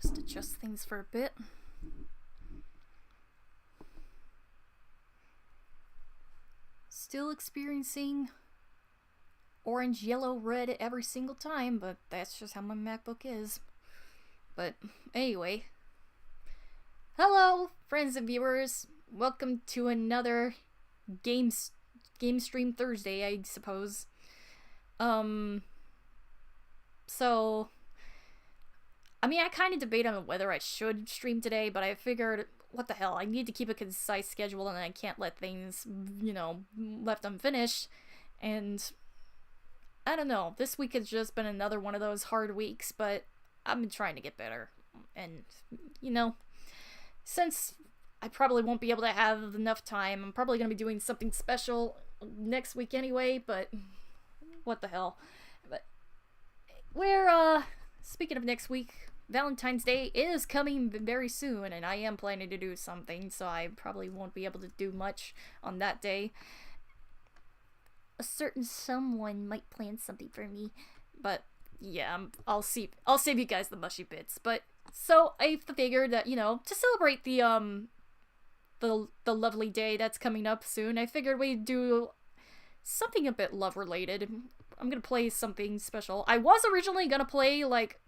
Just adjust things for a bit. Still experiencing orange, yellow, red every single time, but that's just how my MacBook is. But anyway, hello, friends and viewers. Welcome to another game stream Thursday, I suppose. So, I mean, I kind of debate on whether I should stream today, but I figured, what the hell, I need to keep a concise schedule and I can't let things, left unfinished. And I don't know, this week has just been another one of those hard weeks, but I've been trying to get better. And, since I probably won't be able to have enough time, I'm probably going to be doing something special next week anyway, but what the hell. But we're, speaking of next week, Valentine's Day is coming very soon, and I am planning to do something, so I probably won't be able to do much on that day. A certain someone might plan something for me, but yeah, I'll save you guys the mushy bits. But so I figured that, to celebrate the lovely day that's coming up soon, I figured we'd do something a bit love related. I'm gonna play something special. I was originally gonna play like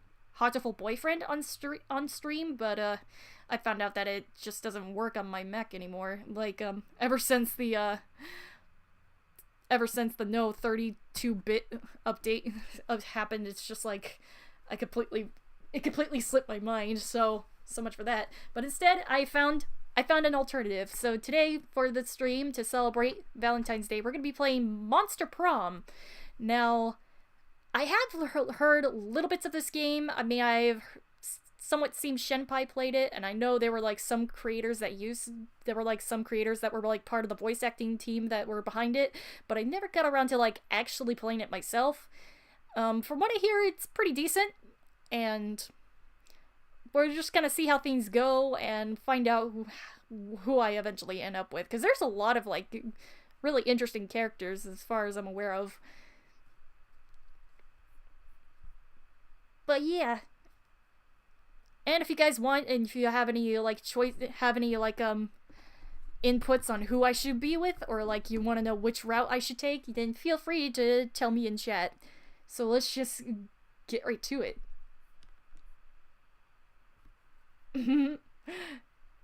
Hotful Boyfriend on stream, but I found out that it just doesn't work on my Mac anymore. Like ever since the no 32-bit update happened, it's just like it completely slipped my mind. So much for that. But instead, I found an alternative. So today, for the stream to celebrate Valentine's Day, we're gonna be playing Monster Prom. Now, I have heard little bits of this game. I mean, I've somewhat seen Shenpai played it, and I know there were like some creators that were like part of the voice acting team that were behind it, but I never got around to like actually playing it myself. From what I hear, it's pretty decent, and we're just gonna see how things go and find out who I eventually end up with, because there's a lot of like really interesting characters as far as I'm aware of. But yeah, and if you guys want, and if you have any like inputs on who I should be with, or like you want to know which route I should take, then feel free to tell me in chat. So let's just get right to it.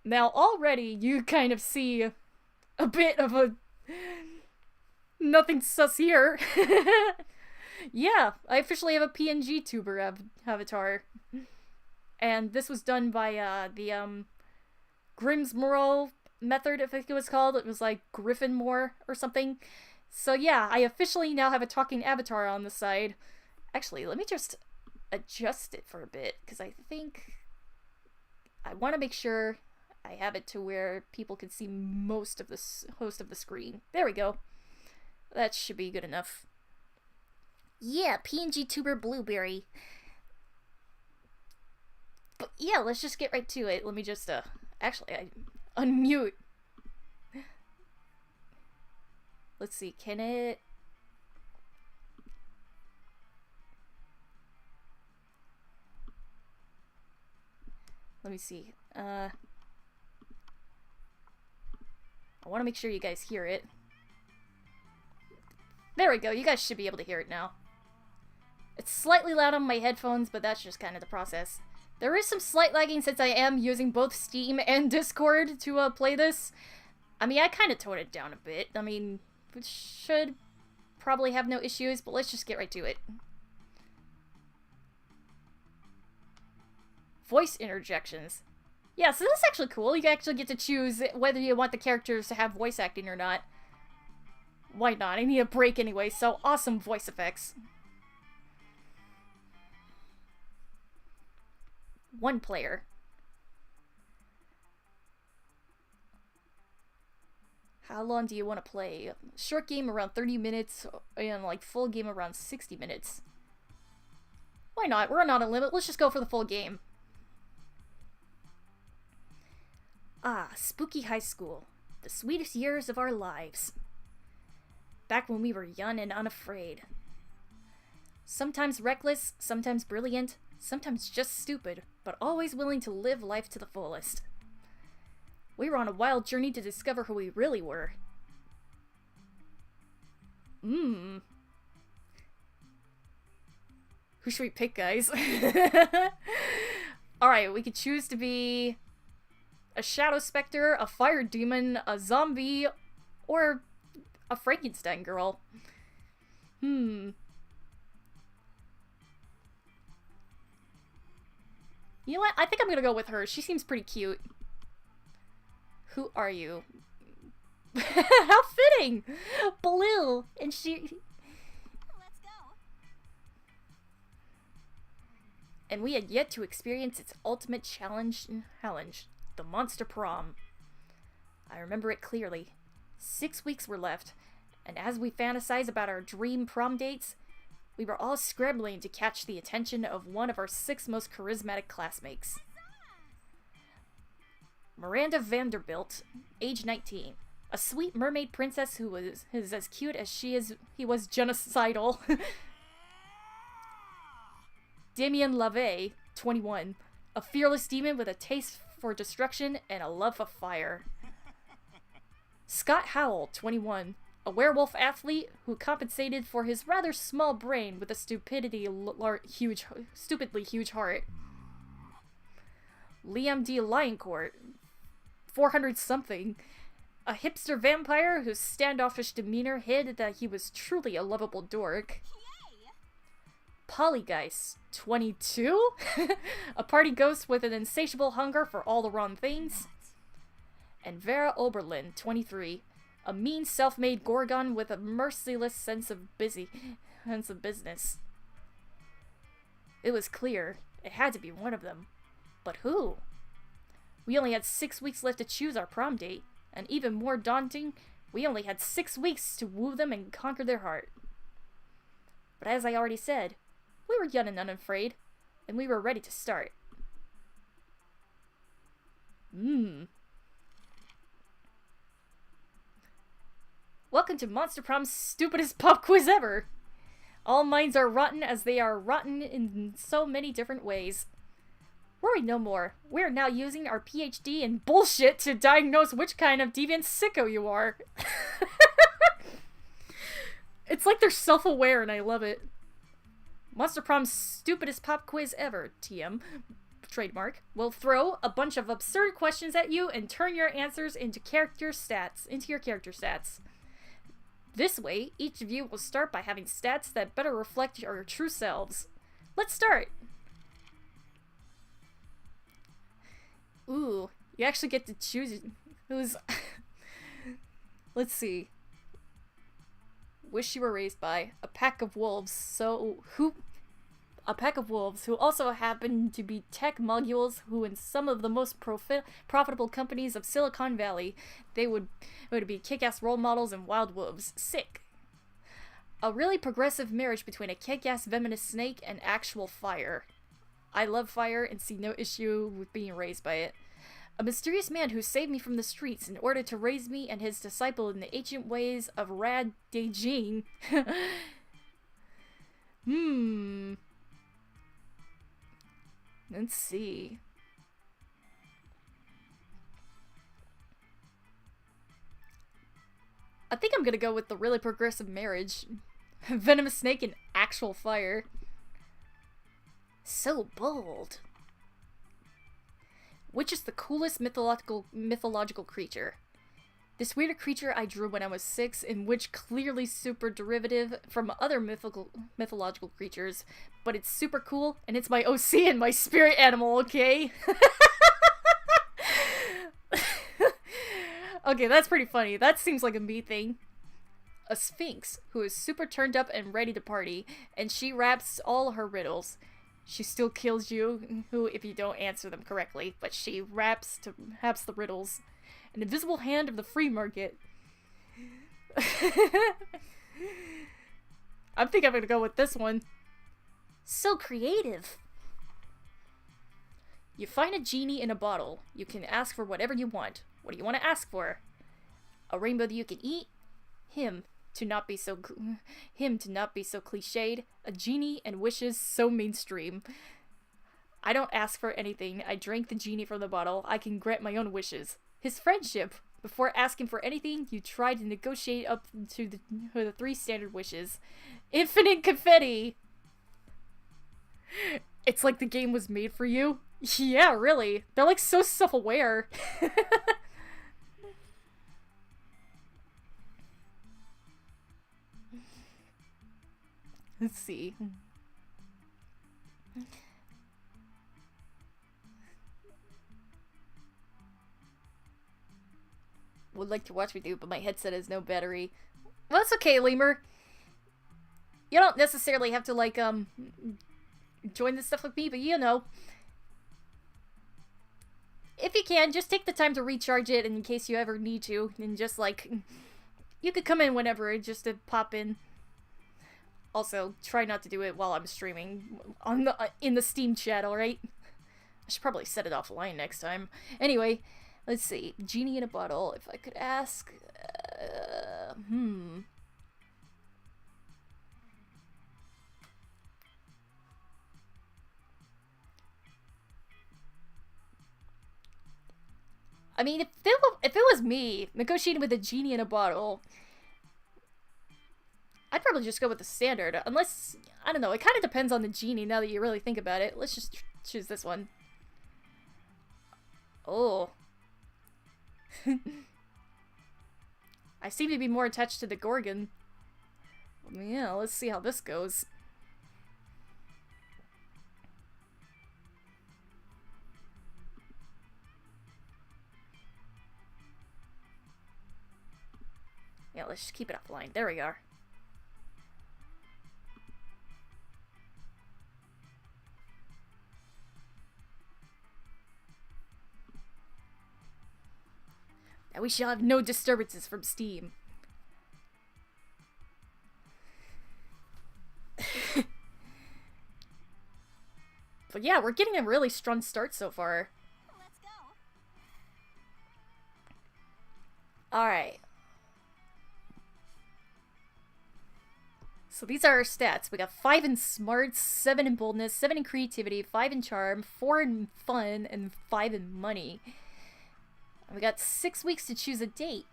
Now already you kind of see a bit of a nothing sus here. Yeah, I officially have a PNG tuber avatar. And this was done by the Grimsmore method, I think it was called. It was like Griffinmore or something. So yeah, I officially now have a talking avatar on the side. Actually, let me just adjust it for a bit, because I think I want to make sure I have it to where people can see most of the host of the screen. There we go. That should be good enough. Yeah, PNG tuber Blueberry. But yeah, let's just get right to it. Let me just, actually, I unmute. Let's see, can it... Let me see. I want to make sure you guys hear it. There we go, you guys should be able to hear it now. It's slightly loud on my headphones, but that's just kind of the process. There is some slight lagging since I am using both Steam and Discord to play this. I mean, I kind of toned it down a bit. I mean, it should probably have no issues, but let's just get right to it. Voice interjections. Yeah, so this is actually cool. You actually get to choose whether you want the characters to have voice acting or not. Why not? I need a break anyway, so awesome voice effects. One player. How long do you want to play? Short game around 30 minutes, and like full game around 60 minutes. Why not? We're not a limit. Let's just go for the full game. Ah, spooky high school. The sweetest years of our lives. Back when we were young and unafraid. Sometimes reckless, sometimes brilliant, sometimes just stupid, but always willing to live life to the fullest. We were on a wild journey to discover who we really were. Who should we pick, guys? Alright, we could choose to be a shadow specter, a fire demon, a zombie, or a Frankenstein girl. You know what? I think I'm gonna go with her. She seems pretty cute. Who are you? How fitting! Blue! And she... Let's go. And we had yet to experience its ultimate challenge, the Monster Prom. I remember it clearly. 6 weeks were left, and as we fantasized about our dream prom dates, we were all scrambling to catch the attention of one of our 6 most charismatic classmates. Miranda Vanderbilt, age 19. A sweet mermaid princess who is as cute as he was genocidal. Damien LaVey, 21. A fearless demon with a taste for destruction and a love of fire. Scott Howell, 21. A werewolf athlete who compensated for his rather small brain with a stupidly huge heart. Liam D. Lioncourt, 400-something. A hipster vampire whose standoffish demeanor hid that he was truly a lovable dork. Polygeist, 22? A party ghost with an insatiable hunger for all the wrong things. And Vera Oberlin, 23. A mean self-made gorgon with a merciless sense of business. It was clear. It had to be one of them. But who? We only had 6 weeks left to choose our prom date. And even more daunting, we only had 6 weeks to woo them and conquer their heart. But as I already said, we were young and unafraid, and we were ready to start. Welcome to Monster Prom's stupidest pop quiz ever! All minds are rotten as they are rotten in so many different ways. Worry no more. We're now using our PhD in bullshit to diagnose which kind of deviant sicko you are. It's like they're self-aware and I love it. Monster Prom's stupidest pop quiz ever, TM, trademark, will throw a bunch of absurd questions at you and turn your answers into your character stats. This way, each of you will start by having stats that better reflect your true selves. Let's start! Ooh, you actually get to choose who's... Let's see. Wish you were raised by a pack of wolves, a pack of wolves who also happen to be tech moguls who in some of the most profitable companies of Silicon Valley, they would be kick-ass role models and wild wolves. Sick. A really progressive marriage between a kick-ass venomous snake and actual fire. I love fire and see no issue with being raised by it. A mysterious man who saved me from the streets in order to raise me and his disciple in the ancient ways of Rad Dejing. Let's see. I think I'm gonna go with the really progressive marriage. Venomous snake and actual fire. So bold. Which is the coolest mythological creature? This weird creature I drew when I was 6, in which clearly super derivative from other mythological creatures, but it's super cool, and it's my OC and my spirit animal, okay? Okay, that's pretty funny. That seems like a me thing. A sphinx, who is super turned up and ready to party, and she raps all her riddles. She still kills you, if you don't answer them correctly, but she raps the riddles. An invisible hand of the free market. I think I'm gonna go with this one. So creative. You find a genie in a bottle. You can ask for whatever you want. What do you want to ask for? A rainbow that you can eat? Him to not be so cliched. A genie and wishes so mainstream. I don't ask for anything. I drank the genie from the bottle. I can grant my own wishes. His friendship. Before asking for anything, you try to negotiate up to the 3 standard wishes. Infinite confetti! It's like the game was made for you. Yeah, really. They're like so self-aware. Let's see. Would like to watch me do, but my headset has no battery. Well, that's okay, Lemur. You don't necessarily have to, like, join this stuff with me, but you know. If you can, just take the time to recharge it in case you ever need to, and just, like, you could come in whenever, just to pop in. Also, try not to do it while I'm streaming on in the Steam chat, alright? I should probably set it offline next time. Anyway, let's see. Genie in a bottle, if I could ask. I mean, if it was me negotiating with a genie in a bottle, I'd probably just go with the standard. Unless, I don't know, it kind of depends on the genie now that you really think about it. Let's just choose this one. Oh. I seem to be more attached to the Gorgon. Yeah, let's see how this goes. Yeah, let's just keep it offline. There we are. Now we shall have no disturbances from Steam. But yeah, we're getting a really strong start so far. Let's go. Alright. So these are our stats. We got 5 in smarts, 7 in boldness, 7 in creativity, 5 in charm, 4 in fun, and 5 in money. And we got 6 weeks to choose a date.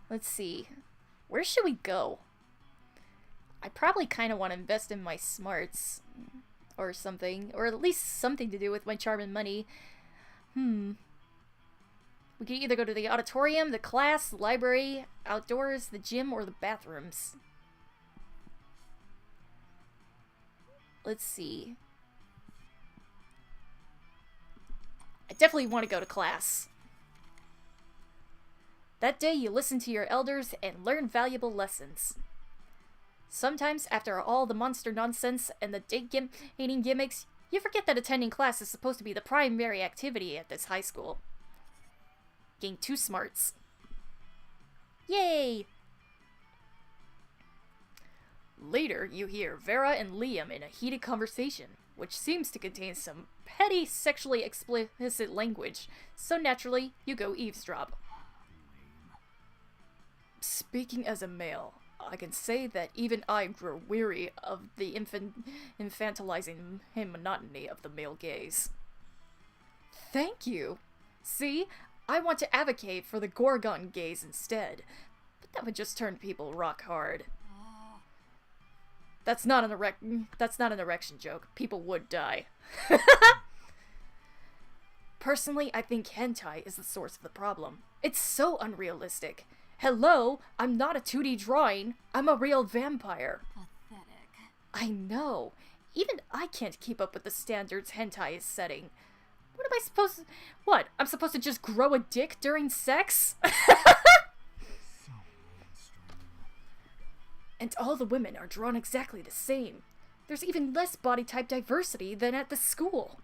Let's see. Where should we go? I probably kind of want to invest in my smarts. Or something. Or at least something to do with my charm and money. We could either go to the auditorium, the class, the library, outdoors, the gym, or the bathrooms. Let's see. I definitely want to go to class. That day you listen to your elders and learn valuable lessons. Sometimes, after all the monster nonsense and the date-hating gimmicks, you forget that attending class is supposed to be the primary activity at this high school. Gain 2 smarts. Yay! Later, you hear Vera and Liam in a heated conversation, which seems to contain some petty, sexually explicit language, so naturally, you go eavesdrop. Speaking as a male, I can say that even I grow weary of the infantilizing monotony of the male gaze. Thank you! See? I want to advocate for the Gorgon gaze instead, but that would just turn people rock hard. That's not an erection joke. People would die. Personally, I think hentai is the source of the problem. It's so unrealistic. Hello, I'm not a 2D drawing. I'm a real vampire. Pathetic. I know. Even I can't keep up with the standards hentai is setting. What am I supposed to... What? I'm supposed to just grow a dick during sex? And all the women are drawn exactly the same. There's even less body type diversity than at the school.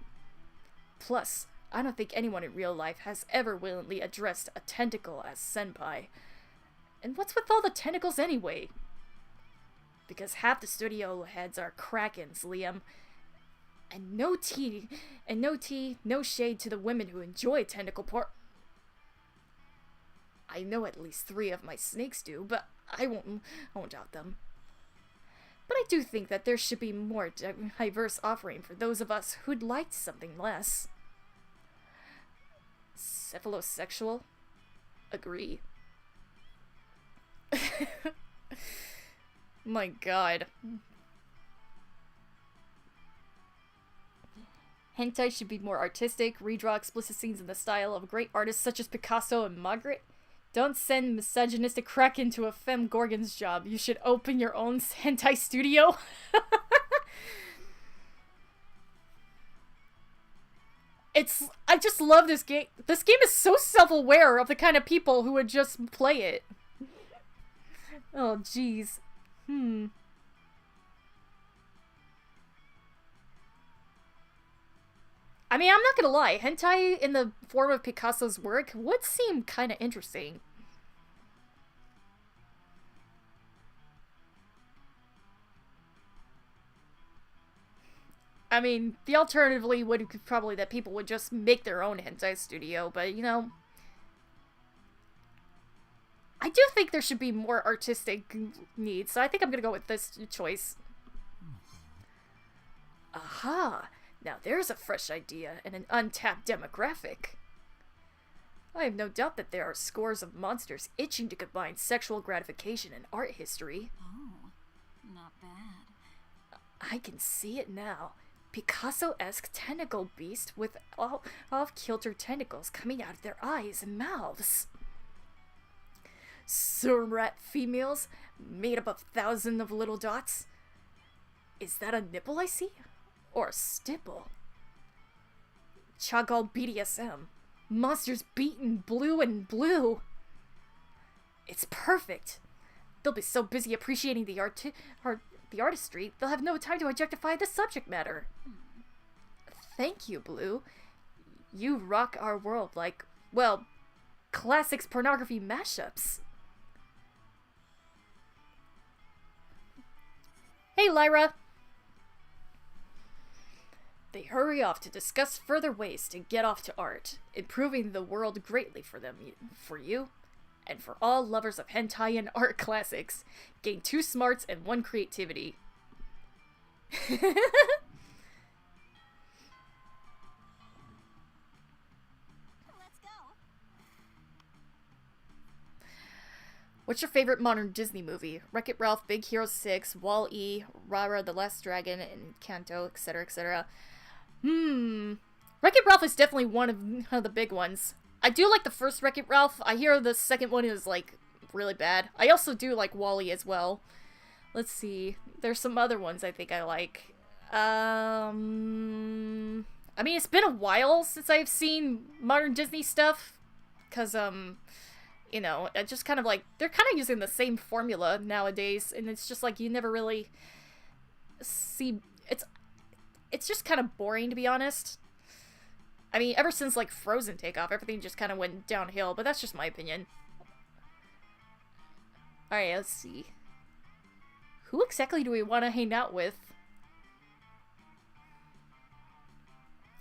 Plus, I don't think anyone in real life has ever willingly addressed a tentacle as senpai. And what's with all the tentacles anyway? Because half the studio heads are krakens, Liam. And no tea, no shade to the women who enjoy tentacle porn. I know at least 3 of my snakes do, but I won't out them. But I do think that there should be more diverse offering for those of us who'd like something less. Cephalosexual? Agree. My god. Hentai should be more artistic, redraw explicit scenes in the style of great artists such as Picasso and Magritte. Don't send misogynistic crack into a femme gorgon's job. You should open your own hentai studio. I just love this game. This game is so self-aware of the kind of people who would just play it. Oh, jeez. I mean, I'm not gonna lie, hentai in the form of Picasso's work would seem kinda interesting. I mean, the alternatively would probably that people would just make their own hentai studio, but you know, I do think there should be more artistic needs, so I think I'm gonna go with this choice. Aha! Now there's a fresh idea and an untapped demographic. I have no doubt that there are scores of monsters itching to combine sexual gratification and art history. Oh, not bad. I can see it now. Picasso-esque tentacle beast with off-kilter tentacles coming out of their eyes and mouths. Surrat females made up of thousands of little dots. Is that a nipple I see? Or a stipple? Chagall BDSM. Monsters beaten blue and blue. It's perfect. They'll be so busy appreciating the artistry, they'll have no time to objectify the subject matter. Thank you, Blue. You rock our world like, well, classics pornography mashups. Hey, Lyra. They hurry off to discuss further ways to get off to art, improving the world greatly for them, for you, and for all lovers of hentai and art classics. Gain 2 smarts and 1 creativity. Let's go. What's your favorite modern Disney movie? Wreck-It Ralph, Big Hero 6, Wall-E, Rara the Last Dragon, and Kanto, etc., etc. Wreck-It Ralph is definitely one of the big ones. I do like the first Wreck-It Ralph. I hear the second one is, like, really bad. I also do like Wall-E as well. Let's see. There's some other ones I think I like. I mean, it's been a while since I've seen modern Disney stuff. Because, you know, it just kind of like, they're kind of using the same formula nowadays. And it's just like, you never really see, it's just kind of boring, to be honest. I mean, ever since, like, Frozen Takeoff, everything just kind of went downhill, but that's just my opinion. Alright, let's see. Who exactly do we want to hang out with?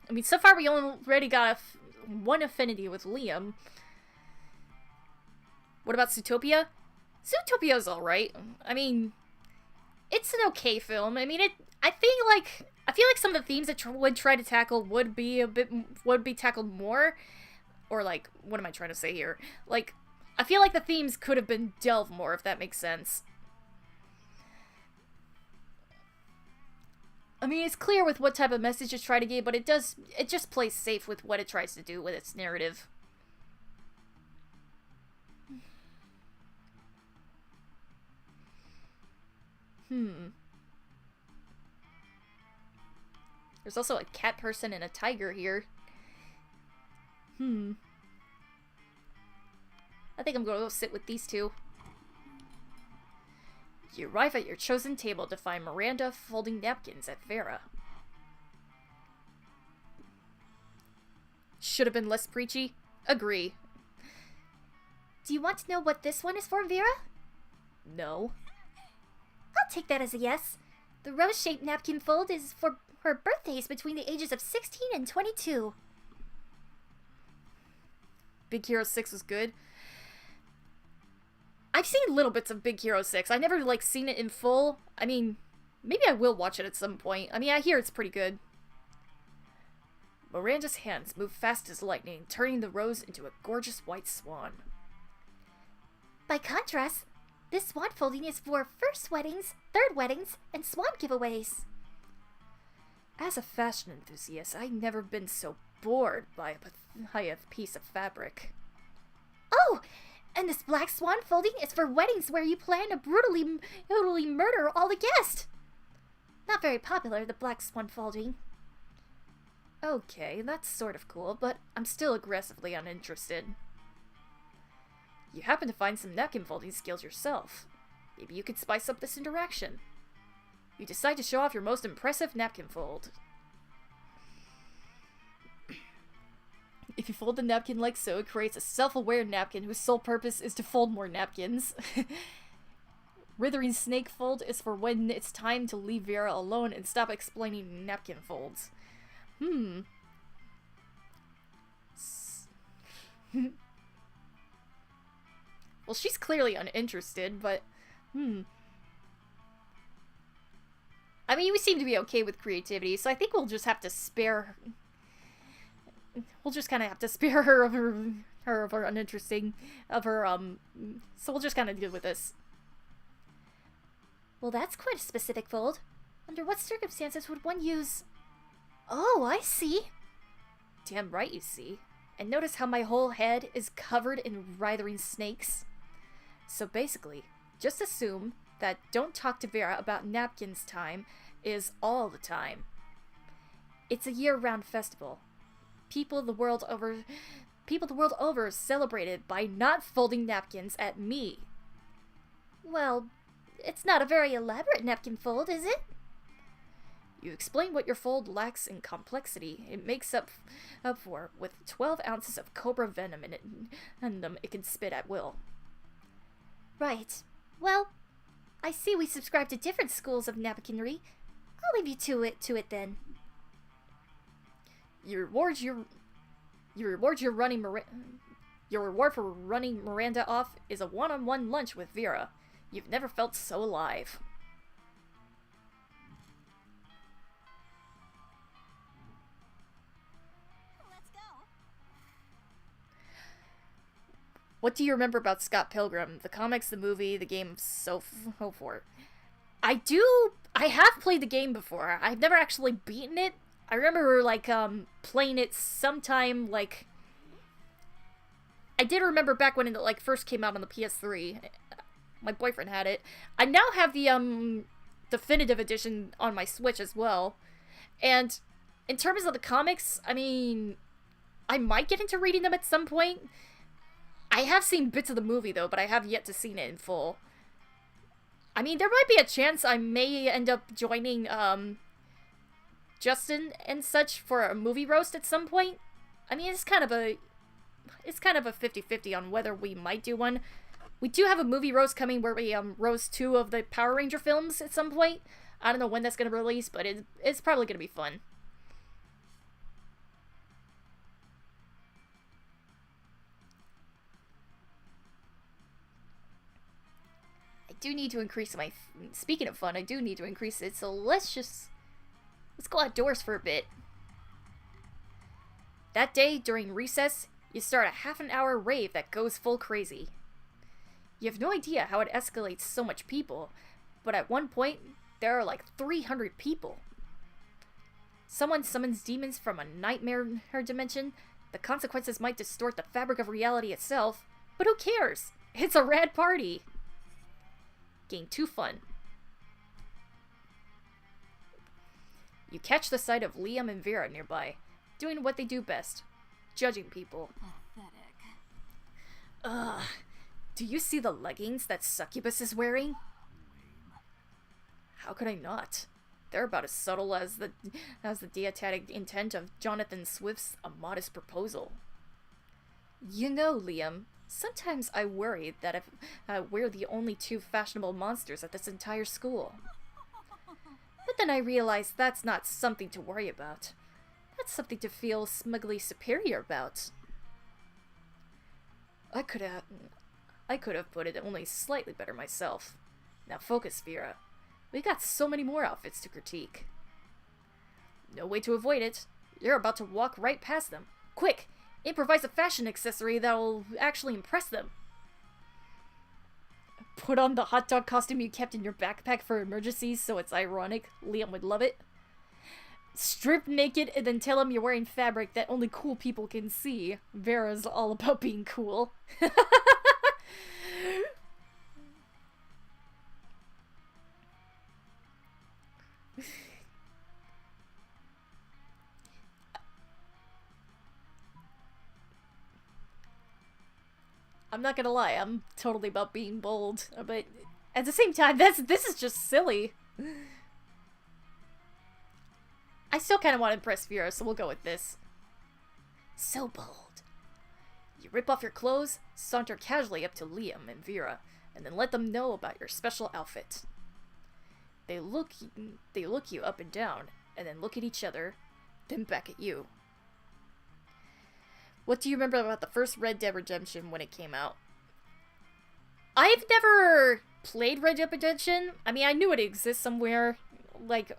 I mean, so far we already got one affinity with Liam. What about Zootopia? Zootopia's alright. I mean, it's an okay film. I mean, I feel like some of the themes it would try to tackle would be tackled more, or like, what am I trying to say here? Like, I feel like the themes could have been delved more, if that makes sense. I mean, it's clear with what type of message it's trying to give, but it just plays safe with what it tries to do with its narrative. There's also a cat person and a tiger here. I think I'm gonna go sit with these two. You arrive at your chosen table to find Miranda folding napkins at Vera. Should have been less preachy. Agree. Do you want to know what this one is for, Vera? No. I'll take that as a yes. The rose-shaped napkin fold is for her birthdays between the ages of 16 and 22. Big Hero 6 was good. I've seen little bits of Big Hero 6. I never, like, seen it in full. I mean, Maybe I will watch it at some point. I mean, I hear it's pretty good. Miranda's hands moved fast as lightning, turning the rose into a gorgeous white swan. By contrast, this swan folding is for first weddings, third weddings, and swan giveaways. As a fashion enthusiast, I've never been so bored by a piece of fabric. Oh! And this black swan folding is for weddings where you plan to brutally murder all the guests. Not very popular, the black swan folding. Okay, that's sort of cool, but I'm still aggressively uninterested. You happen to find some napkin folding skills yourself. Maybe you could spice up this interaction. You decide to show off your most impressive napkin fold. If you fold the napkin like so, it creates a self-aware napkin whose sole purpose is to fold more napkins. Writhing snake fold is for when it's time to leave Vera alone and stop explaining napkin folds. Well, she's clearly uninterested, but I mean, we seem to be okay with creativity, so I think we'll just have to spare we'll just kind of have to spare her of her uninteresting, so we'll just kind of deal with this. Well, that's quite a specific fold. Under what circumstances would one use... Oh, I see. Damn right you see. And notice how my whole head is covered in writhing snakes? So basically, just assume that don't talk to Vera about napkins time is all the time. It's a year-round festival. People the world over celebrate it by not folding napkins at me. Well, it's not a very elaborate napkin fold, is it? You explain what your fold lacks in complexity. It makes up for with 12 ounces of cobra venom in it, and it can spit at will. Right. Well, I see we subscribe to different schools of napkinry. I'll leave you to it then. Your reward for running Miranda off is a one-on-one lunch with Vera. You've never felt so alive. Let's go. What do you remember about Scott Pilgrim? The comics, the movie, the game, so forth. I have played the game before. I've never actually beaten it. I remember, like, playing it sometime, like... I did remember back when it, like, first came out on the PS3. My boyfriend had it. I now have the, definitive edition on my Switch as well. And in terms of the comics, I mean... I might get into reading them at some point. I have seen bits of the movie, though, but I have yet to see it in full. I mean, there might be a chance I may end up joining, Justin and such for a movie roast at some point. I mean, it's kind of a 50-50 on whether we might do one. We do have a movie roast coming where we roast 2 of the Power Ranger films at some point. I don't know when that's going to release, but it's probably going to be fun. I do need to increase my... Speaking of fun, I do need to increase it, so let's go outdoors for a bit. That day, during recess, you start a half-an-hour rave that goes full crazy. You have no idea how it escalates so much people, but at one point, there are like 300 people. Someone summons demons from a nightmare dimension. The consequences might distort the fabric of reality itself, but who cares? It's a rad party. Getting too fun. You catch the sight of Liam and Vera nearby, doing what they do best, judging people. Pathetic. Ugh. Do you see the leggings that Succubus is wearing? How could I not? They're about as subtle as the diegetic intent of Jonathan Swift's A Modest Proposal. You know, Liam, sometimes I worry that if we're the only 2 fashionable monsters at this entire school. But then I realize that's not something to worry about. That's something to feel smugly superior about. I could have put it only slightly better myself. Now focus, Vera. We got so many more outfits to critique. No way to avoid it. You're about to walk right past them. Quick! Improvise a fashion accessory that'll actually impress them. Put on the hot dog costume you kept in your backpack for emergencies so it's ironic. Liam would love it. Strip naked and then tell him you're wearing fabric that only cool people can see. Vera's all about being cool. I'm not gonna lie, I'm totally about being bold, but at the same time, this is just silly. I still kind of want to impress Vera, so we'll go with this. So bold. You rip off your clothes, saunter casually up to Liam and Vera, and then let them know about your special outfit. They look you up and down, and then look at each other, then back at you. What do you remember about the first Red Dead Redemption when it came out? I've never played Red Dead Redemption. I mean, I knew it exists somewhere. Like,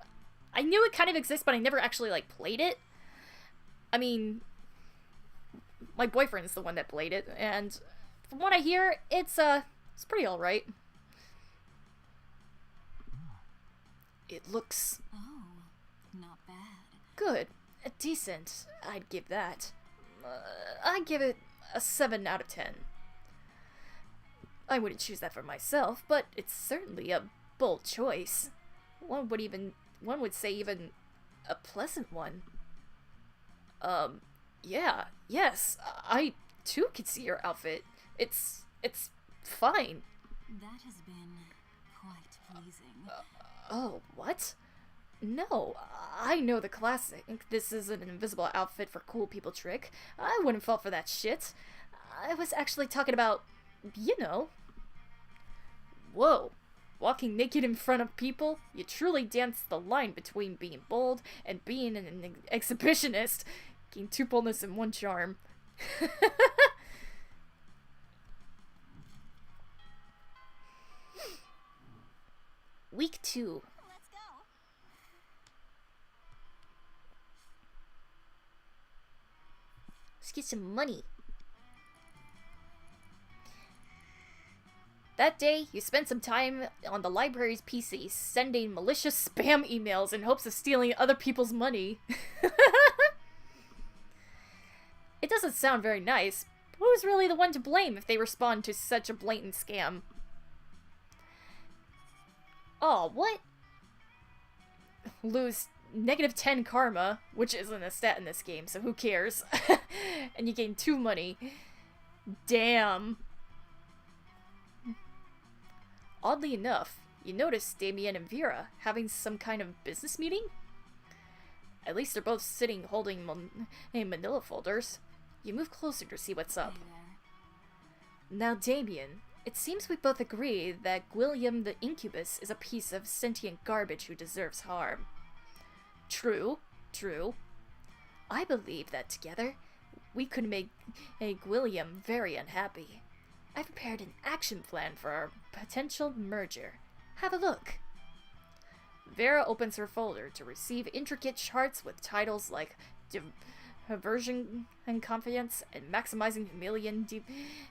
I knew it kind of exists, but I never actually, like, played it. I mean, my boyfriend's the one that played it, and from what I hear, it's pretty alright. It looks... Oh, not bad. good. Decent. I'd give that. I'd give it a 7 out of 10. I wouldn't choose that for myself, but it's certainly a bold choice. One would say even a pleasant one. Yeah, yes, I too could see your outfit. It's fine. That has been quite pleasing. Oh, what? No, I know the classic. This is an invisible outfit for cool people trick. I wouldn't fall for that shit. I was actually talking about, you know. Whoa. Walking naked in front of people? You truly dance the line between being bold and being an exhibitionist. Gain 2 boldness and 1 charm. Week 2. Let's go. Let's get some money. That day, you spent some time on the library's PC, sending malicious spam emails in hopes of stealing other people's money. It doesn't sound very nice. Who's really the one to blame if they respond to such a blatant scam? Oh, what? Lose -10 karma, which isn't a stat in this game, so who cares? And you gain 2 money. Damn. Oddly enough, you notice Damien and Vera having some kind of business meeting? At least they're both sitting holding manila folders. You move closer to see what's up. Hey there. Now, Damien, it seems we both agree that William the Incubus is a piece of sentient garbage who deserves harm. True, true. I believe that together, we could make William very unhappy. I've prepared an action plan for our potential merger. Have a look. Vera opens her folder to receive intricate charts with titles like Diversion and Confidence and Maximizing Million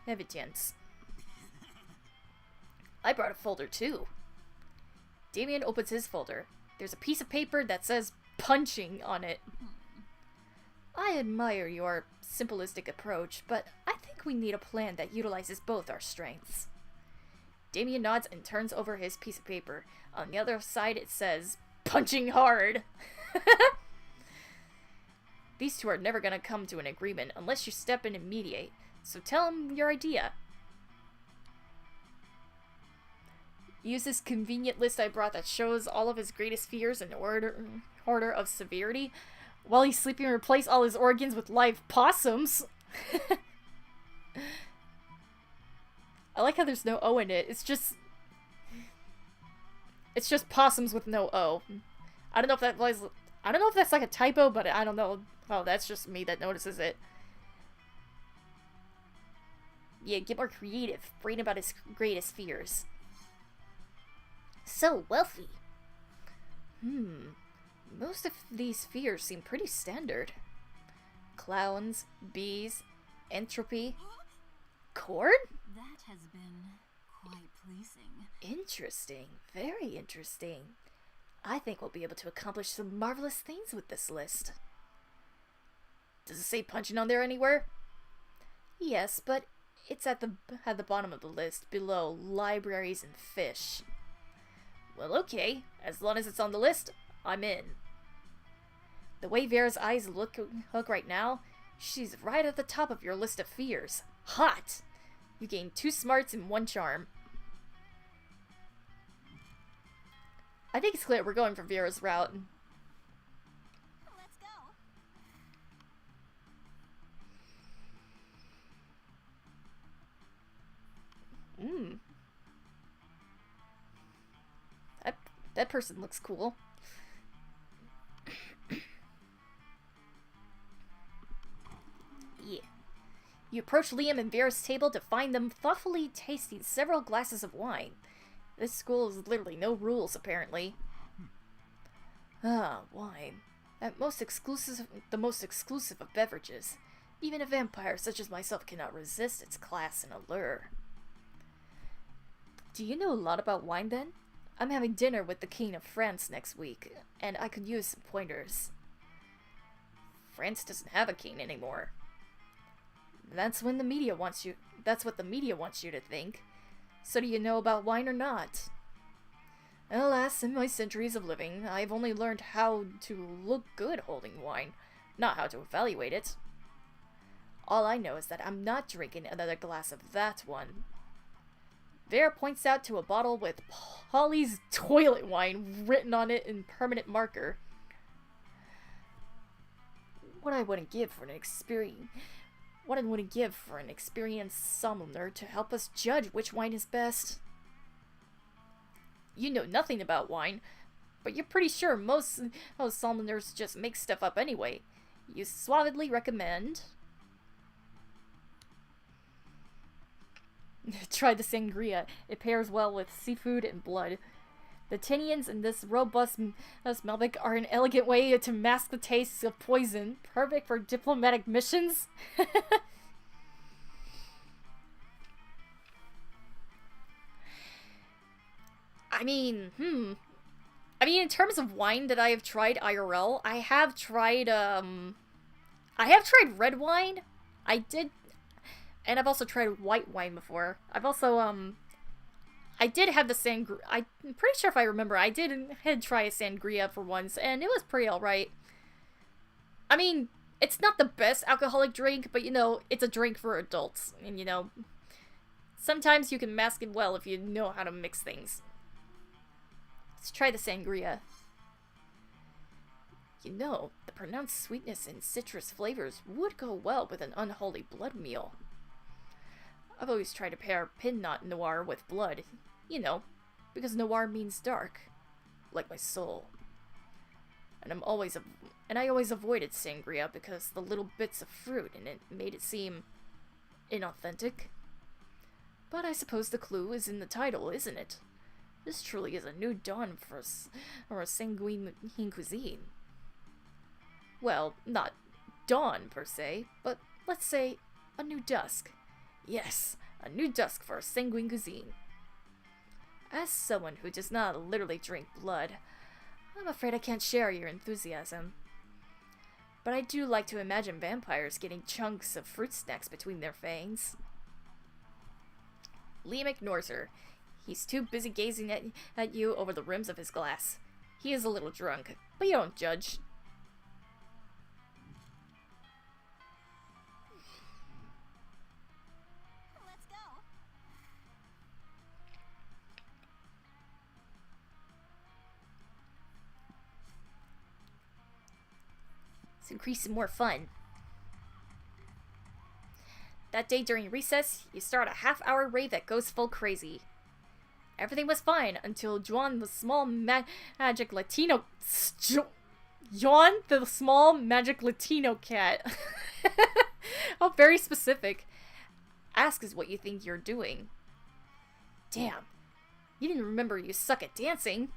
Evidence. I brought a folder too. Damien opens his folder. There's a piece of paper that says punching on it. I admire your simplistic approach, but I think we need a plan that utilizes both our strengths. Damien nods and turns over his piece of paper. On the other side it says, punching hard! These two are never gonna come to an agreement unless you step in and mediate, so tell them your idea. Use this convenient list I brought that shows all of his greatest fears in order of severity. While he's sleeping, replace all his organs with live possums. I like how there's no O in it. It's just possums with no O. I don't know if that was, I don't know if that's like a typo, but I don't know. Oh, that's just me that notices it. Yeah, get more creative. Brain about his greatest fears. So wealthy. Most of these fears seem pretty standard. Clowns, bees, entropy. Corn? That has been quite pleasing. Interesting. Very interesting. I think we'll be able to accomplish some marvelous things with this list. Does it say punching on there anywhere? Yes, but it's at the bottom of the list, below libraries and fish. Well, okay. As long as it's on the list, I'm in. The way Vera's eyes look right now, she's right at the top of your list of fears. Hot! You gained 2 smarts and 1 charm. I think it's clear we're going for Vera's route. Let's go. That person looks cool. Yeah. You approach Liam and Vera's table to find them thoughtfully tasting several glasses of wine. This school is literally no rules, apparently. Ah, wine. The most exclusive of beverages. Even a vampire such as myself cannot resist its class and allure. Do you know a lot about wine, then? I'm having dinner with the King of France next week, and I could use some pointers. France doesn't have a king anymore. That's what the media wants you to think. So do you know about wine or not? Alas, in my centuries of living, I've only learned how to look good holding wine, not how to evaluate it. All I know is that I'm not drinking another glass of that one. Vera points out to a bottle with Polly's toilet wine written on it in permanent marker. What I wouldn't give for an experienced sommelier to help us judge which wine is best. You know nothing about wine, but you're pretty sure most sommeliers just make stuff up anyway. You suavely recommend... Try the sangria. It pairs well with seafood and blood. The tinians in this robust Malbec are an elegant way to mask the tastes of poison, perfect for diplomatic missions. I mean, in terms of wine that I have tried IRL, I have tried red wine. And I've also tried white wine before. I've also, I did have the sangria. I'm pretty sure if I remember, I did try a sangria for once, and it was pretty alright. I mean, it's not the best alcoholic drink, but, you know, it's a drink for adults. And, you know, sometimes you can mask it well if you know how to mix things. Let's try the sangria. You know, the pronounced sweetness and citrus flavors would go well with an unholy blood meal. I've always tried to pair Pinot Noir with blood, you know, because noir means dark, like my soul. And I always avoided sangria because the little bits of fruit in it made it seem inauthentic. But I suppose the clue is in the title, isn't it? This truly is a new dawn for a sanguine cuisine. Well, not dawn per se, but let's say a new dusk. Yes, a new dusk for a sanguine cuisine. As someone who does not literally drink blood, I'm afraid I can't share your enthusiasm. But I do like to imagine vampires getting chunks of fruit snacks between their fangs. Liam ignores her. He's too busy gazing at you over the rims of his glass. He is a little drunk, but you don't judge. Let's go. Let's increase some more fun. That day during recess, you start a half-hour rave that goes full crazy. Everything was fine until Juan, the small magic Latino... Juan, the small magic Latino cat. Oh, very specific. Asks what you think you're doing. Damn. You didn't remember you suck at dancing.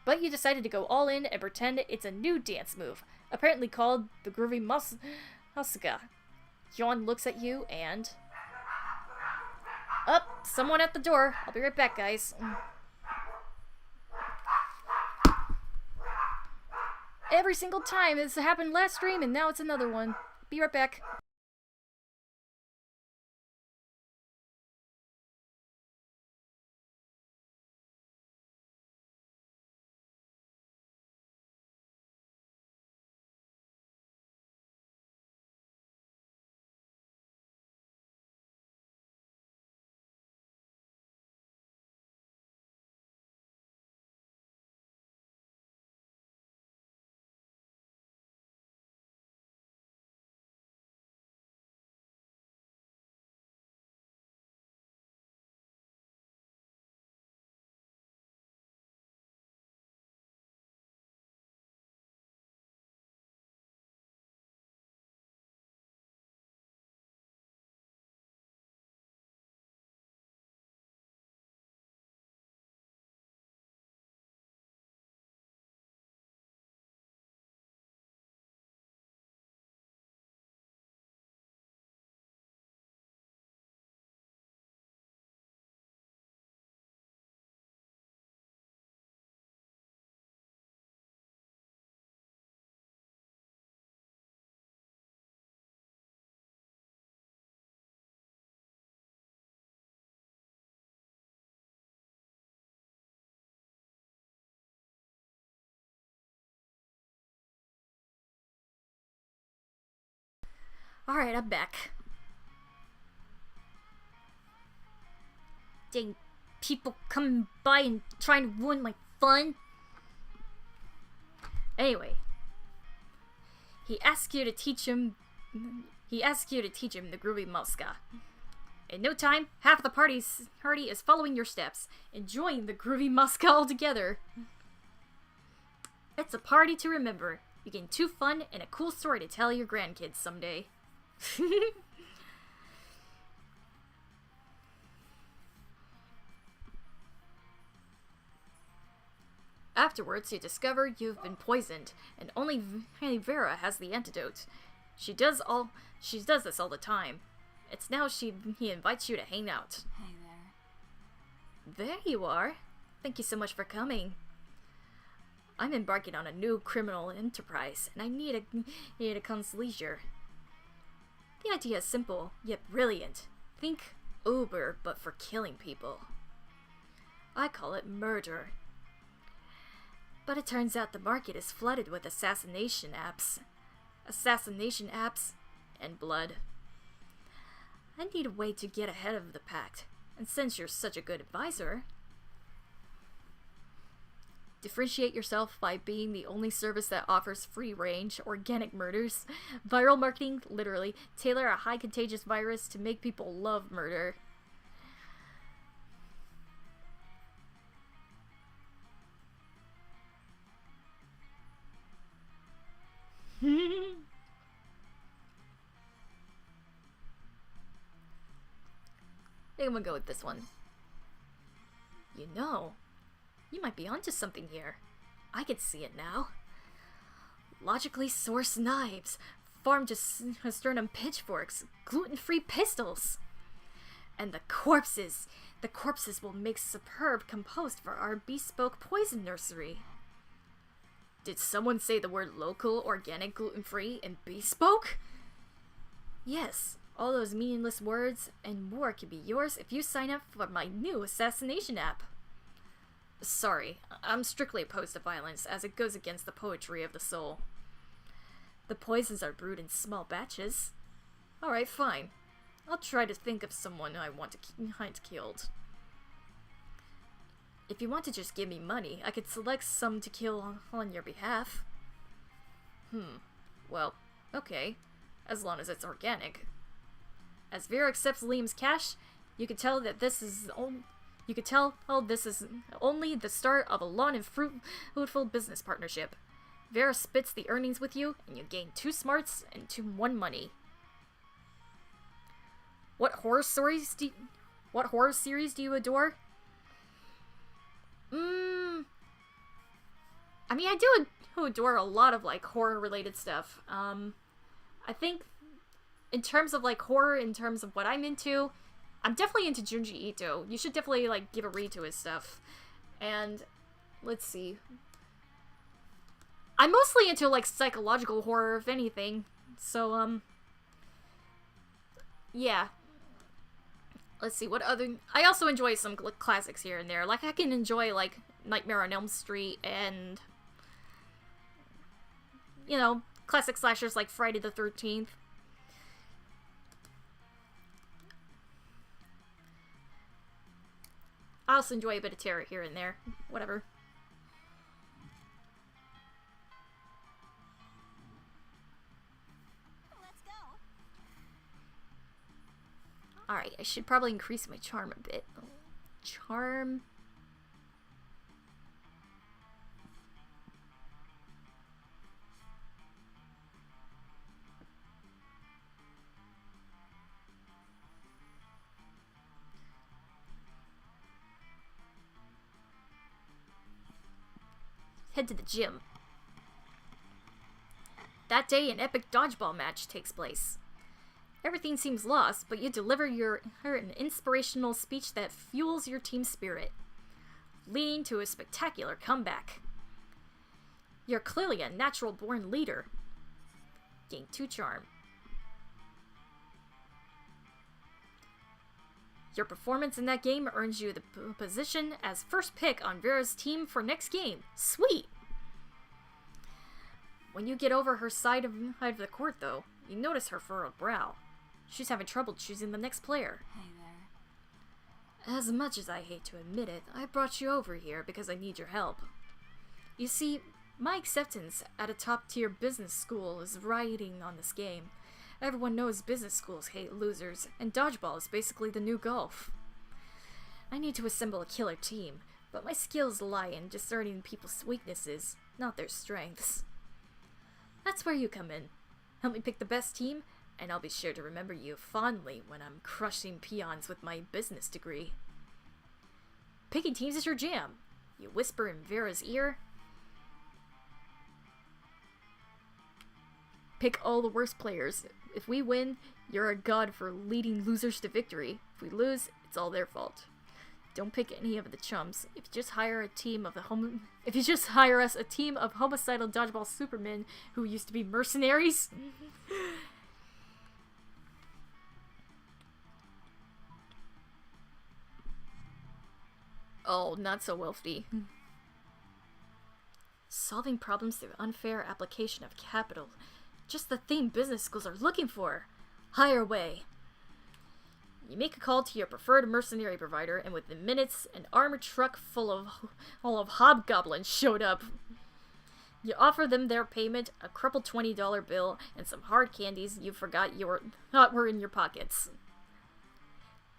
But you decided to go all in and pretend it's a new dance move, apparently called the Groovy Muska. Yawn looks at you and... Up, someone at the door. I'll be right back, guys. Every single time. This happened last stream and now it's another one. Be right back. Alright, I'm back. Dang, people coming by and trying to ruin my fun. Anyway, he asks you to teach him the Groovy Muska. In no time, half the party is following your steps, enjoying the Groovy Muska altogether. It's a party to remember. You gain 2 fun and a cool story to tell your grandkids someday. Afterwards, you discover you've been poisoned, and only Vera has the antidote. She does this all the time. It's now he invites you to hang out. Hey there. There you are. Thank you so much for coming. I'm embarking on a new criminal enterprise, and I need a consigliere. The idea is simple, yet brilliant. Think Uber, but for killing people. I call it murder. But it turns out the market is flooded with assassination apps. And blood. I need a way to get ahead of the pact, and since you're such a good advisor, differentiate yourself by being the only service that offers free-range, organic murders. Viral marketing, literally. Tailor a high contagious virus to make people love murder. I think I'm gonna go with this one. You know, you might be onto something here. I can see it now. Logically sourced knives, farm to sternum pitchforks, gluten-free pistols. And the corpses will make superb compost for our bespoke poison nursery. Did someone say the word local, organic, gluten-free, and bespoke? Yes, all those meaningless words and more can be yours if you sign up for my new assassination app. Sorry, I'm strictly opposed to violence as it goes against the poetry of the soul. The poisons are brewed in small batches. Alright, fine. I'll try to think of someone I want to hunt killed. If you want to just give me money, I could select some to kill on your behalf. Well, okay. As long as it's organic. As Vera accepts Liam's cash, you can tell that this is only the start of a long and fruitful business partnership. Vera splits the earnings with you, and you gain 2 smarts and 1 money. What horror series do you adore? I mean, I do adore a lot of, like, horror-related stuff. I think, in terms of, like, horror, in terms of what I'm into, I'm definitely into Junji Ito. You should definitely, like, give a read to his stuff. And, let's see. I'm mostly into, like, psychological horror, if anything. So, yeah. Let's see, what other... I also enjoy some classics here and there. Like, I can enjoy, like, Nightmare on Elm Street and... you know, classic slashers like Friday the 13th. I also enjoy a bit of terror here and there. Whatever. Let's go. Alright, I should probably increase my charm a bit. Charm... Head to the gym. That day, an epic dodgeball match takes place. Everything seems lost, but you deliver her an inspirational speech that fuels your team spirit, leading to a spectacular comeback. You're clearly a natural-born leader. Gain 2 charm. Your performance in that game earns you the position as first pick on Vera's team for next game. Sweet! When you get over her side of the court, though, you notice her furrowed brow. She's having trouble choosing the next player. Hey there. As much as I hate to admit it, I brought you over here because I need your help. You see, my acceptance at a top-tier business school is riding on this game. Everyone knows business schools hate losers, and dodgeball is basically the new golf. I need to assemble a killer team, but my skills lie in discerning people's weaknesses, not their strengths. That's where you come in. Help me pick the best team, and I'll be sure to remember you fondly when I'm crushing peons with my business degree. Picking teams is your jam. You whisper in Vera's ear. Pick all the worst players. If we win, you're a god for leading losers to victory. If we lose, it's all their fault. Don't pick any of the chumps. If you just hire us a team of homicidal dodgeball supermen who used to be mercenaries. Oh, not so wealthy. Solving problems through unfair application of capital. Just the thing business schools are looking for. Hire away. You make a call to your preferred mercenary provider, and within minutes, an armored truck full of hobgoblins showed up. You offer them their payment, a crumpled $20 bill, and some hard candies you thought were in your pockets.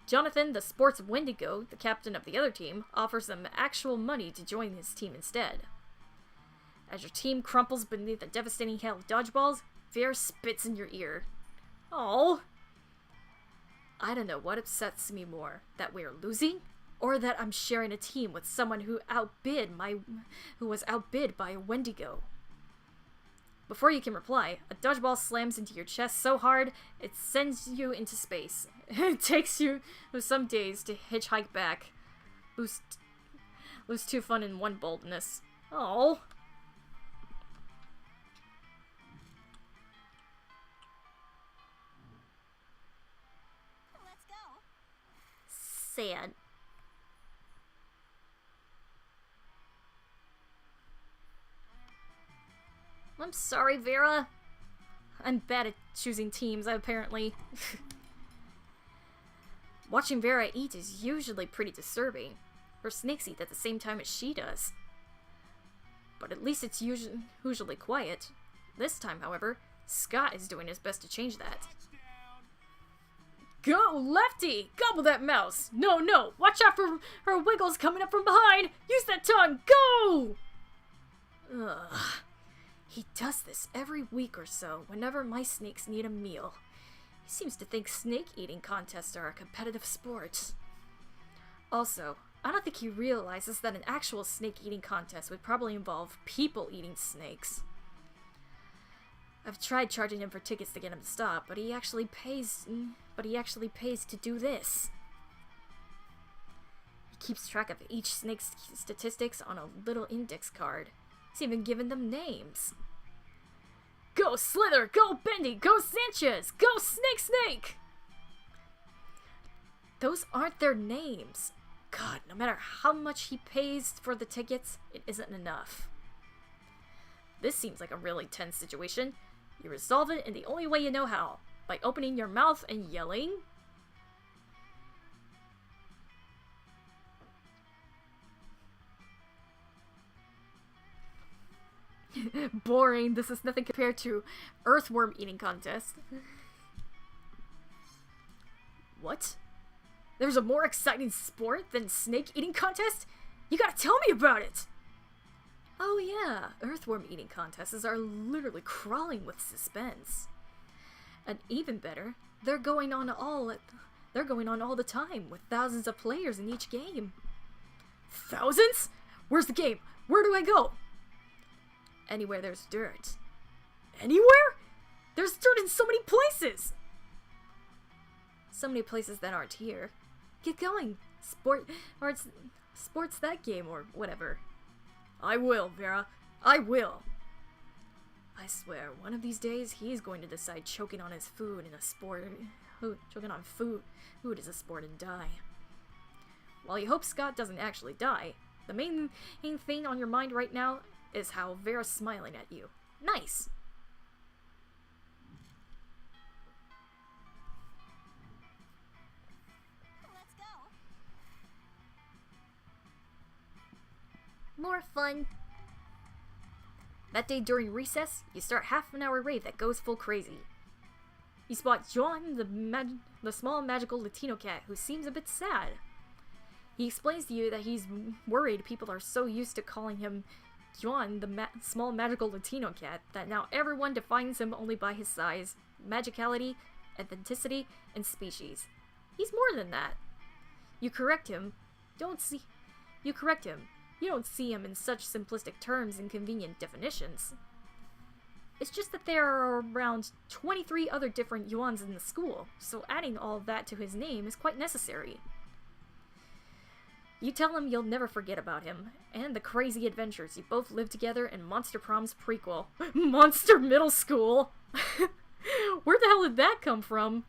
Jonathan, the sports Wendigo, the captain of the other team, offers them actual money to join his team instead. As your team crumples beneath the devastating hail of dodgeballs, Vera spits in your ear. Oh, I don't know what upsets me more, that we're losing, or that I'm sharing a team with someone who was outbid by a Wendigo. Before you can reply, a dodgeball slams into your chest so hard, it sends you into space. It takes you some days to hitchhike back. Lose 2 fun and 1 boldness. Oh. Let's go. Sad. I'm sorry, Vera. I'm bad at choosing teams, apparently. Watching Vera eat is usually pretty disturbing. Her snakes eat at the same time as she does. But at least it's usually quiet. This time, however, Scott is doing his best to change that. Go, Lefty! Gobble that mouse! No! Watch out for her wiggles coming up from behind! Use that tongue! Go! Ugh. He does this every week or so whenever my snakes need a meal. He seems to think snake eating contests are a competitive sport. Also, I don't think he realizes that an actual snake-eating contest would probably involve people eating snakes. I've tried charging him for tickets to get him to stop, but he actually pays to do this. He keeps track of each snake's statistics on a little index card. He's even given them names. Go Slither! Go Bendy! Go Sanchez! Go Snake! Those aren't their names. God, no matter how much he pays for the tickets, it isn't enough. This seems like a really tense situation. You resolve it in the only way you know how, by opening your mouth and yelling. Boring. This is nothing compared to earthworm eating contest. What? There's a more exciting sport than snake eating contest? You gotta tell me about it! Oh yeah, earthworm eating contests are literally crawling with suspense. And even better, they're going on all the time, with thousands of players in each game. Thousands? Where's the game? Where do I go? Anywhere there's dirt. Anywhere? There's dirt in so many places! So many places that aren't here. Get going. Sports that game or whatever. I will, Vera. I will. I swear, one of these days he's going to decide choking on his food in a sport. Choking on food is a sport and die. While you hope Scott doesn't actually die, the main thing on your mind right now is how Vera's smiling at you. Nice. More fun. That day during recess, you start half an hour rave that goes full crazy. You spot Juan, the small magical Latino cat, who seems a bit sad. He explains to you that he's worried people are so used to calling him Juan, the small magical Latino cat, that now everyone defines him only by his size, magicality, ethnicity, and species. He's more than that. You correct him. You don't see him in such simplistic terms and convenient definitions. It's just that there are around 23 other different Yuans in the school, so adding all that to his name is quite necessary. You tell him you'll never forget about him, and the crazy adventures you both lived together in Monster Prom's prequel. Monster Middle School! Where the hell did that come from?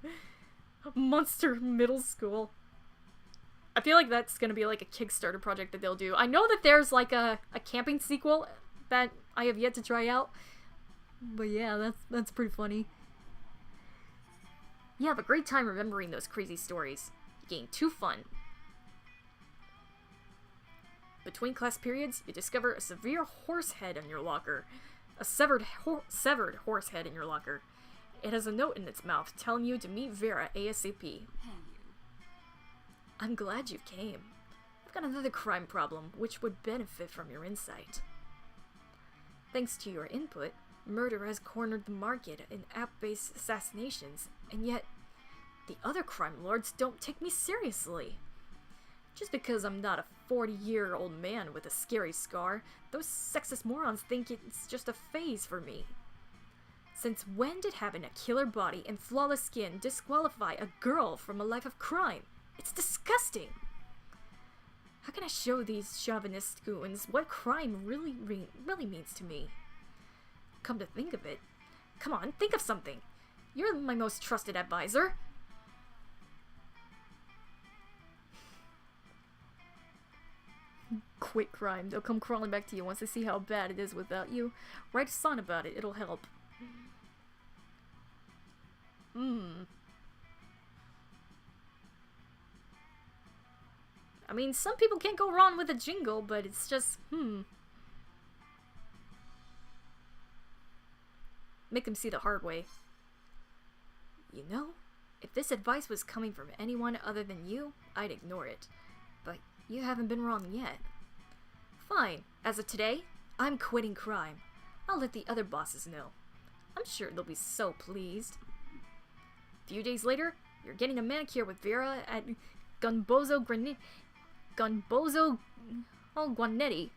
Monster Middle School. I feel like that's gonna be like a Kickstarter project that they'll do. I know that there's like a camping sequel that I have yet to try out. But yeah, that's pretty funny. You have a great time remembering those crazy stories. You gain 2 fun. Between class periods, you discover a severe horse head in your locker. A severed horse head in your locker. It has a note in its mouth telling you to meet Vera ASAP. I'm glad you came. I've got another crime problem, which would benefit from your insight. Thanks to your input, murder has cornered the market in app-based assassinations, and yet, the other crime lords don't take me seriously. Just because I'm not a 40-year-old man with a scary scar, those sexist morons think it's just a phase for me. Since when did having a killer body and flawless skin disqualify a girl from a life of crime? It's disgusting! How can I show these chauvinist goons what crime really means to me? Come to think of it, come on, think of something. You're my most trusted advisor. Quit crime. They'll come crawling back to you once they see how bad it is without you. Write a song about it. It'll help. I mean, some people can't go wrong with a jingle, but it's just, Make them see the hard way. You know, if this advice was coming from anyone other than you, I'd ignore it. But you haven't been wrong yet. Fine. As of today, I'm quitting crime. I'll let the other bosses know. I'm sure they'll be so pleased. A few days later, you're getting a manicure with Vera at Gunbozo Gunbozo Guanetti,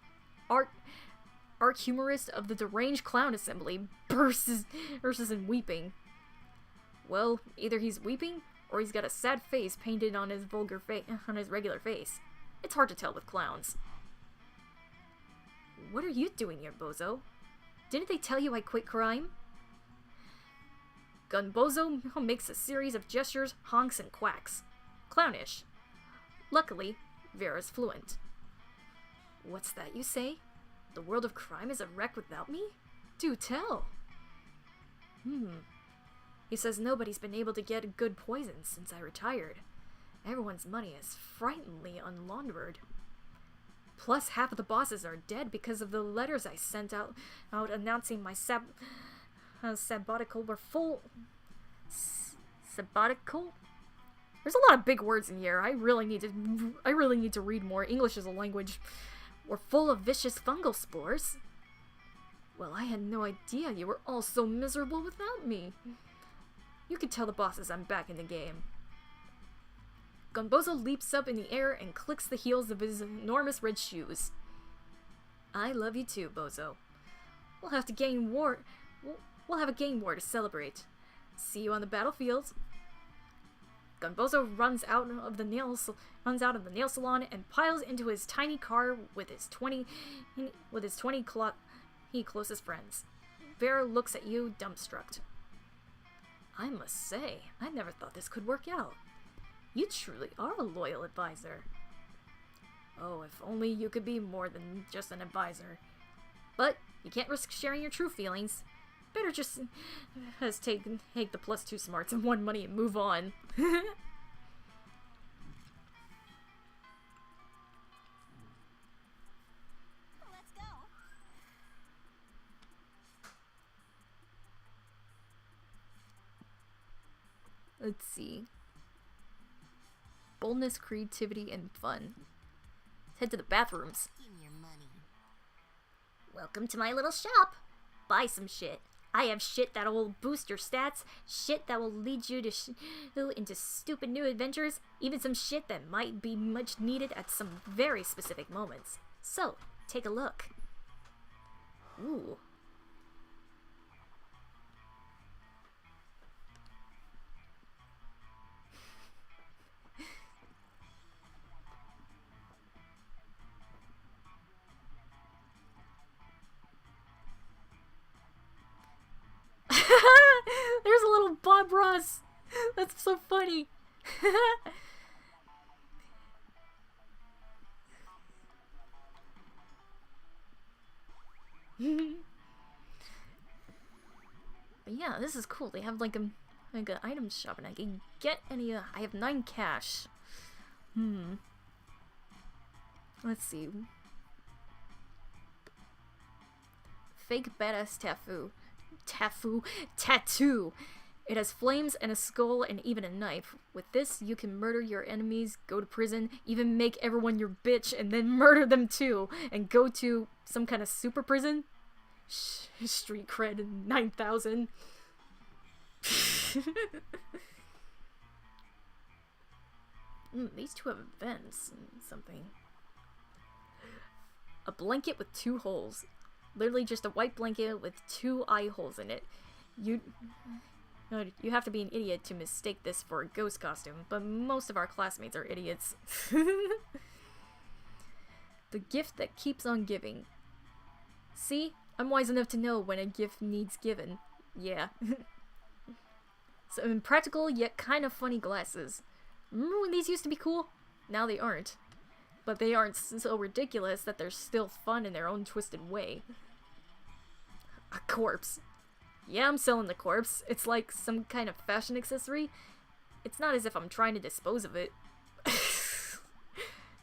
arch humorist of the Deranged Clown Assembly, bursts in weeping. Well, either he's weeping, or he's got a sad face painted on his regular face. It's hard to tell with clowns. What are you doing here, Bozo? Didn't they tell you I quit crime? Gunbozo makes a series of gestures, honks, and quacks. Clownish. Luckily, Vera's fluent. What's that you say? The world of crime is a wreck without me? Do tell. He says nobody's been able to get good poison since I retired. Everyone's money is frighteningly unlaundered. Plus, half of the bosses are dead because of the letters I sent out announcing my sabbatical were full. Sabbatical? There's a lot of big words in here. I really need to read more. English as a language. We're full of vicious fungal spores. Well, I had no idea you were all so miserable without me. You can tell the bosses I'm back in the game. Gunbozo leaps up in the air and clicks the heels of his enormous red shoes. I love you too, Bozo. We'll have a gang war to celebrate. See you on the battlefield. Gunbozo runs out of the nail salon and piles into his tiny car with his 20 closest friends. Vera looks at you dumbstruck. I must say, I never thought this could work out. You truly are a loyal advisor. Oh, if only you could be more than just an advisor. But you can't risk sharing your true feelings. Better just take the +2 smarts and 1 money and move on. Let's go. Let's see. Boldness, creativity, and fun. Let's head to the bathrooms. Give me your money. Welcome to my little shop. Buy some shit. I have shit that will boost your stats, shit that will lead you into stupid new adventures, even some shit that might be much needed at some very specific moments. So, take a look. Ooh. There's a little Bob Ross. That's so funny. But yeah, this is cool. They have like an item shop, and I can get any. I have 9 cash. Let's see. Fake badass tattoo. It has flames and a skull and even a knife. With this, you can murder your enemies, go to prison, even make everyone your bitch, and then murder them too, and go to some kind of super prison. Street cred 9,000. These two have events and something. A blanket with 2 holes. Literally just a white blanket with 2 eye holes in it. You have to be an idiot to mistake this for a ghost costume, but most of our classmates are idiots. The gift that keeps on giving. See? I'm wise enough to know when a gift needs given. Yeah. Some impractical yet kind of funny glasses. Remember when these used to be cool? Now they aren't. But they aren't so ridiculous that they're still fun in their own twisted way. A corpse. Yeah, I'm selling the corpse. It's like some kind of fashion accessory. It's not as if I'm trying to dispose of it.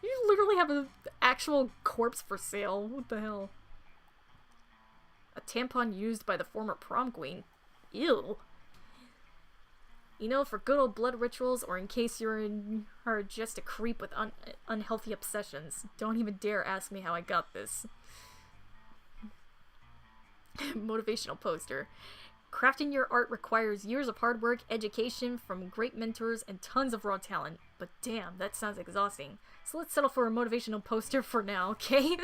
You literally have an actual corpse for sale. What the hell? A tampon used by the former prom queen. Ew. You know, for good old blood rituals, or in case are just a creep with unhealthy obsessions. Don't even dare ask me how I got this. Motivational poster. Crafting your art requires years of hard work, education from great mentors, and tons of raw talent. But damn, that sounds exhausting. So let's settle for a motivational poster for now, okay?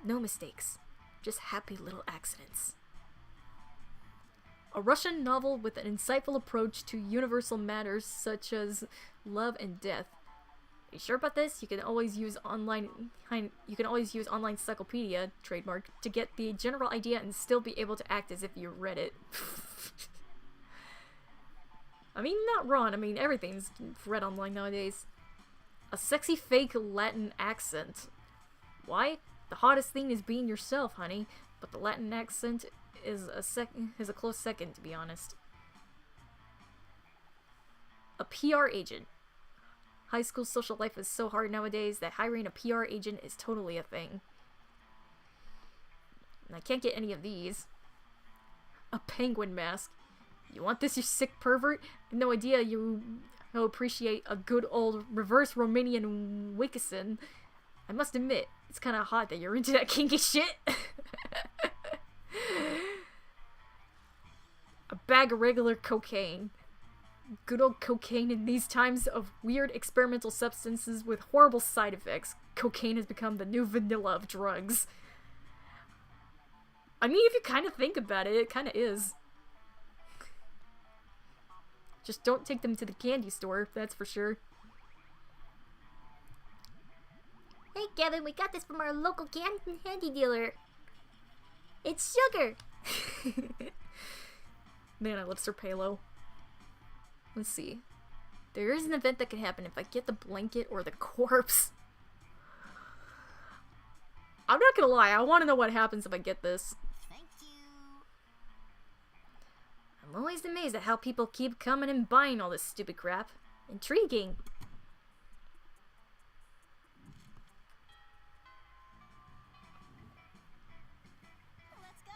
No mistakes. Just happy little accidents. A Russian novel with an insightful approach to universal matters such as love and death. Are you sure about this? You can always use online encyclopedia trademark to get the general idea and still be able to act as if you read it. I mean, not wrong. I mean, everything's read online nowadays. A sexy fake Latin accent. Why? The hottest thing is being yourself, honey. But the Latin accent is a close second, to be honest. A PR agent. High school social life is so hard nowadays that hiring a PR agent is totally a thing. And I can't get any of these. A penguin mask. You want this, you sick pervert? No idea you'll appreciate a good old reverse Romanian Wickerson. I must admit, it's kind of hot that you're into that kinky shit. A bag of regular cocaine. Good old cocaine in these times of weird experimental substances with horrible side effects. Cocaine has become the new vanilla of drugs. I mean, if you kind of think about it, it kind of is. Just don't take them to the candy store, that's for sure. Hey Kevin, we got this from our local candy dealer. It's sugar. Man, I love Sir Palo. Let's see. There is an event that can happen if I get the blanket or the corpse. I'm not gonna lie, I want to know what happens if I get this. Thank you. I'm always amazed at how people keep coming and buying all this stupid crap. Intriguing. Let's go.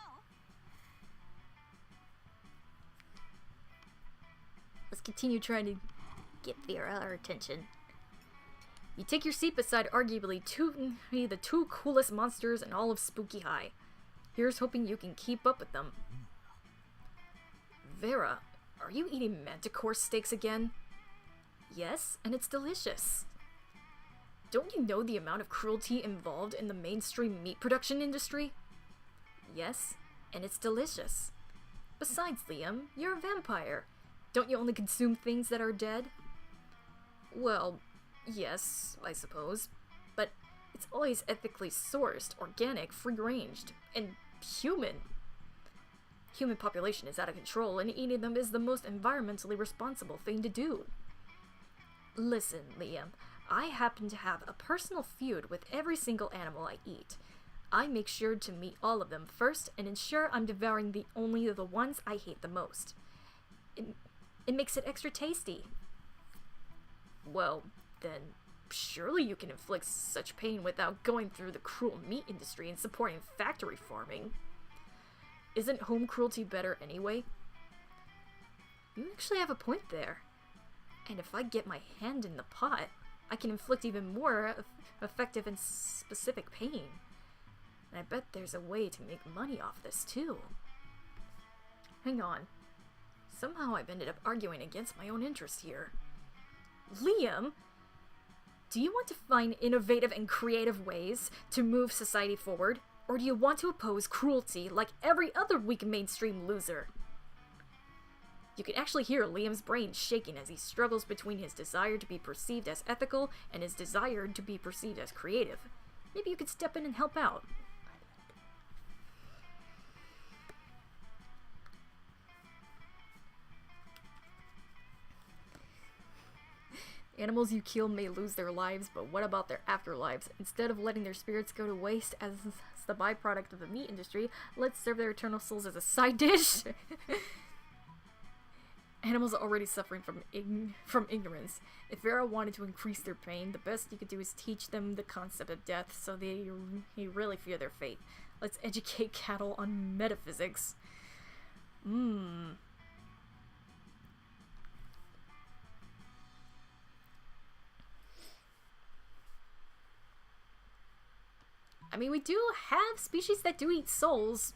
Let's continue trying to get Vera our attention. You take your seat beside arguably the two coolest monsters in all of Spooky High. Here's hoping you can keep up with them. Vera, are you eating manticore steaks again? Yes, and it's delicious. Don't you know the amount of cruelty involved in the mainstream meat production industry? Yes, and it's delicious. Besides, Liam, you're a vampire. Don't you only consume things that are dead? Well, yes, I suppose. But it's always ethically sourced, organic, free-ranged, and human. Human population is out of control, and eating them is the most environmentally responsible thing to do. Listen, Liam, I happen to have a personal feud with every single animal I eat. I make sure to meet all of them first and ensure I'm devouring only the ones I hate the most. It makes it extra tasty. Well, then, surely you can inflict such pain without going through the cruel meat industry and supporting factory farming. Isn't home cruelty better anyway? You actually have a point there. And if I get my hand in the pot, I can inflict even more effective and specific pain. And I bet there's a way to make money off this too. Hang on. Somehow I've ended up arguing against my own interest here. Liam, do you want to find innovative and creative ways to move society forward? Or do you want to oppose cruelty like every other weak mainstream loser? You can actually hear Liam's brain shaking as he struggles between his desire to be perceived as ethical and his desire to be perceived as creative. Maybe you could step in and help out. Animals you kill may lose their lives, but what about their afterlives? Instead of letting their spirits go to waste as the byproduct of the meat industry, let's serve their eternal souls as a side dish. Animals are already suffering from ignorance. If Vera wanted to increase their pain, the best you could do is teach them the concept of death so they really fear their fate. Let's educate cattle on metaphysics. I mean, we do have species that do eat souls.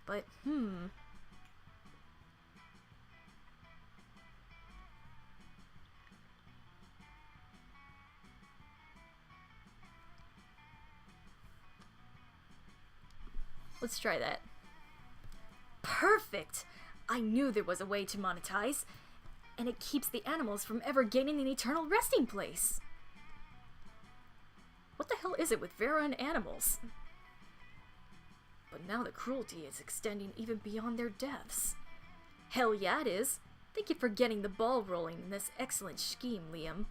But, let's try that. Perfect! I knew there was a way to monetize, and it keeps the animals from ever gaining an eternal resting place. What the hell is it with Vera and animals? But now the cruelty is extending even beyond their deaths. Hell yeah, it is. Thank you for getting the ball rolling in this excellent scheme, Liam.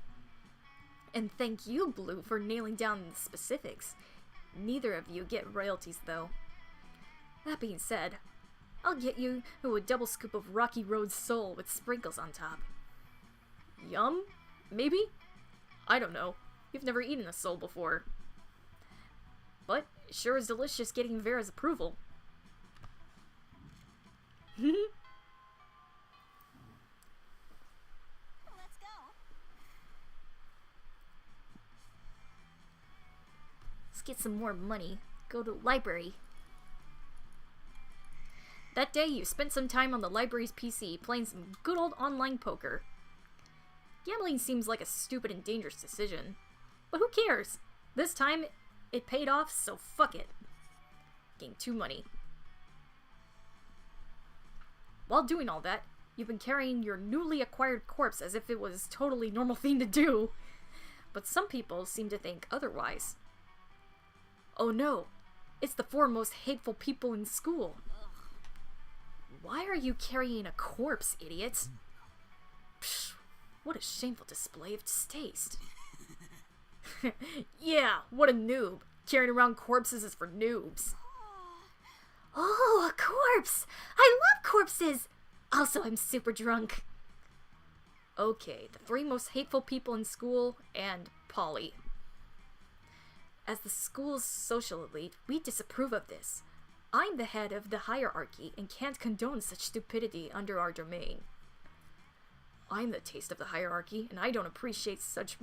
And thank you, Blue, for nailing down the specifics. Neither of you get royalties, though. That being said, I'll get you a double scoop of Rocky Road Soul with sprinkles on top. Yum? Maybe? I don't know. You've never eaten a soul before. But it sure is delicious getting Vera's approval. Let's go. Let's get some more money. Go to the library. That day, you spent some time on the library's PC playing some good old online poker. Gambling seems like a stupid and dangerous decision. But who cares? This time, it paid off, so fuck it. Gained 2 money. While doing all that, you've been carrying your newly acquired corpse as if it was a totally normal thing to do. But some people seem to think otherwise. Oh no, it's the 4 most hateful people in school. Why are you carrying a corpse, idiot? Psh, what a shameful display of distaste. Yeah, what a noob. Carrying around corpses is for noobs. Oh, a corpse! I love corpses! Also, I'm super drunk. Okay, the 3 most hateful people in school, and Polly. As the school's social elite, we disapprove of this. I'm the head of the hierarchy and can't condone such stupidity under our domain. I'm the taste of the hierarchy, and I don't appreciate such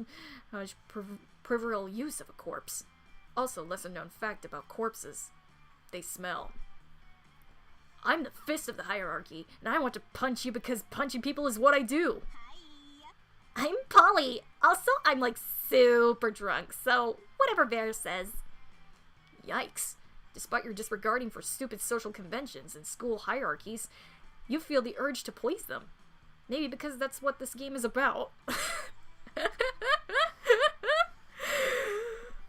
trivial use of a corpse. Also, lesser known fact about corpses. They smell. I'm the fist of the hierarchy, and I want to punch you because punching people is what I do. I'm Polly. Also, I'm like super drunk, so whatever Vera says. Yikes. Despite your disregarding for stupid social conventions and school hierarchies, you feel the urge to police them. Maybe because that's what this game is about.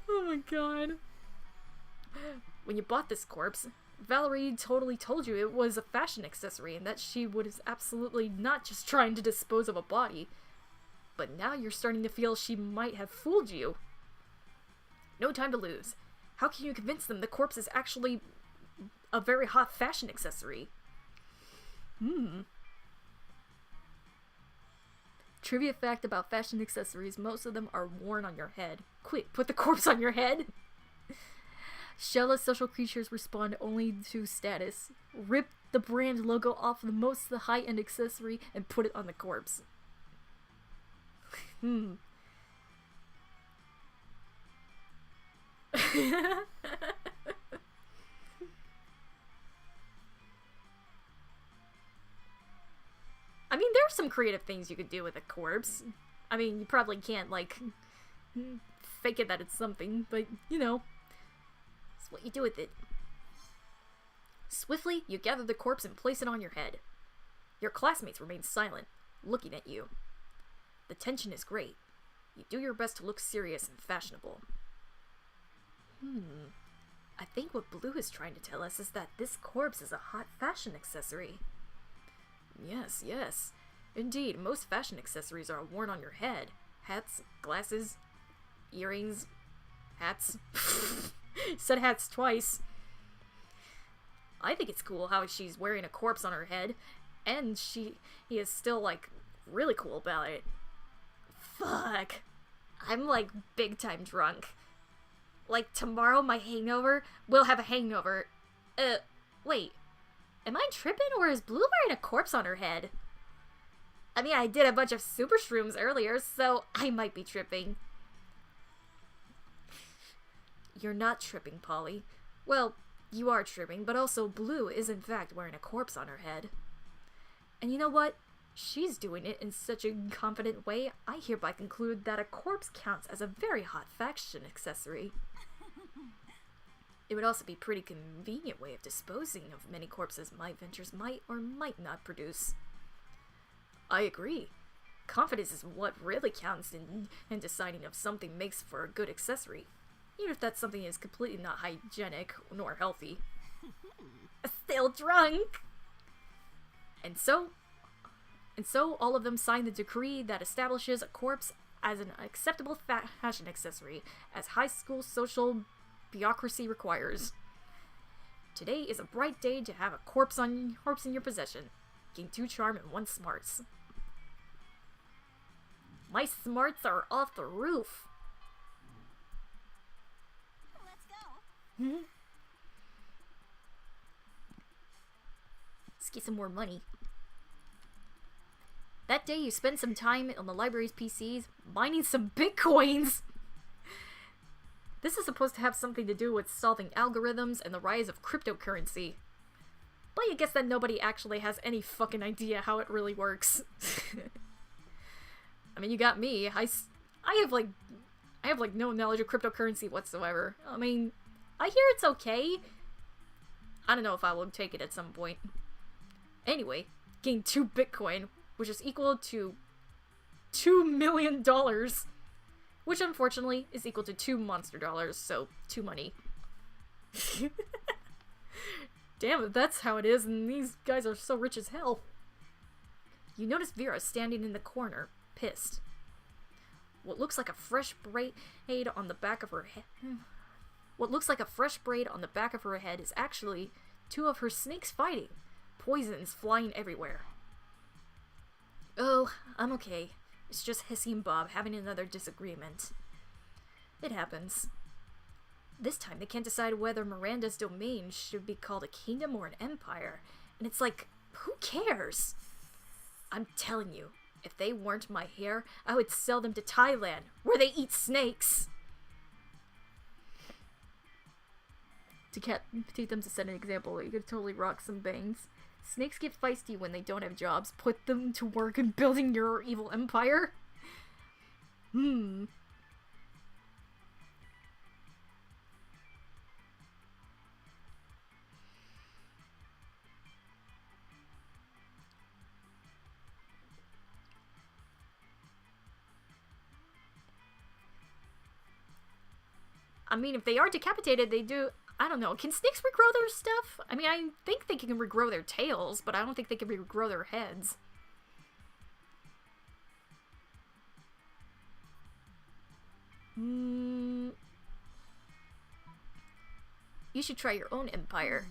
Oh my god. When you bought this corpse, Valerie totally told you it was a fashion accessory and that she was absolutely not just trying to dispose of a body. But now you're starting to feel she might have fooled you. No time to lose. How can you convince them the corpse is actually a very hot fashion accessory? Trivia fact about fashion accessories, most of them are worn on your head. Quick, put the corpse on your head! Shellless social creatures respond only to status. Rip the brand logo off the most high-end accessory and put it on the corpse. I mean, there's some creative things you could do with a corpse. I mean, you probably can't, like, fake it that it's something, but, you know, it's what you do with it. Swiftly, you gather the corpse and place it on your head. Your classmates remain silent, looking at you. The tension is great. You do your best to look serious and fashionable. I think what Blue is trying to tell us is that this corpse is a hot fashion accessory. Yes, yes. Indeed, most fashion accessories are worn on your head. Hats, glasses, earrings, hats. Said hats twice. I think it's cool how she's wearing a corpse on her head, and he is still, like, really cool about it. Fuck. I'm, like, big time drunk. Like, tomorrow my hangover, we'll have a hangover. Wait. Am I tripping, or is Blue wearing a corpse on her head? I mean, I did a bunch of super shrooms earlier, so I might be tripping. You're not tripping, Polly. Well, You are tripping, but also Blue is in fact wearing a corpse on her head. And you know what? She's doing it in such a confident way, I hereby conclude that a corpse counts as a very hot fashion accessory. It would also be a pretty convenient way of disposing of many corpses my ventures might or might not produce. I agree. Confidence is what really counts in deciding if something makes for a good accessory, even if that something is completely not hygienic nor healthy. Still drunk! And so all of them signed the decree that establishes a corpse as an acceptable fashion accessory, as high school social bureaucracy requires. Today is a bright day to have a corpse in your possession. Gain 2 charm and 1 smarts. My smarts are off the roof. Let's go. Let's get some more money. That day you spent some time on the library's PCs mining some bitcoins. This is supposed to have something to do with solving algorithms and the rise of cryptocurrency. But I guess that nobody actually has any fucking idea how it really works. I mean, you got me. I have no knowledge of cryptocurrency whatsoever. I mean, I hear it's okay. I don't know if I will take it at some point. Anyway, gain 2 Bitcoin, which is equal to $2 million. Which, unfortunately, is equal to 2 monster dollars, so 2 money. Damn it, that's how it is, and these guys are so rich as hell. You notice Vera standing in the corner, pissed. What looks like a fresh braid on the back of her head... What looks like a fresh braid on the back of her head is actually 2 of her snakes fighting. Poisons flying everywhere. Oh, I'm okay. It's just Hissy and Bob having another disagreement. It happens. This time they can't decide whether Miranda's domain should be called a kingdom or an empire. And it's like, who cares? I'm telling you, if they weren't my hair, I would sell them to Thailand, where they eat snakes. To teach them to set an example, you could totally rock some bangs. Snakes get feisty when they don't have jobs. Put them to work in building your evil empire? I mean, if they are decapitated, they do... I don't know. Can snakes regrow their stuff? I mean, I think they can regrow their tails, but I don't think they can regrow their heads. You should try your own empire.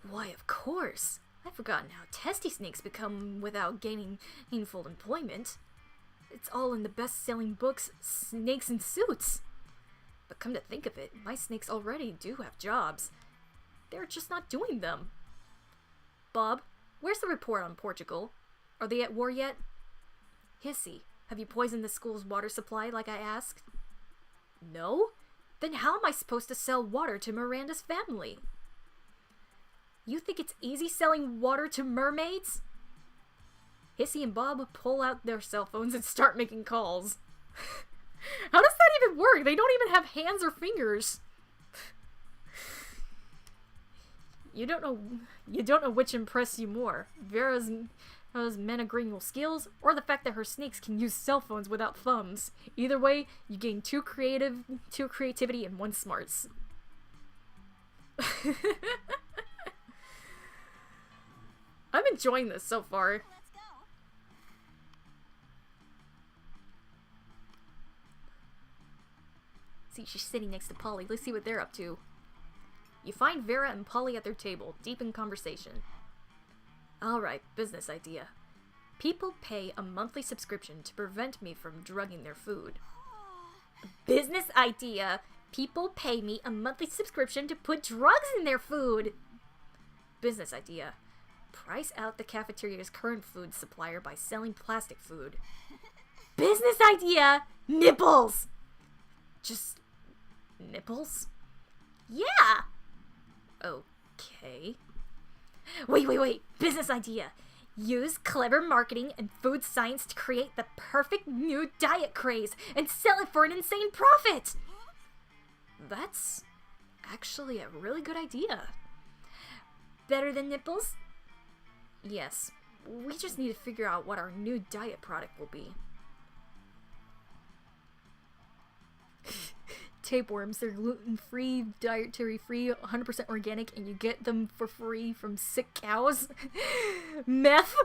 Right. Why, of course. I've forgotten how testy snakes become without gaining gainful employment. It's all in the best-selling books, Snakes in Suits. But come to think of it, my snakes already do have jobs. They're just not doing them. Bob, where's the report on Portugal? Are they at war yet? Hissy, have you poisoned the school's water supply like I asked? No? Then how am I supposed to sell water to Miranda's family? You think it's easy selling water to mermaids? Hissy and Bob pull out their cell phones and start making calls. How does that even work? They don't even have hands or fingers. You don't know which impress you more. Vera's men agreeing skills, or the fact that her snakes can use cell phones without thumbs. Either way, you gain 2 creativity and 1 smarts. I'm enjoying this so far. Let's go. See, she's sitting next to Polly. Let's see what they're up to. You find Vera and Polly at their table, deep in conversation. Alright, business idea. People pay a monthly subscription to prevent me from drugging their food. Business idea. People pay me a monthly subscription to put drugs in their food. Business idea. Price out the cafeteria's current food supplier by selling plastic food. Business idea. Nipples. Just... nipples? Yeah. Okay. Wait. Business idea. Use clever marketing and food science to create the perfect new diet craze and sell it for an insane profit. That's actually a really good idea. Better than nipples? Yes. We just need to figure out what our new diet product will be. Tapeworms, they're gluten-free, dietary-free, 100% organic, and you get them for free from sick cows. Meth?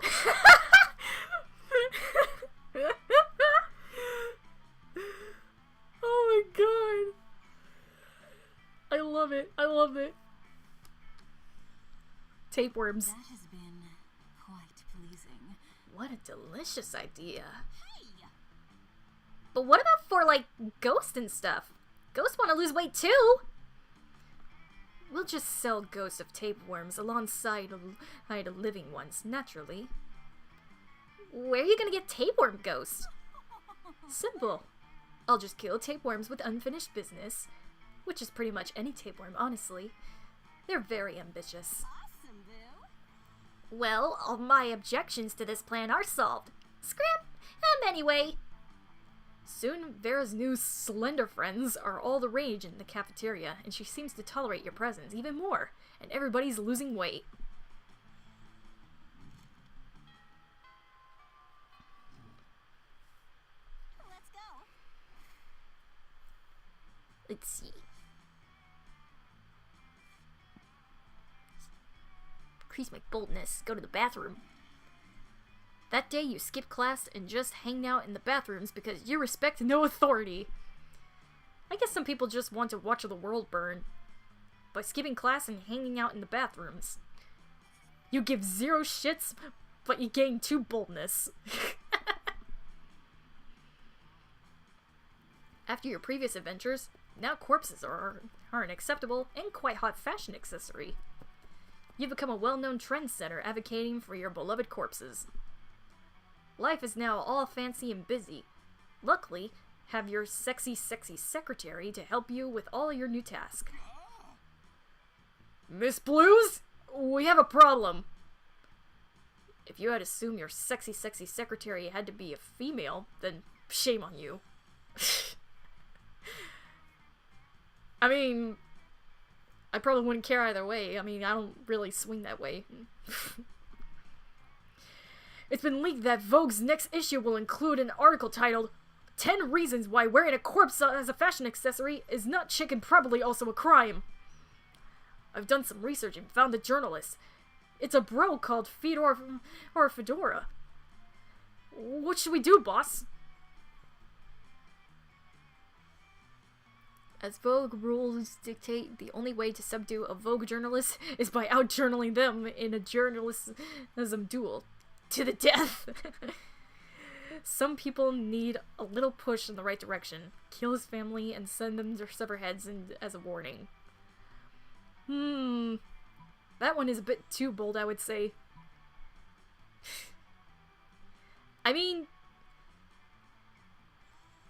Oh my god. I love it. I love it. Tapeworms. That has been quite pleasing. What a delicious idea. But what about for, like, ghosts and stuff? Ghosts want to lose weight too! We'll just sell ghosts of tapeworms alongside living ones, naturally. Where are you gonna get tapeworm ghosts? Simple. I'll just kill tapeworms with unfinished business, which is pretty much any tapeworm, honestly. They're very ambitious. Awesome, boo. Well, all my objections to this plan are solved. Scram! Anyway. Soon, Vera's new slender friends are all the rage in the cafeteria, and she seems to tolerate your presence even more, and everybody's losing weight. Let's go. Let's see. Increase my boldness. Go to the bathroom. That day you skip class and just hang out in the bathrooms because you respect no authority. I guess some people just want to watch the world burn by skipping class and hanging out in the bathrooms. You give 0 shits, but you gain 2 boldness. After your previous adventures, now corpses are an acceptable and quite hot fashion accessory. You've become a well-known trendsetter advocating for your beloved corpses. Life is now all fancy and busy. Luckily, have your sexy secretary to help you with all your new tasks. Miss Blues, we have a problem. If you had assumed your sexy secretary had to be a female, then shame on you. I mean, I probably wouldn't care either way. I mean, I don't really swing that way. It's been leaked that Vogue's next issue will include an article titled 10 Reasons Why Wearing a Corpse as a Fashion Accessory is Not Chic and Probably Also a Crime. I've done some research and found a journalist. It's a bro called Fedor or Fedora. What should we do, boss? As Vogue rules dictate, the only way to subdue a Vogue journalist is by out-journaling them in a journalism duel. To the death! Some people need a little push in the right direction. Kill his family and send them their severed heads as a warning. That one is a bit too bold, I would say. I mean,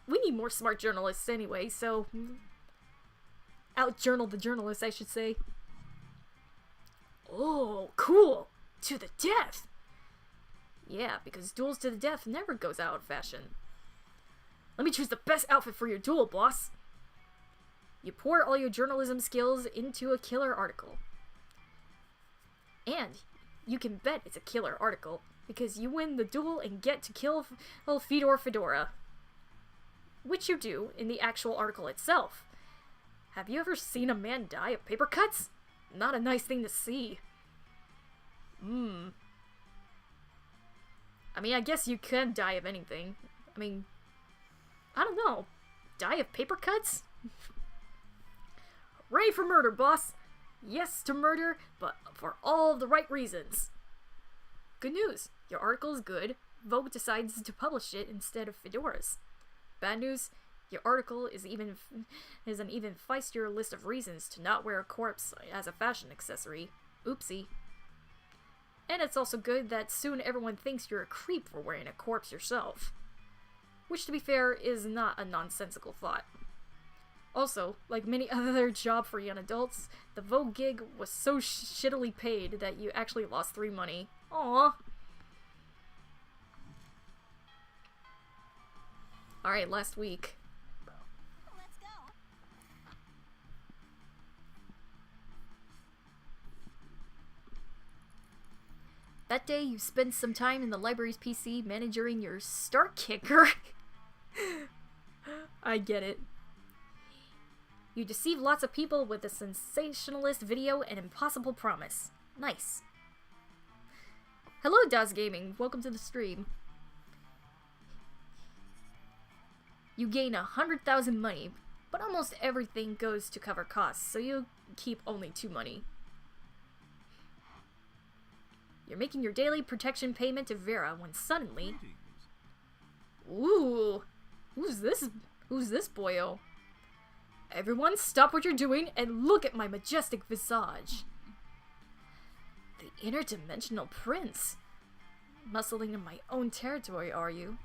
we need more smart journalists anyway, so out-journal the journalists, I should say. Oh, cool! To the death! Yeah, because duels to the death never goes out of fashion. Let me choose the best outfit for your duel, boss! You pour all your journalism skills into a killer article. And you can bet it's a killer article, because you win the duel and get to kill Fedor Fedora. Which you do in the actual article itself. Have you ever seen a man die of paper cuts? Not a nice thing to see. I mean, I guess you can die of anything. I mean, I don't know. Die of paper cuts? Hooray for murder, boss! Yes to murder, but for all the right reasons. Good news. Your article is good. Vogue decides to publish it instead of Fedora's. Bad news. Your article is an even feistier list of reasons to not wear a corpse as a fashion accessory. Oopsie. And it's also good that soon everyone thinks you're a creep for wearing a corpse yourself. Which, to be fair, is not a nonsensical thought. Also, like many other job-free young adults, the Vogue gig was so shittily paid that you actually lost 3 money. Aww. Alright, last week. Let's go. That day, you spent some time in the library's PC managing your start kicker. I get it. You deceive lots of people with a sensationalist video and impossible promise. Nice. Hello, Das Gaming. Welcome to the stream. You gain 100,000 money, but almost everything goes to cover costs, so you keep only 2 money. You're making your daily protection payment to Vera when suddenly... Ooh! Who's this boyo? Everyone stop what you're doing and look at my majestic visage. The interdimensional prince. Muscling in my own territory, are you?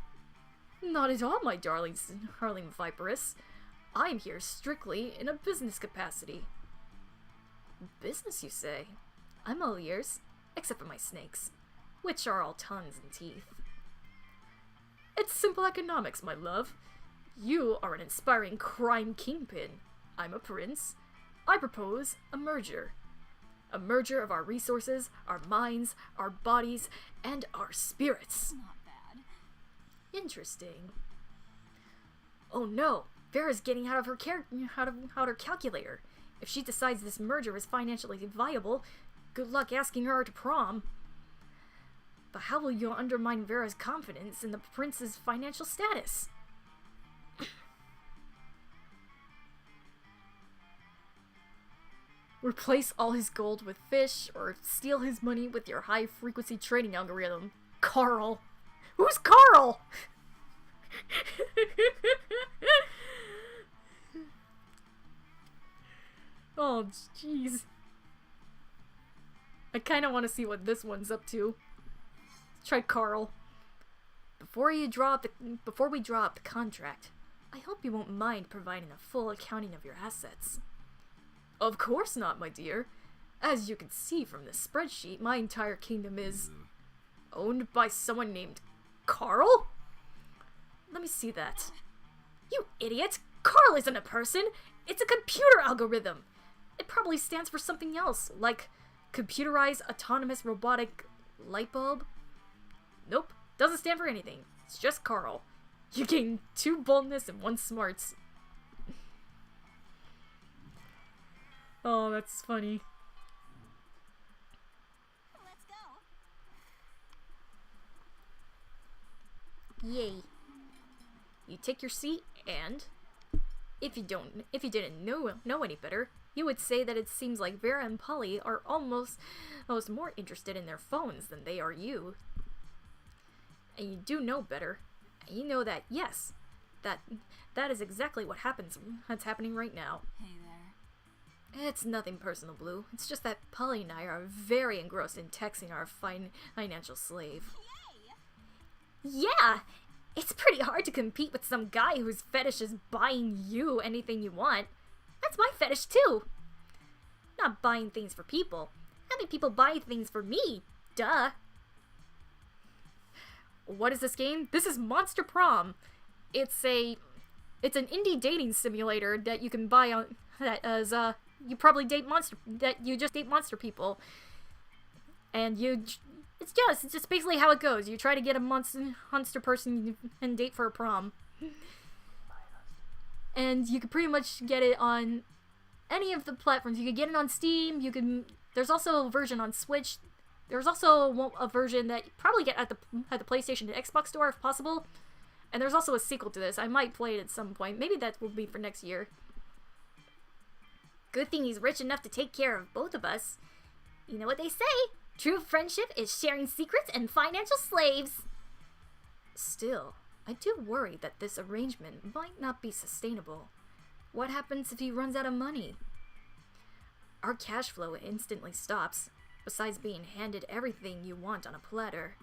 Not at all, my darling Viperous. I'm here strictly in a business capacity. Business, you say? I'm all ears, except for my snakes, which are all tongues and teeth. It's simple economics, my love. You are an inspiring crime kingpin. I'm a prince. I propose a merger. A merger of our resources, our minds, our bodies, and our spirits. Not bad. Interesting. Oh no, Vera's getting out of her calculator. If she decides this merger is financially viable, good luck asking her to prom. But how will you undermine Vera's confidence in the prince's financial status? Replace all his gold with fish, or steal his money with your high-frequency trading algorithm. Carl! Who's Carl? Oh, jeez. I kinda want to see what this one's up to. Let's try Carl. Before we draw up the contract, I hope you won't mind providing a full accounting of your assets. Of course not, my dear. As you can see from this spreadsheet, my entire kingdom is owned by someone named Carl? Let me see that. You idiot! Carl isn't a person! It's a computer algorithm! It probably stands for something else, like computerized autonomous robotic light bulb? Nope, doesn't stand for anything. It's just Carl. You gain 2 boldness and 1 smarts. Oh, that's funny. Let's go. Yay. You take your seat, and if you didn't know any better, you would say that it seems like Vera and Polly are almost more interested in their phones than they are you. And you do know better. And you know that, yes, that is exactly what's happening right now. Hey there. It's nothing personal, Blue. It's just that Polly and I are very engrossed in texting our financial slave. Yeah! It's pretty hard to compete with some guy whose fetish is buying you anything you want. That's my fetish too. Not buying things for people. Having people buy things for me. Duh. What is this game? This is Monster Prom. It's an indie dating simulator that you can buy on you probably just date monster people. And it's just basically how it goes. You try to get a monster person and date for a prom. And you can pretty much get it on any of the platforms. You can get it on Steam. There's also a version on Switch. There's also a version that you probably get at the PlayStation and Xbox store if possible. And there's also a sequel to this. I might play it at some point. Maybe that will be for next year. Good thing he's rich enough to take care of both of us. You know what they say? True friendship is sharing secrets and financial slaves. Still, I do worry that this arrangement might not be sustainable. What happens if he runs out of money? Our cash flow instantly stops, besides being handed everything you want on a platter.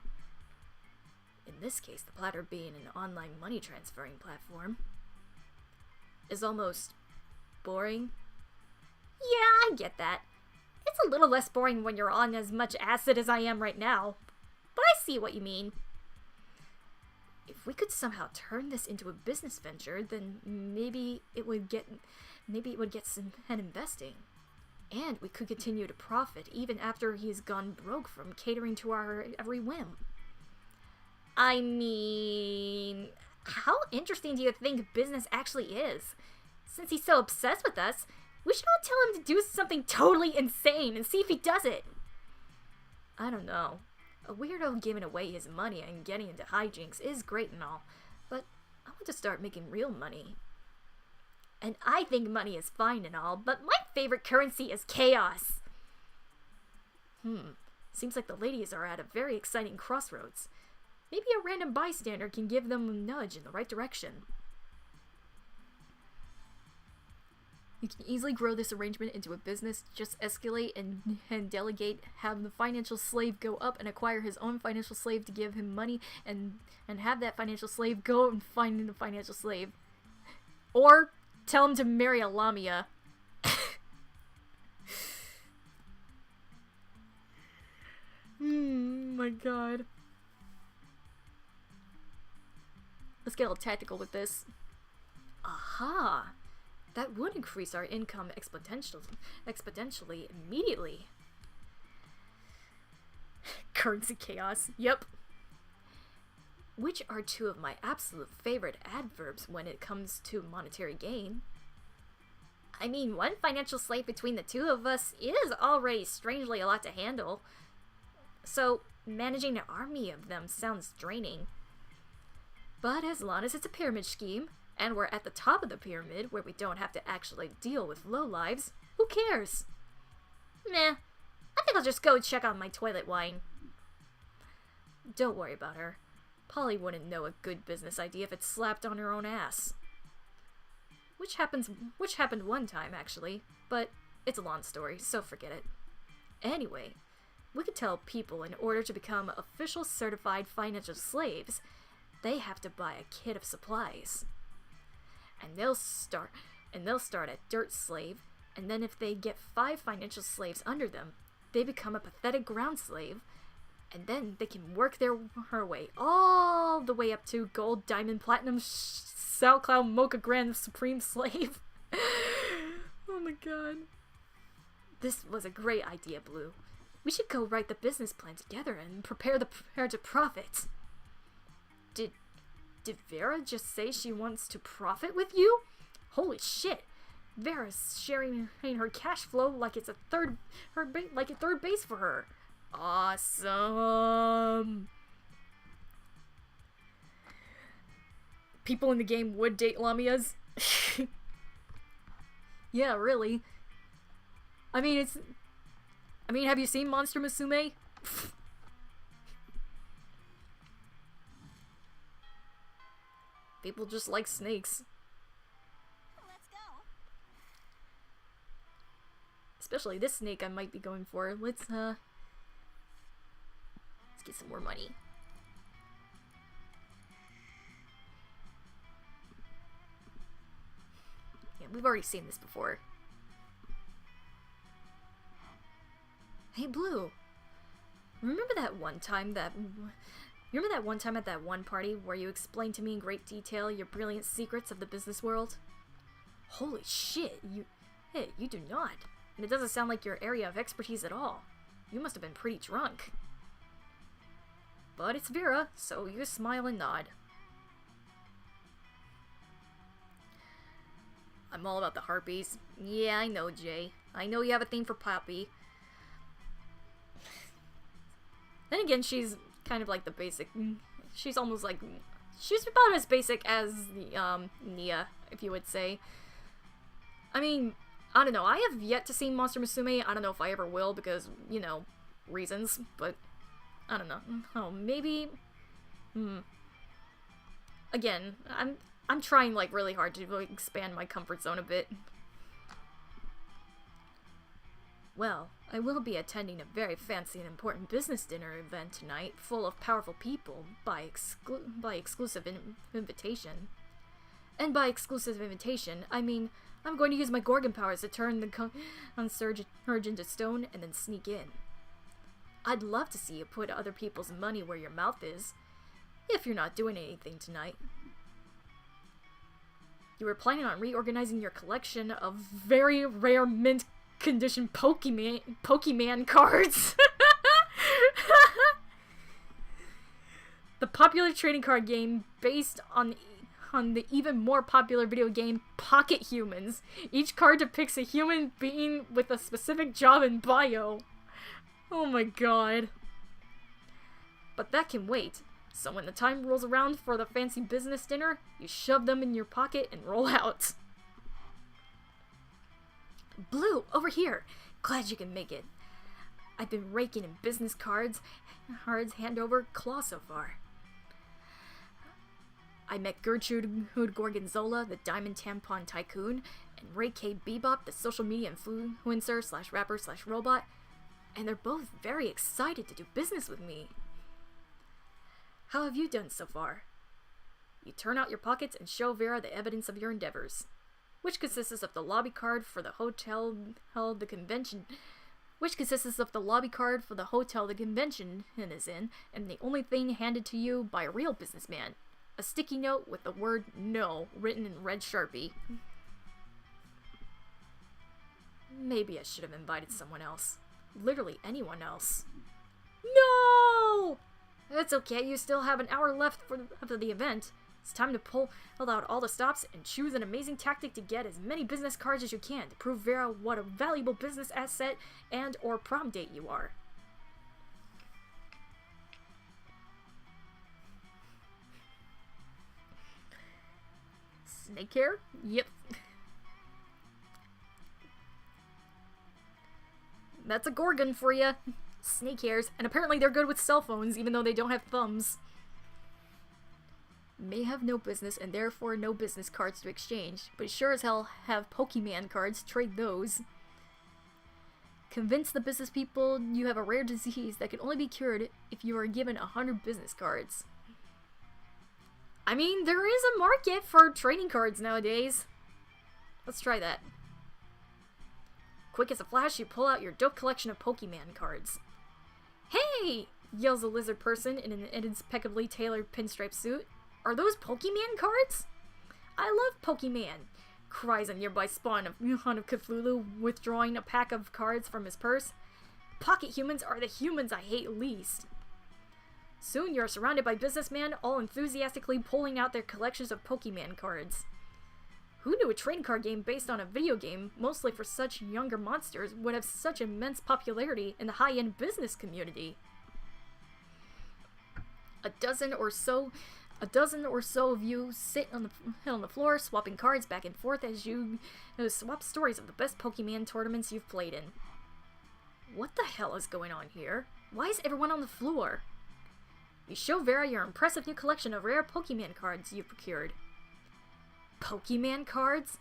In this case, the platter being an online money transferring platform, is almost boring. Yeah, I get that. It's a little less boring when you're on as much acid as I am right now. But I see what you mean. If we could somehow turn this into a business venture, then maybe it would get some head investing. And we could continue to profit even after he's gone broke from catering to our every whim. I mean, how interesting do you think business actually is? Since he's so obsessed with us, we should all tell him to do something totally insane and see if he does it. I don't know. A weirdo giving away his money and getting into hijinks is great and all, but I want to start making real money. And I think money is fine and all, but my favorite currency is chaos. Seems like the ladies are at a very exciting crossroads. Maybe a random bystander can give them a nudge in the right direction. You can easily grow this arrangement into a business. Just escalate and delegate. Have the financial slave go up and acquire his own financial slave to give him money, and have that financial slave go and find the financial slave. Or tell him to marry a Lamia. My god. Let's get a little tactical with this. Aha! That would increase our income exponentially immediately. Currency chaos. Yep. Which are two of my absolute favorite adverbs when it comes to monetary gain. I mean, one financial slave between the two of us is already strangely a lot to handle. So, managing an army of them sounds draining. But as long as it's a pyramid scheme, and we're at the top of the pyramid where we don't have to actually deal with lowlives, who cares? Meh. I think I'll just go check on my toilet wine. Don't worry about her. Polly wouldn't know a good business idea if it slapped on her own ass. Which happened one time, actually, but it's a long story, so forget it. Anyway, we could tell people in order to become official certified financial slaves, they have to buy a kit of supplies. And they'll start at dirt slave, and then if they get 5 financial slaves under them, they become a pathetic ground slave, and then they can work her way all the way up to gold, diamond, platinum, SoundCloud, mocha, grand, supreme slave. Oh my god. This was a great idea, Blue. We should go write the business plan together and prepare to profit. Did Vera just say she wants to profit with you? Holy shit! Vera's sharing her cash flow like it's a third base for her. Awesome. People in the game would date Lamias. Yeah, really. I mean, have you seen Monster Musume? People just like snakes. Let's go. Especially this snake I might be going for. Let's get some more money. Yeah, we've already seen this before. Hey, Blue. Remember that one time at that one party where you explained to me in great detail your brilliant secrets of the business world? Holy shit, you do not. And it doesn't sound like your area of expertise at all. You must have been pretty drunk. But it's Vera, so you smile and nod. I'm all about the harpies. Yeah, I know, Jay. I know you have a thing for Poppy. Then again, she's kind of like the basic. She's almost like. She's about as basic as the, Nia, if you would say. I mean, I don't know. I have yet to see Monster Musume. I don't know if I ever will because, you know, reasons. But, I don't know. Oh, maybe. Again, I'm trying, like, really hard to like, expand my comfort zone a bit. Well, I will be attending a very fancy and important business dinner event tonight, full of powerful people, by exclusive invitation. And by exclusive invitation, I mean I'm going to use my Gorgon powers to turn the surge into stone and then sneak in. I'd love to see you put other people's money where your mouth is, if you're not doing anything tonight. You were planning on reorganizing your collection of very rare mint condition Pokemon cards. The popular trading card game based on the even more popular video game Pocket Humans. Each card depicts a human being with a specific job and bio. Oh my god. But that can wait. So when the time rolls around for the fancy business dinner, you shove them in your pocket and roll out. Blue, over here. Glad you can make it. I've been raking in business cards hand over claw so far. I met Gertrude Gorgonzola, the Diamond Tampon Tycoon, and Ray K. Bebop, the social media influencer / rapper / robot, and they're both very excited to do business with me. How have you done so far? You turn out your pockets and show Vera the evidence of your endeavors, which consists of the lobby card for the hotel the convention is in, and the only thing handed to you by a real businessman. A sticky note with the word "No" written in red Sharpie. Maybe I should have invited someone else. Literally anyone else. No! That's okay, you still have an hour left after the event. It's time to pull out all the stops and choose an amazing tactic to get as many business cards as you can to prove Vera what a valuable business asset and or prom date you are. Snake hair? Yep. That's a Gorgon for you. Snake hairs, and apparently they're good with cell phones, even though they don't have thumbs. May have no business, and therefore no business cards to exchange, but sure as hell have Pokemon cards, trade those. Convince the business people you have a rare disease that can only be cured if you are given 100 business cards. I mean, there is a market for trading cards nowadays. Let's try that. Quick as a flash, you pull out your dope collection of Pokemon cards. Hey! Yells a lizard person in an impeccably tailored pinstripe suit. Are those Pokemon cards? I love Pokemon! Cries a nearby spawn of Cthulhu, withdrawing a pack of cards from his purse. Pocket humans are the humans I hate least. Soon you're surrounded by businessmen, all enthusiastically pulling out their collections of Pokemon cards. Who knew a trading card game based on a video game, mostly for such younger monsters, would have such immense popularity in the high-end business community? A dozen or so of you sit on the floor, swapping cards back and forth as you swap stories of the best Pokemon tournaments you've played in. What the hell is going on here? Why is everyone on the floor? You show Vera your impressive new collection of rare Pokemon cards you've procured. Pokemon cards?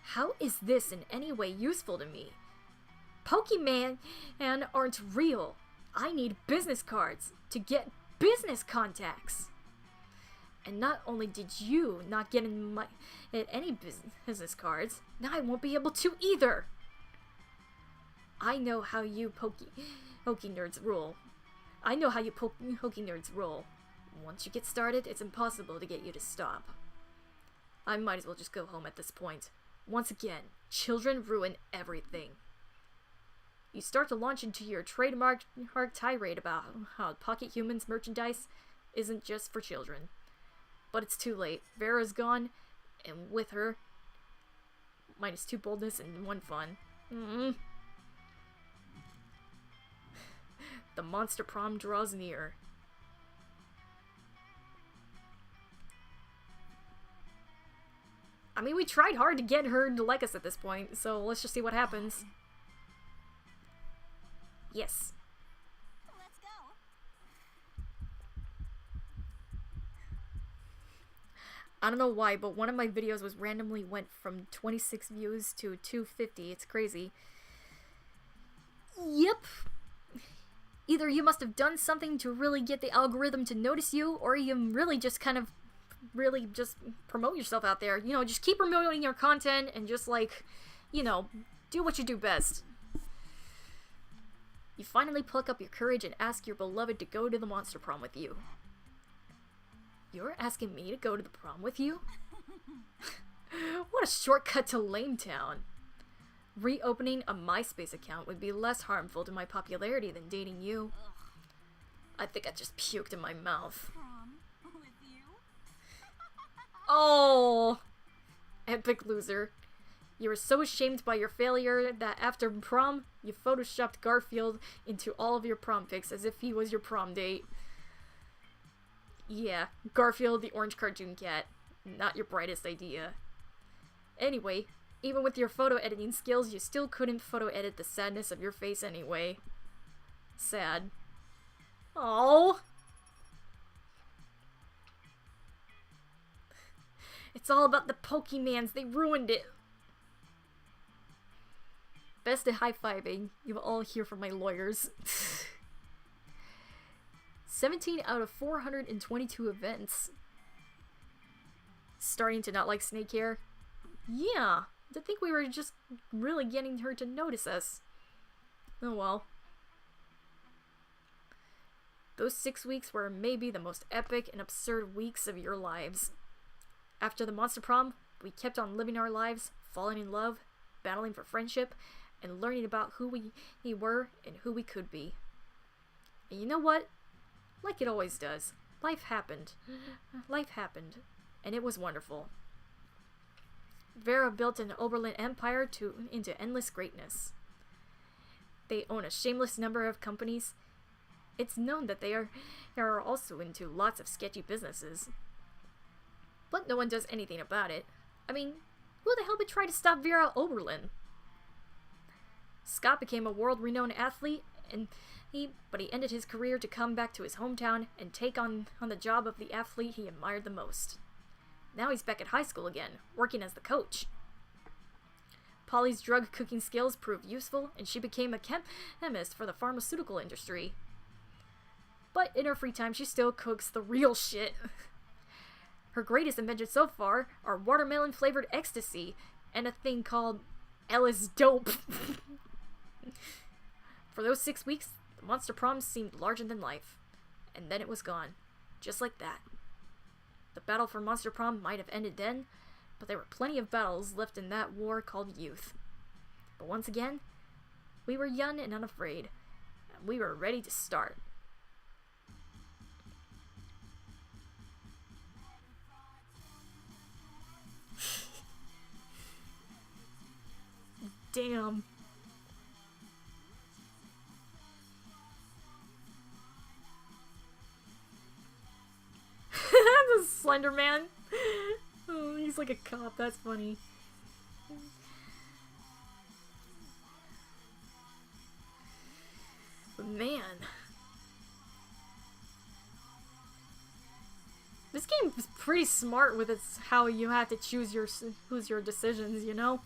How is this in any way useful to me? Pokemon aren't real. I need business cards to get business contacts. And not only did you not get any business cards, now I won't be able to either. I know how you Poke nerds roll. Once you get started, it's impossible to get you to stop. I might as well just go home at this point. Once again, children ruin everything. You start to launch into your trademark tirade about how Pocket Humans merchandise isn't just for children. But it's too late. Vera's gone, and with her, -2 boldness and 1 fun. The Monster Prom draws near. I mean, we tried hard to get her to like us at this point, so let's just see what happens. Yes. Let's go. I don't know why, but one of my videos was randomly went from 26 views to 250. It's crazy. Yep. Either you must have done something to really get the algorithm to notice you, or you really just kind of really just promote yourself out there. You know, just keep promoting your content and just, like, you know, do what you do best. You finally pluck up your courage and ask your beloved to go to the Monster Prom with you. You're asking me to go to the prom with you? What a shortcut to Lametown. Reopening a MySpace account would be less harmful to my popularity than dating you. I think I just puked in my mouth. Prom with you? Oh! Epic loser. You were so ashamed by your failure that after prom, you photoshopped Garfield into all of your prom pics as if he was your prom date. Yeah, Garfield the orange cartoon cat. Not your brightest idea. Anyway, even with your photo editing skills, you still couldn't photo edit the sadness of your face anyway. Sad. Oh. It's all about the Pokemans. They ruined it. Best at high-fiving. You will all hear from my lawyers. 17 out of 422 events. Starting to not like snake hair? Yeah. I think we were just really getting her to notice us. Oh well. Those 6 weeks were maybe the most epic and absurd weeks of your lives. After the Monster Prom, we kept on living our lives, falling in love, battling for friendship, and learning about who we were and who we could be. And you know what? Like it always does, life happened. Life happened, and it was wonderful. Vera built an Oberlin empire into endless greatness. They own a shameless number of companies. It's known that they are also into lots of sketchy businesses. But no one does anything about it. I mean, who the hell would try to stop Vera Oberlin? Scott became a world-renowned athlete, but he ended his career to come back to his hometown and take on the job of the athlete he admired the most. Now he's back at high school again, working as the coach. Polly's drug cooking skills proved useful, and she became a chemist for the pharmaceutical industry. But in her free time, she still cooks the real shit. Her greatest inventions so far are watermelon-flavored ecstasy and a thing called Ellis Dope. For those 6 weeks, the Monster Prom seemed larger than life. And then it was gone. Just like that. The battle for Monster Prom might have ended then, but there were plenty of battles left in that war called youth. But once again, we were young and unafraid, and we were ready to start. Damn. The Slender Man. Oh, he's like a cop. That's funny. But man, this game is pretty smart with its how you have to choose your decisions, you know.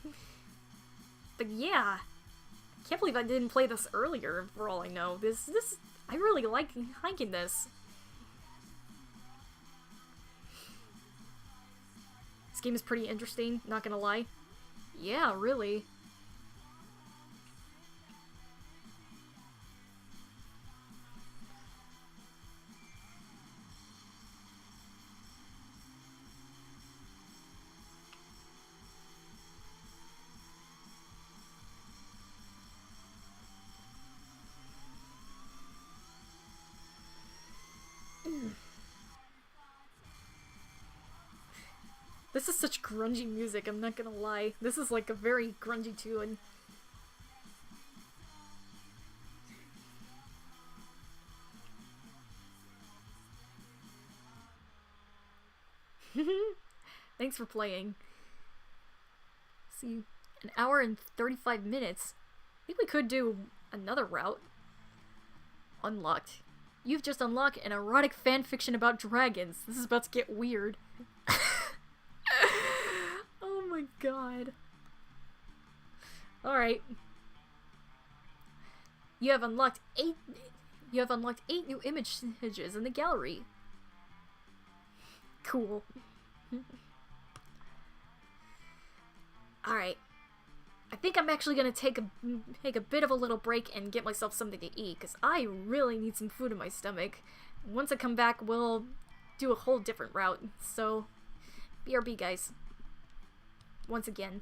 But yeah, I can't believe I didn't play this earlier. For all I know, I really liking this. This game is pretty interesting, not gonna lie. Yeah, really. This is such grungy music, I'm not gonna lie. This is like a very grungy tune. Thanks for playing. See, an hour and 35 minutes. I think we could do another route. Unlocked. You've just unlocked an erotic fanfiction about dragons. This is about to get weird. Oh my god. Alright. You have unlocked 8 new images in the gallery. Cool. Alright. I think I'm actually gonna take a bit of a little break and get myself something to eat, because I really need some food in my stomach. Once I come back, we'll do a whole different route. So, BRB, guys. Once again.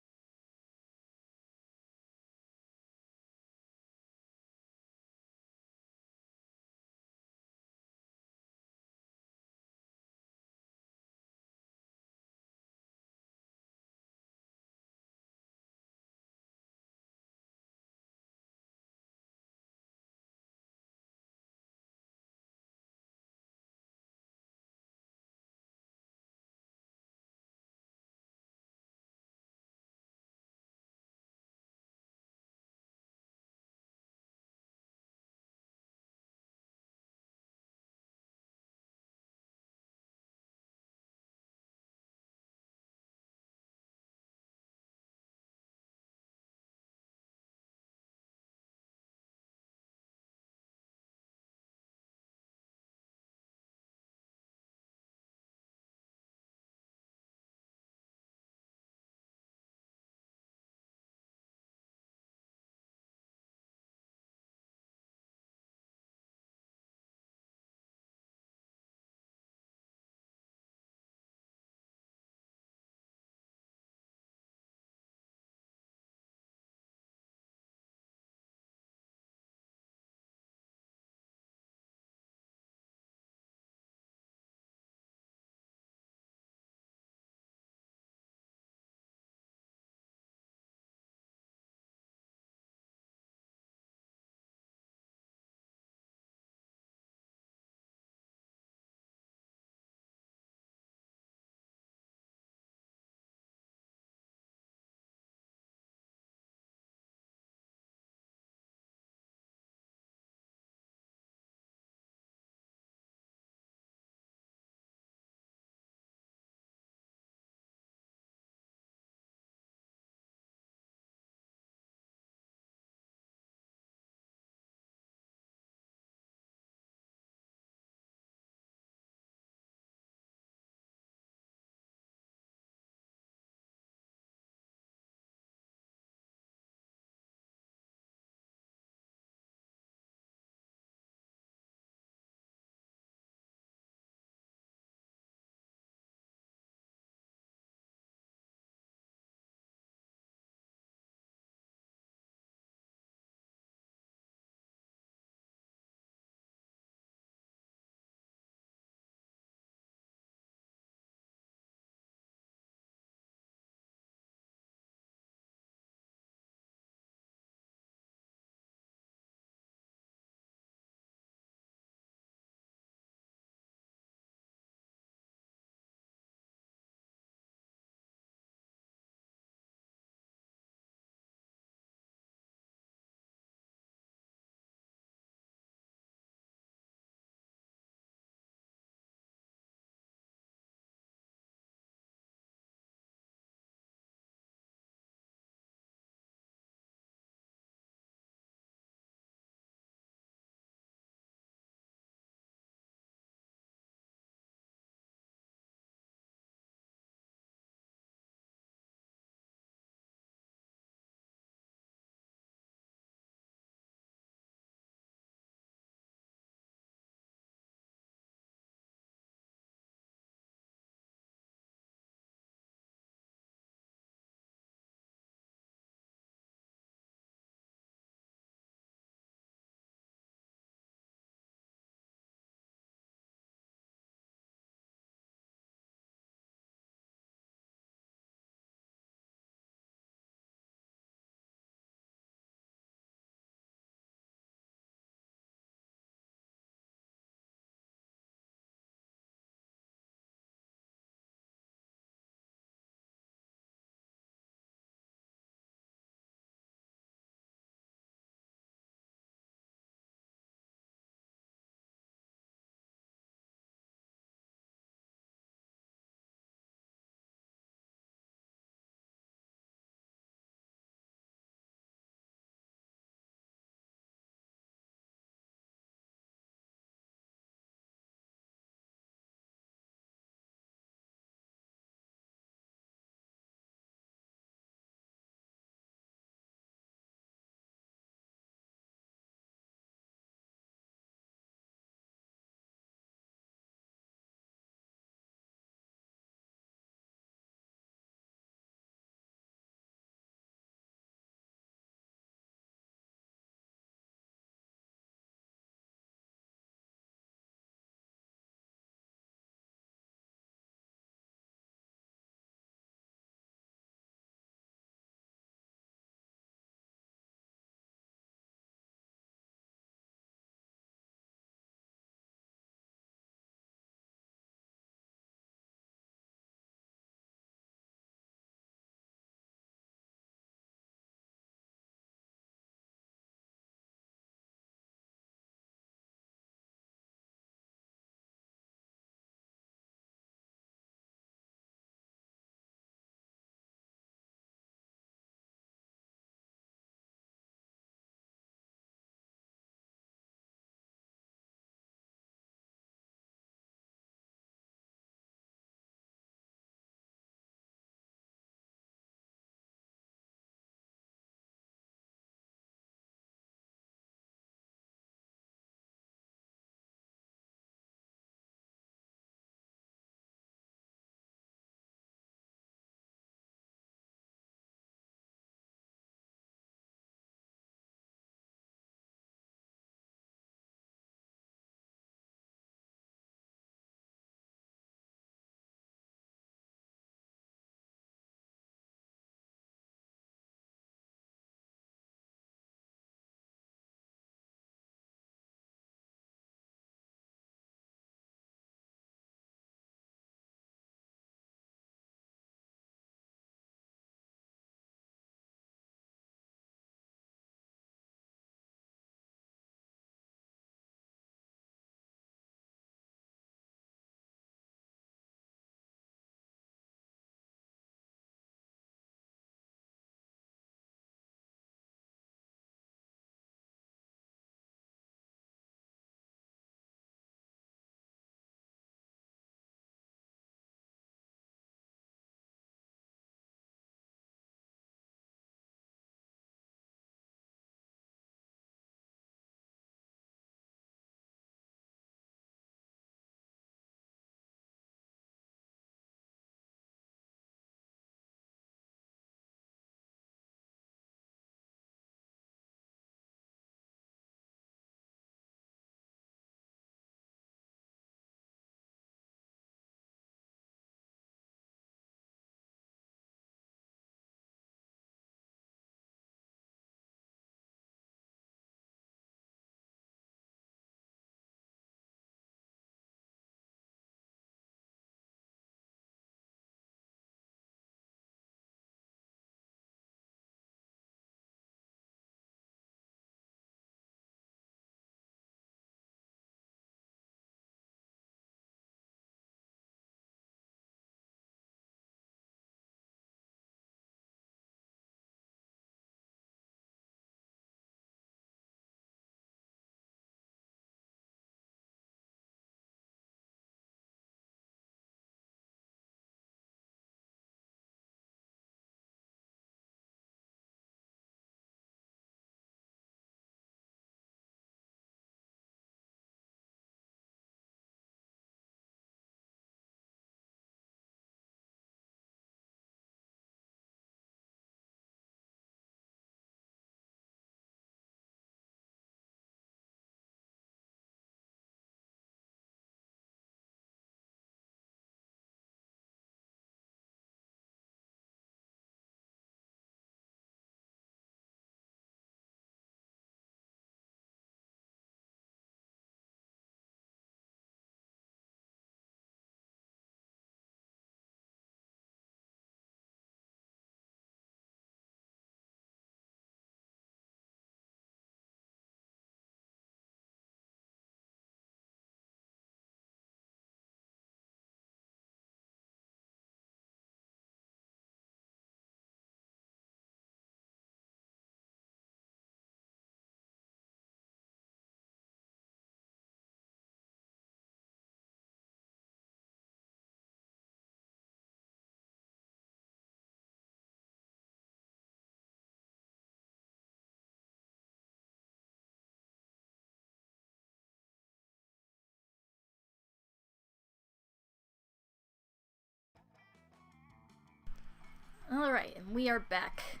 Alright, and we are back.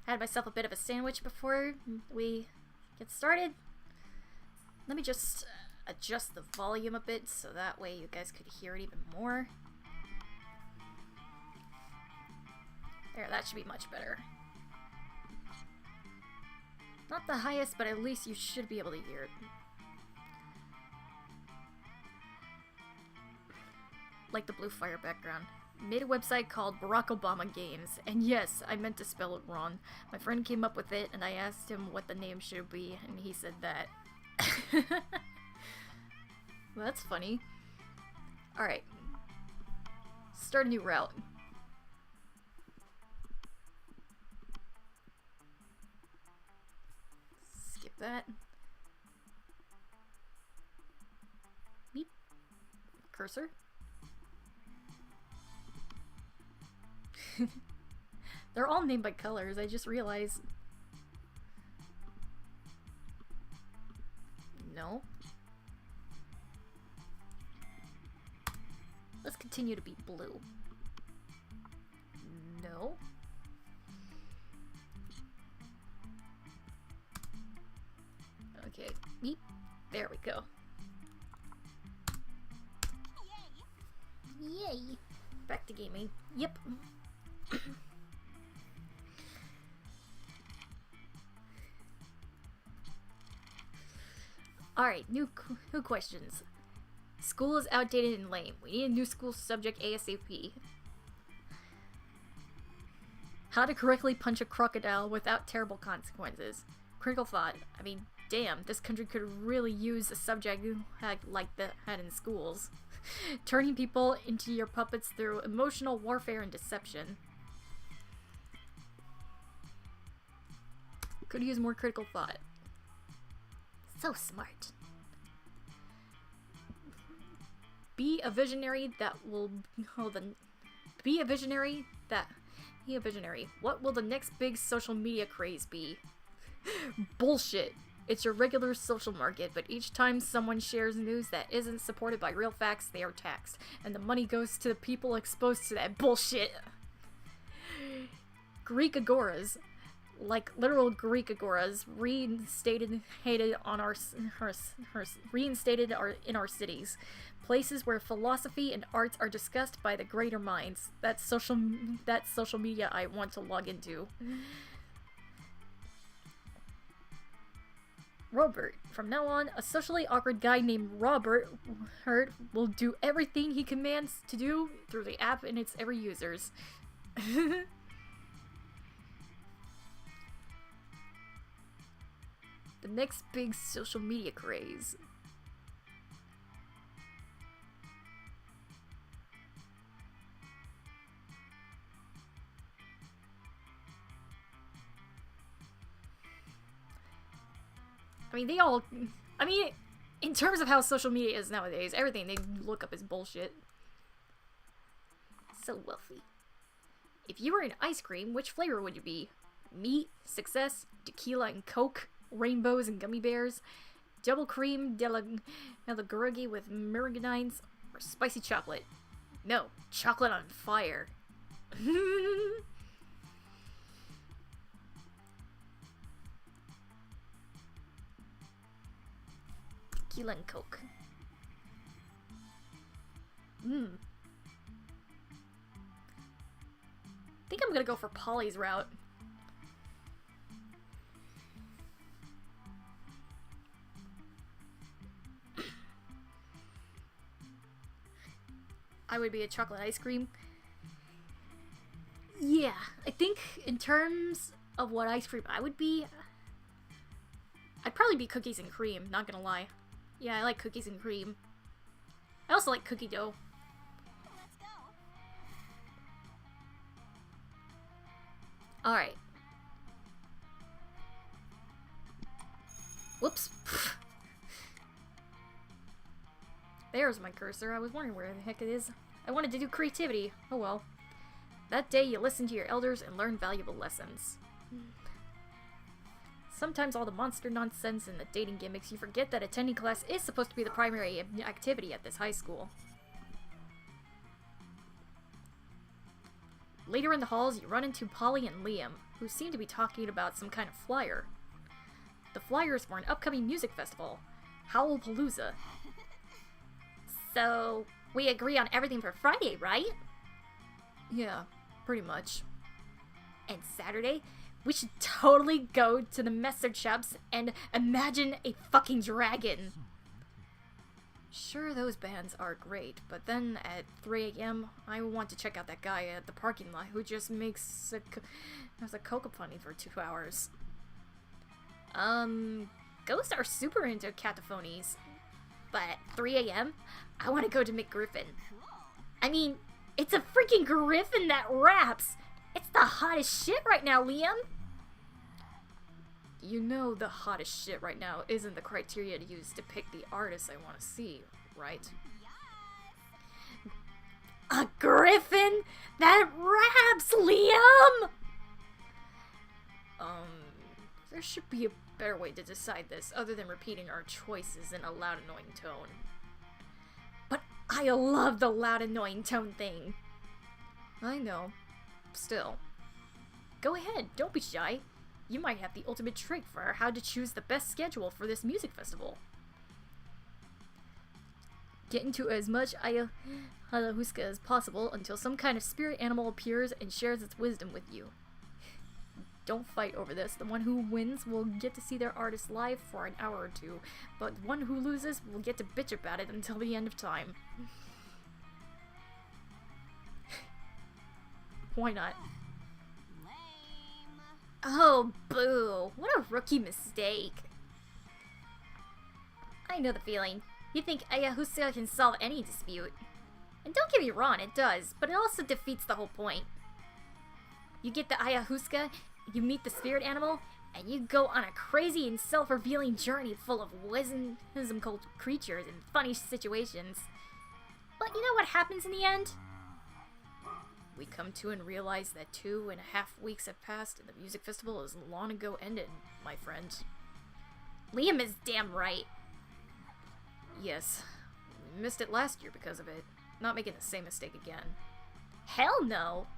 Had myself a bit of a sandwich before we get started. Let me just adjust the volume a bit so that way you guys could hear it even more. There, that should be much better. Not the highest, but at least you should be able to hear it. Like the blue fire background. Made a website called Barack Obama Games, and yes, I meant to spell it wrong. My friend came up with it, and I asked him what the name should be, and he said that. Well, that's funny. Alright. Start a new route. Skip that. Beep. Cursor. They're all named by colors, I just realized. No. Let's continue to be blue. No. Okay, beep. There we go. Yay! Back to gaming. Yep. Alright, new questions. School is outdated and lame. We need a new school subject ASAP. How to correctly punch a crocodile without terrible consequences. Critical thought. I mean, damn, this country could really use a subject like that had in schools. Turning people into your puppets through emotional warfare and deception. Could use more critical thought. So smart. Be a visionary that will... Hold on. Be a visionary that... Be a visionary. What will the next big social media craze be? Bullshit. It's your regular social market, but each time someone shares news that isn't supported by real facts, they are taxed. And the money goes to the people exposed to that bullshit. Greek agoras. Like literal Greek agoras, reinstated in our cities, places where philosophy and arts are discussed by the greater minds. That's social media I want to log into. Robert. From now on, a socially awkward guy named Robert will do everything he commands to do through the app and its every users. The next big social media craze. I mean, in terms of how social media is nowadays, everything they look up is bullshit. So wealthy. If you were an ice cream, which flavor would you be? Meat, success, tequila and Coke, rainbows and gummy bears, double cream de la Gurugi with meringues, or spicy chocolate? No, chocolate on fire. Tequila and Coke. I think I'm gonna go for Polly's route. I would be a chocolate ice cream. Yeah, I think in terms of what ice cream I would be, I'd probably be cookies and cream, not gonna lie. Yeah, I like cookies and cream. I also like cookie dough. Let's go. Alright. Whoops. There's my cursor. I was wondering where the heck it is. I wanted to do creativity. Oh well. That day you listened to your elders and learned valuable lessons. Sometimes all the monster nonsense and the dating gimmicks, you forget that attending class is supposed to be the primary activity at this high school. Later in the halls, you run into Polly and Liam, who seem to be talking about some kind of flyer. The flyer is for an upcoming music festival, Howlpalooza. So, we agree on everything for Friday, right? Yeah, pretty much. And Saturday, we should totally go to the message shops and imagine a fucking dragon. Sure, those bands are great, but then at 3 a.m., I want to check out that guy at the parking lot who just makes a coca funny for 2 hours. Ghosts are super into cataphonies. But at 3 a.m., I want to go to McGriffin. I mean, it's a freaking griffin that raps. It's the hottest shit right now, Liam. You know the hottest shit right now isn't the criteria to use to pick the artist I want to see, right? A griffin that raps, Liam! There should be a better way to decide this other than repeating our choices in a loud, annoying tone. But I love the loud, annoying tone thing. I know. Still. Go ahead, don't be shy. You might have the ultimate trick for how to choose the best schedule for this music festival. Get into as much ayahuasca as possible until some kind of spirit animal appears and shares its wisdom with you. Don't fight over this. The one who wins will get to see their artist live for an hour or two, but the one who loses will get to bitch about it until the end of time. Why not? Oh, boo. What a rookie mistake. I know the feeling. You think ayahuasca can solve any dispute. And don't get me wrong, it does, but it also defeats the whole point. You get the ayahuasca, you meet the spirit animal, and you go on a crazy and self-revealing journey full of wisdom-called creatures and funny situations. But you know what happens in the end? We come to and realize that 2.5 weeks have passed and the music festival is long ago ended, my friend. Liam is damn right. Yes, we missed it last year because of it. Not making the same mistake again. Hell no!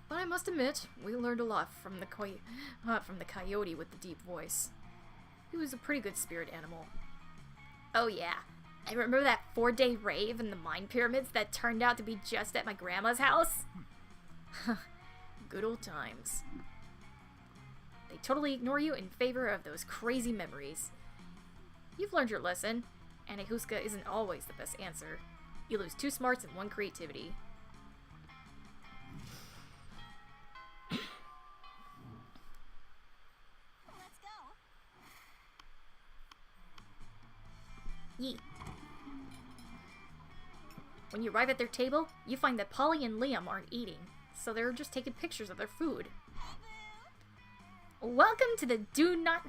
But I must admit, we learned a lot from the coyote with the deep voice. He was a pretty good spirit animal. Oh yeah. I remember that 4-day rave in the mine pyramids that turned out to be just at my grandma's house. Good old times. They totally ignore you in favor of those crazy memories. You've learned your lesson. Ayahuasca isn't always the best answer. You lose 2 smarts and 1 creativity. Let's go. Yeet. When you arrive at their table, you find that Polly and Liam aren't eating, so they're just taking pictures of their food. Welcome to the do not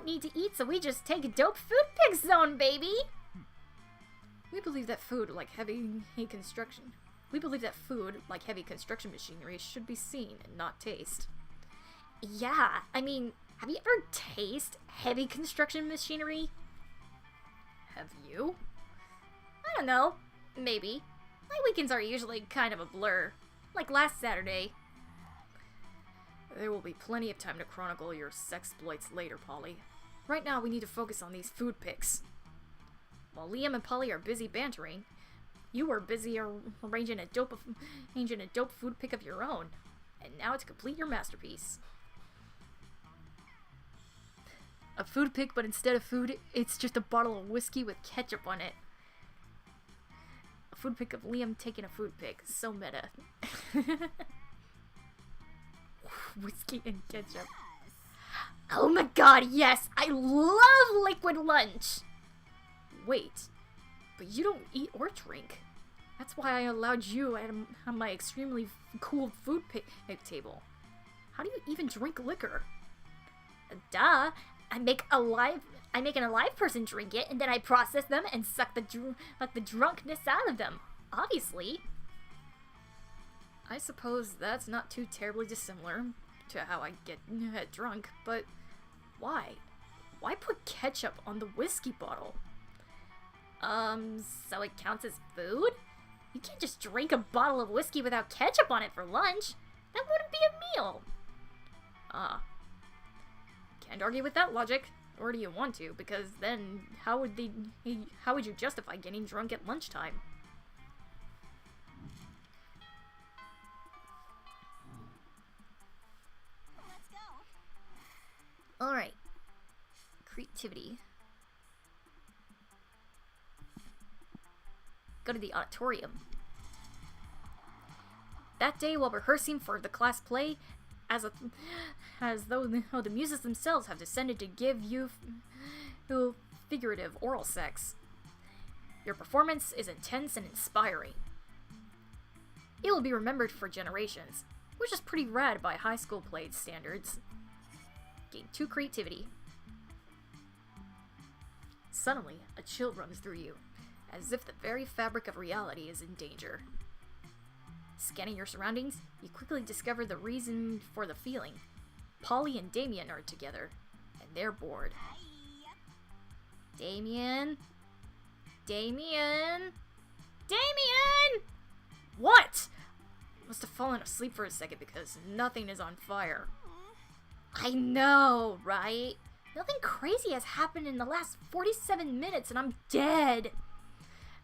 need to eat, so we just take a dope food pic zone, baby! We believe that food, like heavy construction machinery, should be seen and not taste. Yeah, I mean, have you ever tasted heavy construction machinery? Have you? I don't know. Maybe. My weekends are usually kind of a blur. Like last Saturday. There will be plenty of time to chronicle your sexploits later, Polly. Right now, we need to focus on these food pics. While Liam and Polly are busy bantering, you are busy arranging a dope food pic of your own. And now to complete your masterpiece. A food pic, but instead of food, it's just a bottle of whiskey with ketchup on it. A food pic of Liam taking a food pic. So meta. Whiskey and ketchup. Oh my god, yes! I love liquid lunch! Wait, but you don't eat or drink. That's why I allowed you on my extremely cool food pic table. How do you even drink liquor? Duh! I make an alive person drink it, and then I process them and suck the drunkenness out of them. Obviously. I suppose that's not too terribly dissimilar to how I get drunk, but why? Why put ketchup on the whiskey bottle? So it counts as food? You can't just drink a bottle of whiskey without ketchup on it for lunch. That wouldn't be a meal. Can't argue with that logic. Or do you want to? Because then, how would you justify getting drunk at lunchtime? Let's go. Alright. Creativity. Go to the auditorium. That day, while rehearsing for the class play, as though the muses themselves have descended to give you figurative oral sex. Your performance is intense and inspiring. It will be remembered for generations, which is pretty rad by high school play standards. Gain 2 creativity. Suddenly, a chill runs through you, as if the very fabric of reality is in danger. Scanning your surroundings, you quickly discover the reason for the feeling. Polly and Damien are together, and they're bored. Damien? Damien? Damien! What? Must have fallen asleep for a second because nothing is on fire. I know, right? Nothing crazy has happened in the last 47 minutes and I'm dead.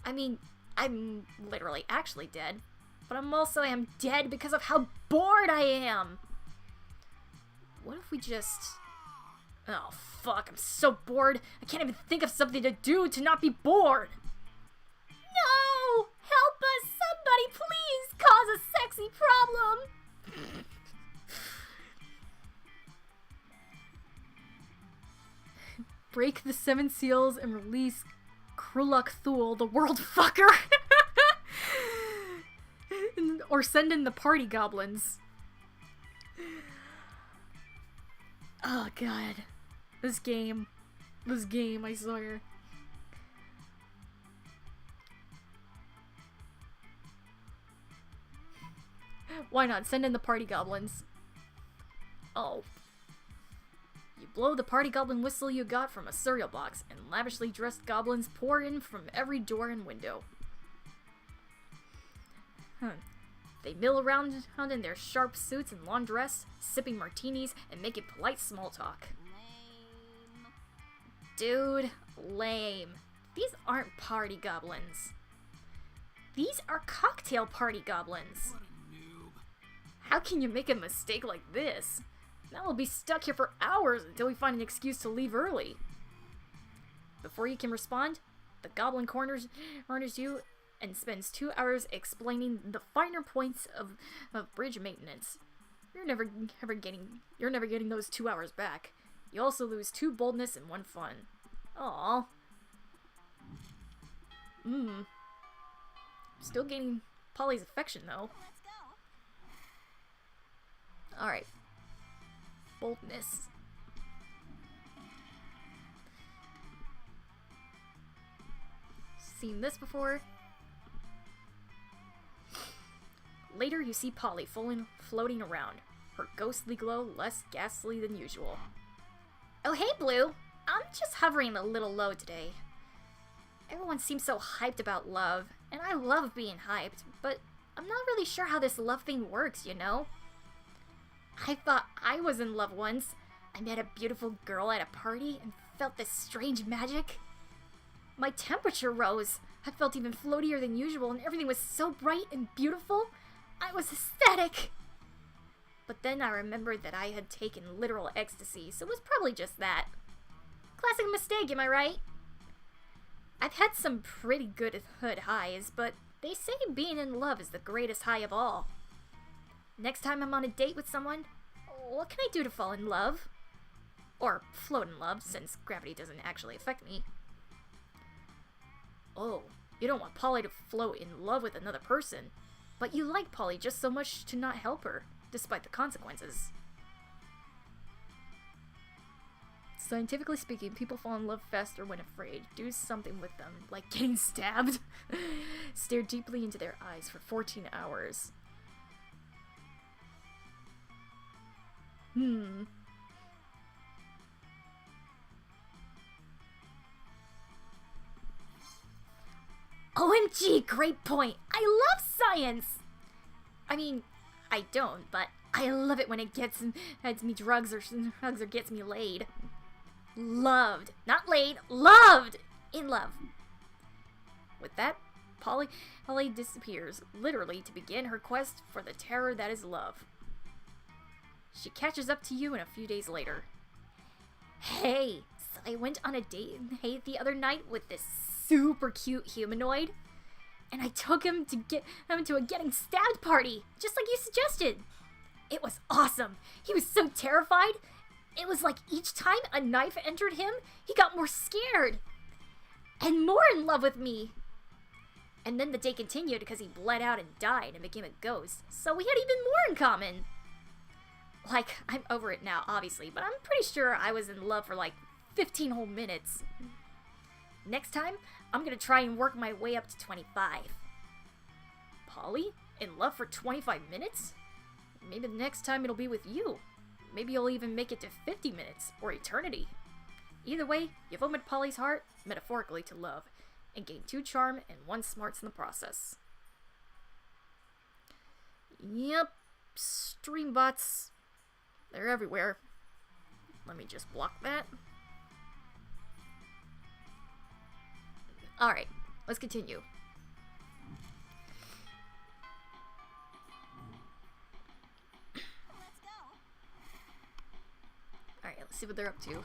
I mean, I'm literally actually dead. But I am dead because of how bored I am. What if we just... Oh, fuck, I'm so bored. I can't even think of something to do to not be bored. No! Help us! Somebody please cause a sexy problem! Break the 7 seals and release Kruluk Thule, the world fucker! Or send in the party goblins. Oh god. This game, I swear. Why not? Send in the party goblins. Oh. You blow the party goblin whistle you got from a cereal box, and lavishly dressed goblins pour in from every door and window. They mill around in their sharp suits and laundress, sipping martinis and making polite small talk. Lame. Dude, lame. These aren't party goblins. These are cocktail party goblins. What a noob. How can you make a mistake like this? Now we'll be stuck here for hours until we find an excuse to leave early. Before you can respond, the goblin corners you and spends 2 hours explaining the finer points of bridge maintenance. You're never getting those 2 hours back. You also lose 2 boldness and 1 fun. Aww. Still gaining Polly's affection though. Let's go. Alright. Boldness. Seen this before? Later, you see Polly floating around, her ghostly glow less ghastly than usual. Oh hey, Blue! I'm just hovering a little low today. Everyone seems so hyped about love, and I love being hyped, but I'm not really sure how this love thing works, you know? I thought I was in love once. I met a beautiful girl at a party and felt this strange magic. My temperature rose. I felt even floatier than usual, and everything was so bright and beautiful. I was ecstatic! But then I remembered that I had taken literal ecstasy, so it was probably just that. Classic mistake, am I right? I've had some pretty good hood highs, but they say being in love is the greatest high of all. Next time I'm on a date with someone, what can I do to fall in love? Or float in love, since gravity doesn't actually affect me. Oh, you don't want Polly to float in love with another person. But you like Polly just so much to not help her, despite the consequences. Scientifically speaking, people fall in love faster when afraid. Do something with them, like getting stabbed. Stare deeply into their eyes for 14 hours. OMG, Gee, great point. I love science. I mean, I don't, but I love it when it gets me drugs or gets me laid. Loved. Not laid. Loved. In love. With that, Polly disappears, literally to begin her quest for the terror that is love. She catches up to you in a few days later. Hey, so I went on a date the other night with this super cute humanoid, and I took him to a getting stabbed party, just like you suggested. It was awesome. He was so terrified. It was like each time a knife entered him, he got more scared and more in love with me. And then the day continued because he bled out and died and became a ghost, so we had even more in common. Like, I'm over it now, obviously, but I'm pretty sure I was in love for like 15 whole minutes. Next time, I'm gonna try and work my way up to 25. Polly? In love for 25 minutes? Maybe the next time it'll be with you. Maybe you'll even make it to 50 minutes, or eternity. Either way, you've opened Polly's heart, metaphorically, to love, and gained 2 charm and 1 smarts in the process. Yep, stream bots. They're everywhere. Let me just block that. Alright, let's continue. Alright, let's see what they're up to.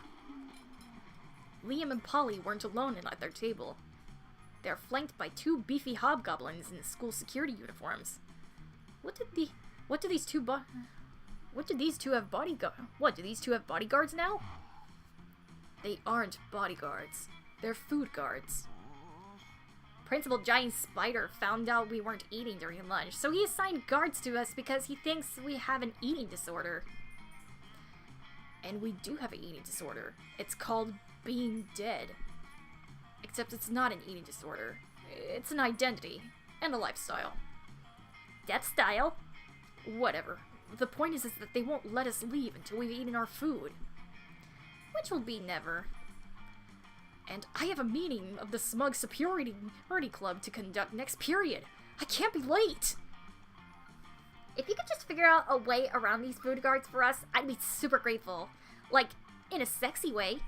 Liam and Polly weren't alone at their table. They're flanked by 2 beefy hobgoblins in school security uniforms. What do these two have bodyguards now? They aren't bodyguards. They're food guards. Principal Giant Spider found out we weren't eating during lunch, so he assigned guards to us because he thinks we have an eating disorder. And we do have an eating disorder. It's called being dead. Except it's not an eating disorder. It's an identity and a lifestyle. Death style? Whatever. The point is that they won't let us leave until we've eaten our food. Which will be never. And I have a meeting of the Smug Superiority Club to conduct next period. I can't be late! If you could just figure out a way around these food guards for us, I'd be super grateful. Like, in a sexy way.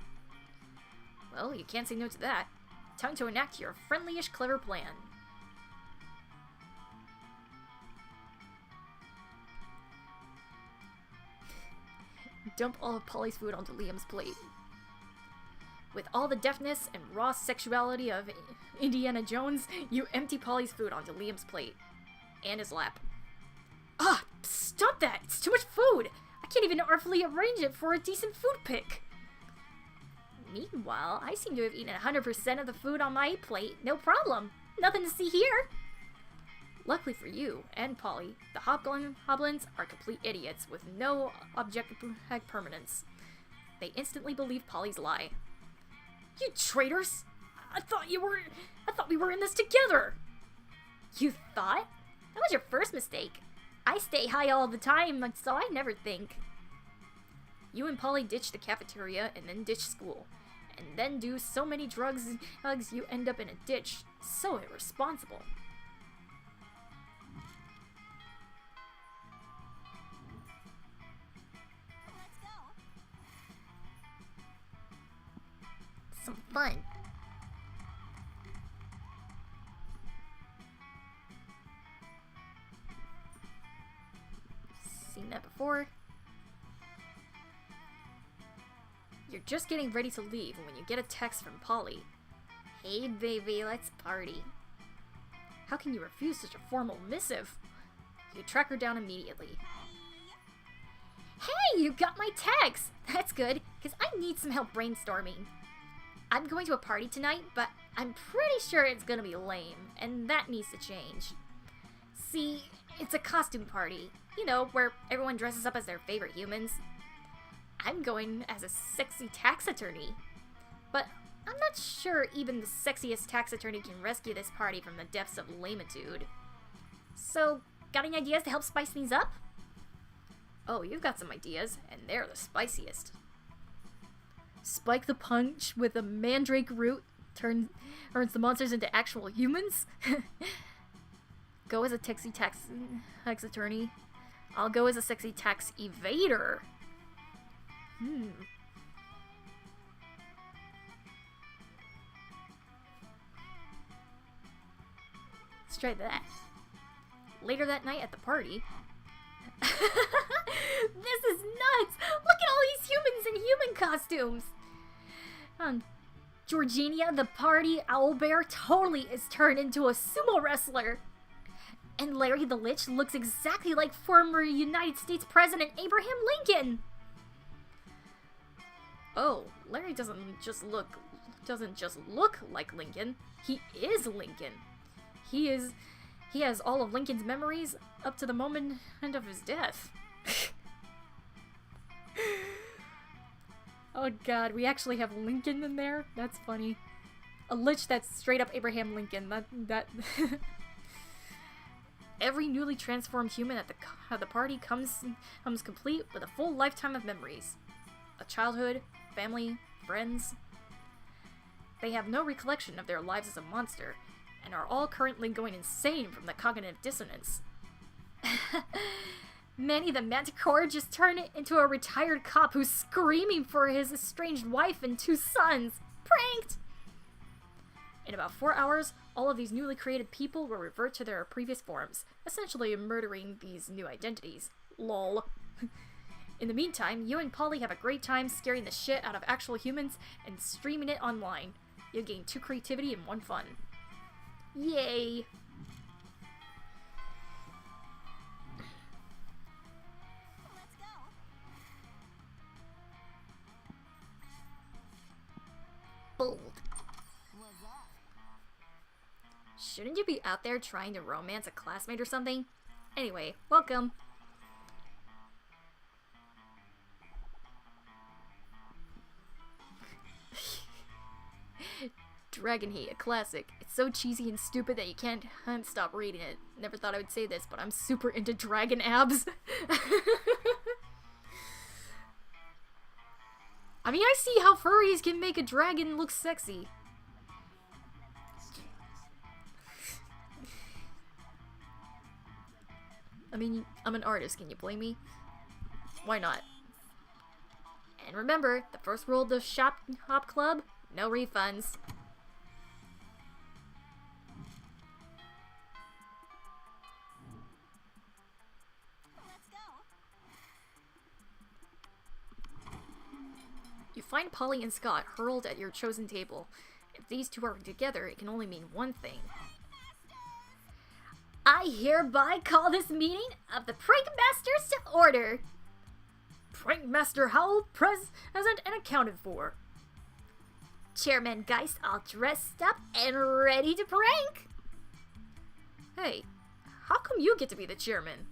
Well, you can't say no to that. Time to enact your friendly-ish clever plan. Dump all of Polly's food onto Liam's plate. With all the deftness and raw sexuality of Indiana Jones, you empty Polly's food onto Liam's plate. And his lap. Ah! Stop that! It's too much food! I can't even artfully arrange it for a decent food pick! Meanwhile, I seem to have eaten 100% of the food on my plate, no problem. Nothing to see here! Luckily for you, and Polly, the hobgoblins are complete idiots with no objective permanence. They instantly believe Polly's lie. You traitors! I thought we were in this together! You thought? That was your first mistake. I stay high all the time, so I never think. You and Polly ditch the cafeteria and then ditch school. And then do so many drugs you end up in a ditch. So irresponsible. Some fun. Seen that before. You're just getting ready to leave when you get a text from Polly. Hey baby, let's party. How can you refuse such a formal missive? You track her down immediately. Hey, you got my text! That's good, because I need some help brainstorming. I'm going to a party tonight, but I'm pretty sure it's gonna be lame, and that needs to change. See, it's a costume party, you know, where everyone dresses up as their favorite humans. I'm going as a sexy tax attorney, but I'm not sure even the sexiest tax attorney can rescue this party from the depths of lamitude. So, got any ideas to help spice things up? Oh, you've got some ideas, and they're the spiciest. Spike the punch with a mandrake root turns the monsters into actual humans. Go as a sexy tax attorney. I'll go as a sexy tax evader. Let's try that. Later that night at the party. This is nuts! Look at all these humans in human costumes! Georgina, the party owlbear, totally is turned into a sumo wrestler. And Larry the Lich looks exactly like former United States President Abraham Lincoln. Oh, Larry doesn't just look like Lincoln. He is Lincoln. He has all of Lincoln's memories up to the moment of his death. Oh god, we actually have Lincoln in there? That's funny. A lich that's straight up Abraham Lincoln. That Every newly transformed human at the party comes complete with a full lifetime of memories. A childhood, family, friends. They have no recollection of their lives as a monster, and are all currently going insane from the cognitive dissonance. Manny the Manticore just turned into a retired cop who's screaming for his estranged wife and 2 sons. Pranked! In about 4 hours, all of these newly created people will revert to their previous forms, essentially murdering these new identities. Lol. In the meantime, you and Polly have a great time scaring the shit out of actual humans and streaming it online. You'll gain 2 creativity and 1 fun. Yay! Let's go. Bold. What's up? Shouldn't you be out there trying to romance a classmate or something? Anyway, welcome. Dragon Heat, a classic. It's so cheesy and stupid that you can't stop reading it. Never thought I would say this, but I'm super into dragon abs. I mean, I see how furries can make a dragon look sexy. I mean, I'm an artist, can you blame me? Why not? And remember, the first rule of the Shop Hop Club, no refunds. Let's go. You find Polly and Scott hurled at your chosen table. If these two are together, it can only mean one thing. I hereby call this meeting of the Prank Masters to order. Prank Master Howl present and accounted for. Chairman Geist all dressed up and ready to prank. Hey, how come you get to be the chairman?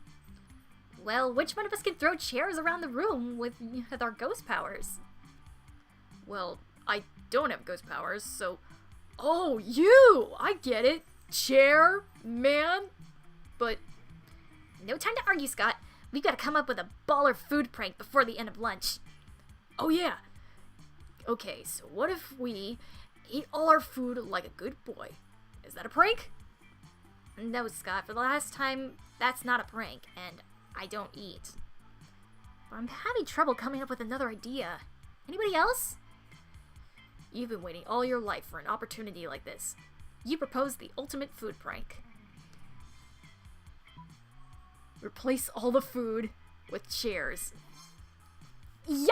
Well, which one of us can throw chairs around the room with our ghost powers? Well, I don't have ghost powers, so... Oh, you! I get it! Chair, man! But... No time to argue, Scott. We've got to come up with a baller food prank before the end of lunch. Oh yeah! Okay, so what if we eat all our food like a good boy? Is that a prank? No, Scott, for the last time, that's not a prank, and I don't eat. But I'm having trouble coming up with another idea. Anybody else? You've been waiting all your life for an opportunity like this. You proposed the ultimate food prank. Replace all the food with chairs. Yes!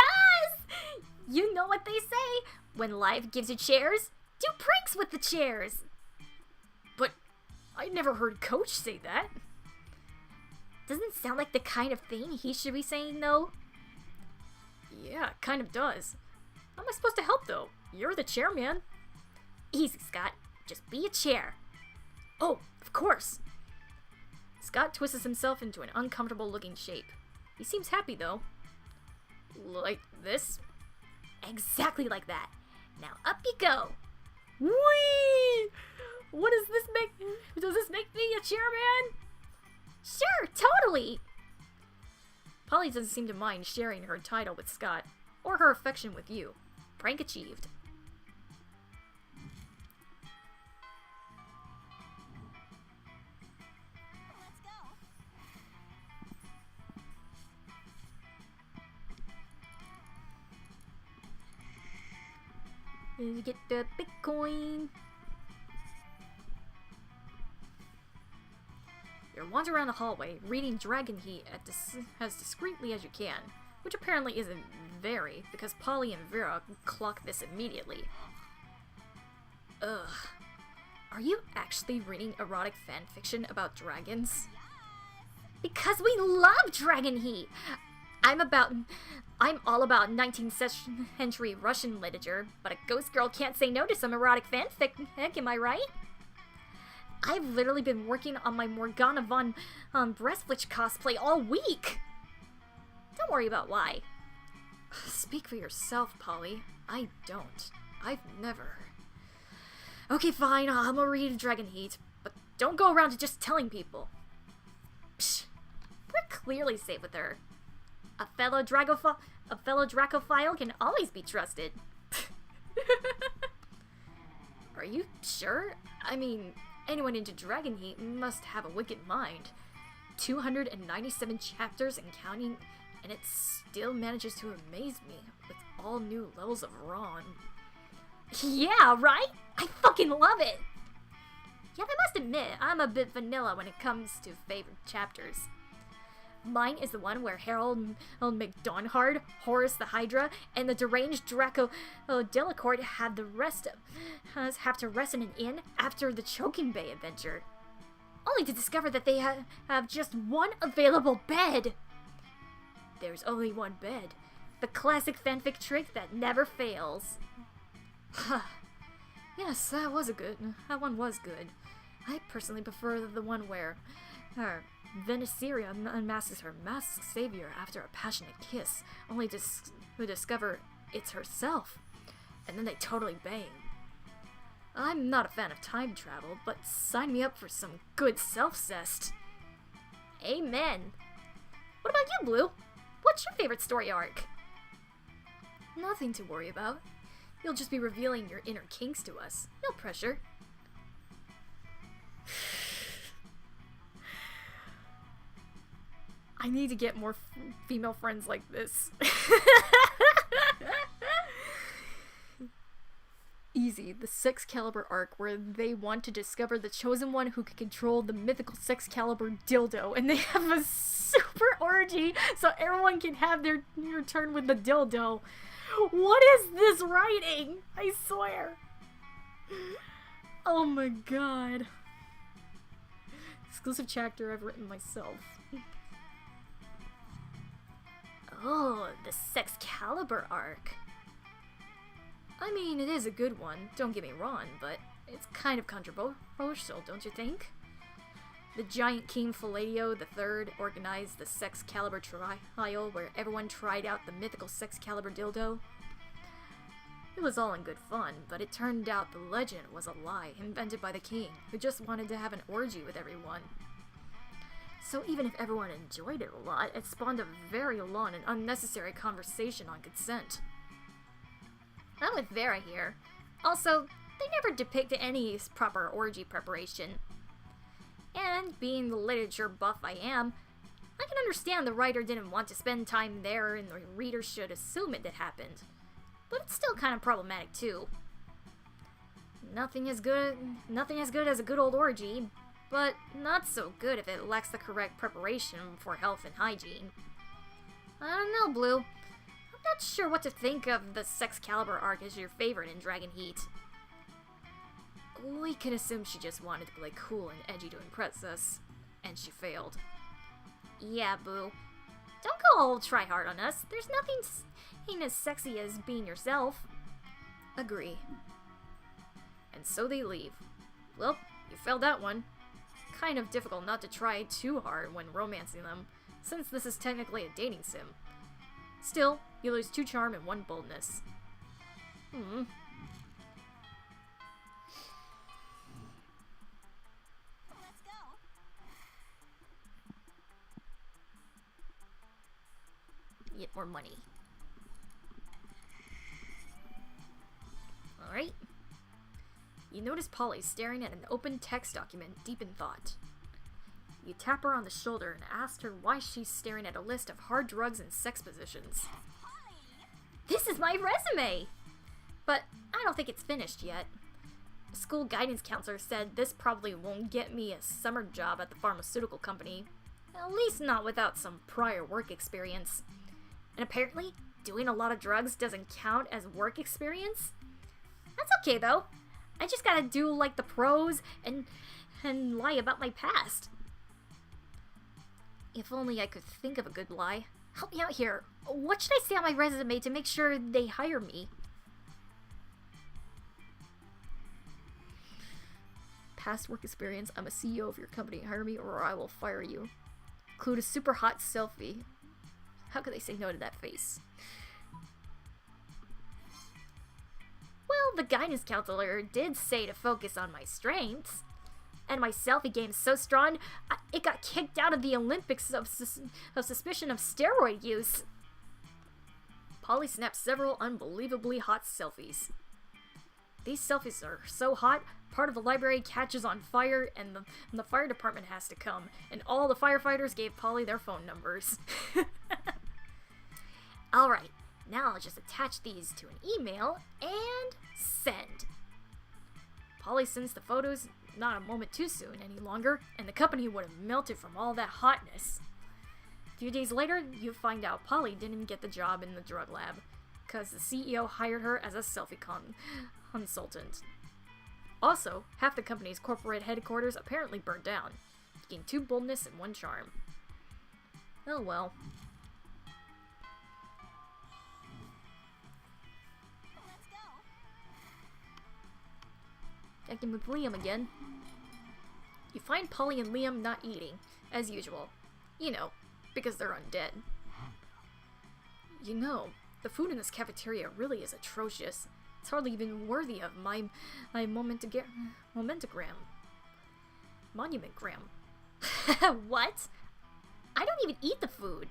You know what they say. When life gives you chairs, do pranks with the chairs. But I never heard Coach say that. Doesn't sound like the kind of thing he should be saying, though. Yeah, it kind of does. How am I supposed to help, though? You're the chairman. Easy, Scott. Just be a chair. Oh, of course. Scott twists himself into an uncomfortable-looking shape. He seems happy, though. Like this? Exactly like that. Now up you go. Whee! What does this make? Does this make me a chairman? Sure, totally. Polly doesn't seem to mind sharing her title with Scott, or her affection with you. Prank achieved. Get the Bitcoin. You wander around the hallway, reading Dragon Heat as discreetly as you can, which apparently isn't very, because Polly and Vera clock this immediately. Ugh. Are you actually reading erotic fanfiction about dragons? Because we love Dragon Heat! I'm all about 19th century Russian literature, but a ghost girl can't say no to some erotic fanfic, heck, am I right? I've literally been working on my Morgana von Breastflitch cosplay all week! Don't worry about why. Speak for yourself, Polly. I don't. I've never. Okay, fine, I'm gonna read Dragon Heat, but don't go around just telling people. Psh, we're clearly safe with her. A fellow Dracophile can always be trusted. Are you sure? I mean, anyone into Dragon Heat must have a wicked mind. 297 chapters and counting, and it still manages to amaze me with all new levels of Ron. Yeah, right? I fucking love it! Yet I must admit, I'm a bit vanilla when it comes to favorite chapters. Mine is the one where Harold McDonhard, Horus the Hydra, and the deranged Draco Delacourt have to rest in an inn after the Choking Bay adventure, only to discover that they have just one available bed. There's only one bed. The classic fanfic trick that never fails. Yes, that one was good. I personally prefer the one where Veniceria unmasks her masked savior after a passionate kiss, only to discover it's herself, and then they totally bang. I'm not a fan of time travel, but sign me up for some good self-cest. Amen. What about you, Blue? What's your favorite story arc? Nothing to worry about. You'll just be revealing your inner kinks to us. No pressure. I need to get more female friends like this. Easy, the Sexcalibur arc where they want to discover the chosen one who can control the mythical Sexcalibur dildo, and they have a super orgy so everyone can have their turn with the dildo. What is this writing? I swear. Oh my god. Exclusive chapter I've written myself. Oh, the Sexcalibur arc. I mean, it is a good one, don't get me wrong, but it's kind of controversial, don't you think? The giant King Palladio III organized the Sexcalibur trial where everyone tried out the mythical Sexcalibur dildo. It was all in good fun, but it turned out the legend was a lie invented by the king, who just wanted to have an orgy with everyone. So even if everyone enjoyed it a lot, it spawned a very long and unnecessary conversation on consent. I'm with Vera here. Also, they never depicted any proper orgy preparation. And being the literature buff I am, I can understand the writer didn't want to spend time there and the reader should assume it had happened. But it's still kind of problematic too. Nothing as good as a good old orgy, but not so good if it lacks the correct preparation for health and hygiene. I don't know, Blue. I'm not sure what to think of the Sexcalibur arc as your favorite in Dragon Heat. We can assume she just wanted to play cool and edgy to impress us, and she failed. Yeah, Boo. Don't go all try-hard on us. There's nothing ain't as sexy as being yourself. Agree. And so they leave. Well, you failed that one. Kind of difficult not to try too hard when romancing them, since this is technically a dating sim. Still, you lose 2 charm and 1 boldness. Let's go. Get more money. Alright. You notice Polly staring at an open text document deep in thought. You tap her on the shoulder and ask her why she's staring at a list of hard drugs and sex positions. This is my resume! But I don't think it's finished yet. The school guidance counselor said this probably won't get me a summer job at the pharmaceutical company. At least not without some prior work experience. And apparently, doing a lot of drugs doesn't count as work experience? That's okay though. I just gotta do like the pros and lie about my past. If only I could think of a good lie. Help me out here. What should I say on my resume to make sure they hire me? Past work experience. I'm a CEO of your company. Hire me or I will fire you. Include a super hot selfie. How could they say no to that face? Well, the guidance counselor did say to focus on my strengths. And my selfie game's so strong, it got kicked out of the Olympics of suspicion of steroid use. Polly snapped several unbelievably hot selfies. These selfies are so hot, part of the library catches on fire and the fire department has to come, and all the firefighters gave Polly their phone numbers. Alright, now I'll just attach these to an email and send. Polly sends the photos, not a moment too soon any longer, and the company would have melted from all that hotness. A few days later, you find out Polly didn't get the job in the drug lab, because the CEO hired her as a selfie consultant. Also, half the company's corporate headquarters apparently burnt down, taking 2 boldness and 1 charm. Oh well. Checking with Liam again. You find Polly and Liam not eating, as usual. You know, because they're undead. You know, the food in this cafeteria really is atrocious. It's hardly even worthy of my momentagram. What? I don't even eat the food.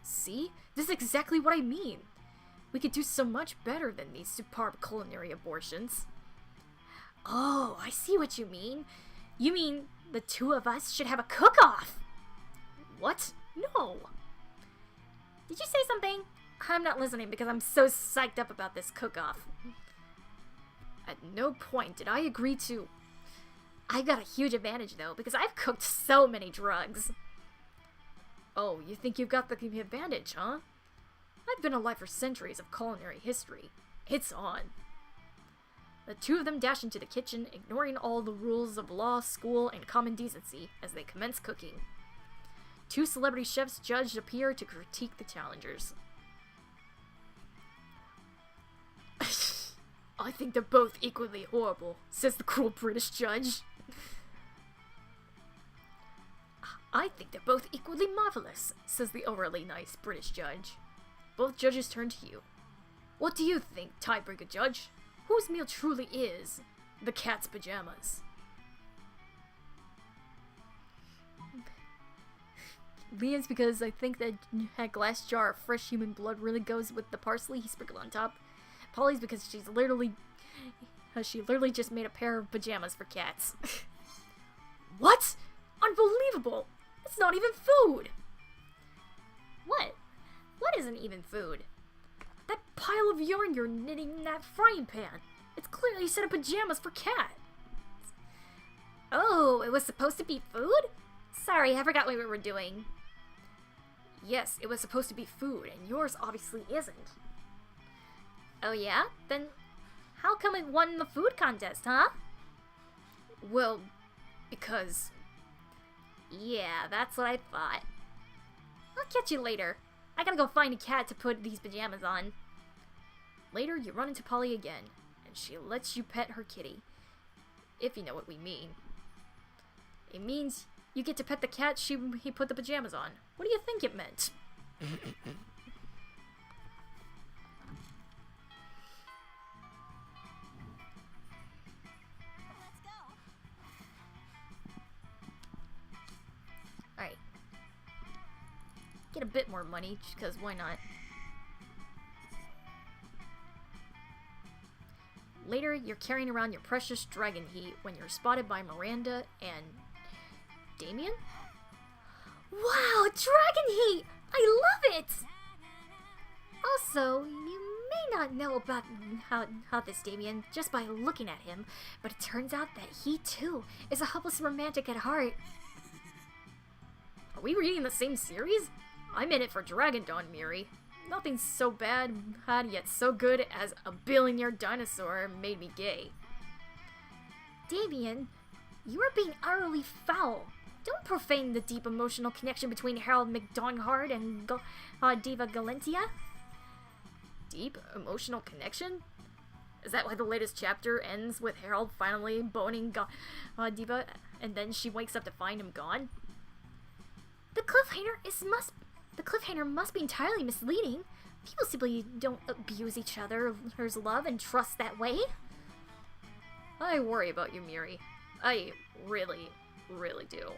See? This is exactly what I mean. We could do so much better than these superb culinary abortions. Oh, I see what you mean. You mean the 2 of us should have a cook-off? What? No. Did you say something? I'm not listening because I'm so psyched up about this cook-off. At no point did I agree to... I've got a huge advantage though, because I've cooked so many drugs. Oh, you think you've got the advantage, huh? I've been alive for centuries of culinary history. It's on. The 2 of them dash into the kitchen, ignoring all the rules of law, school, and common decency as they commence cooking. 2 celebrity chefs judged appear to critique the challengers. I think they're both equally horrible, says the cruel British judge. I think they're both equally marvelous, says the overly nice British judge. Both judges turn to you. What do you think, tiebreaker judge? Whose meal truly is the cat's pajamas? Liam's because I think that glass jar of fresh human blood really goes with the parsley he sprinkled on top. Polly's because she literally just made a pair of pajamas for cats. What? Unbelievable! It's not even food! What? What isn't even food? That pile of yarn you're knitting in that frying pan. It's clearly a set of pajamas for cats. Oh, it was supposed to be food? Sorry, I forgot what we were doing. Yes, it was supposed to be food, and yours obviously isn't. Oh yeah? Then how come it won the food contest, huh? Well, because... Yeah, that's what I thought. I'll catch you later. I gotta go find a cat to put these pajamas on. Later, you run into Polly again, and she lets you pet her kitty. If you know what we mean. It means you get to pet the cat he put the pajamas on. What do you think it meant? Alright. Get a bit more money, just because why not? Later, you're carrying around your precious dragon heat when you're spotted by Miranda and... Damien? Wow, dragon heat! I love it! Also, you may not know about how this Damien just by looking at him, but it turns out that he too is a hopeless romantic at heart. Are we reading the same series? I'm in it for Dragon Dawn, Miri. Nothing's so bad, yet so good as a billionaire dinosaur made me gay. Damien, you are being utterly foul. Don't profane the deep emotional connection between Harold McDonhard and Diva Galentia. Deep emotional connection? Is that why the latest chapter ends with Harold finally boning Diva, and then she wakes up to find him gone? The cliffhanger must be entirely misleading. People simply don't abuse each other's love and trust that way. I worry about you, Miri. I really, really do.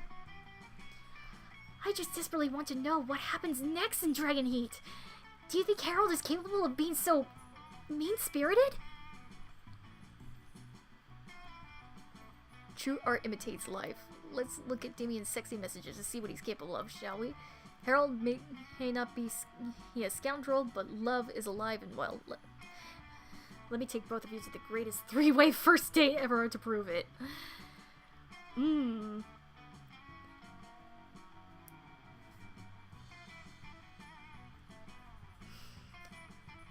I just desperately want to know what happens next in Dragon Heat. Do you think Harold is capable of being so mean-spirited? True art imitates life. Let's look at Damien's sexy messages to see what he's capable of, shall we? Harold may not be a scoundrel, but love is alive and well. Let me take both of you to the greatest three-way first date ever to prove it.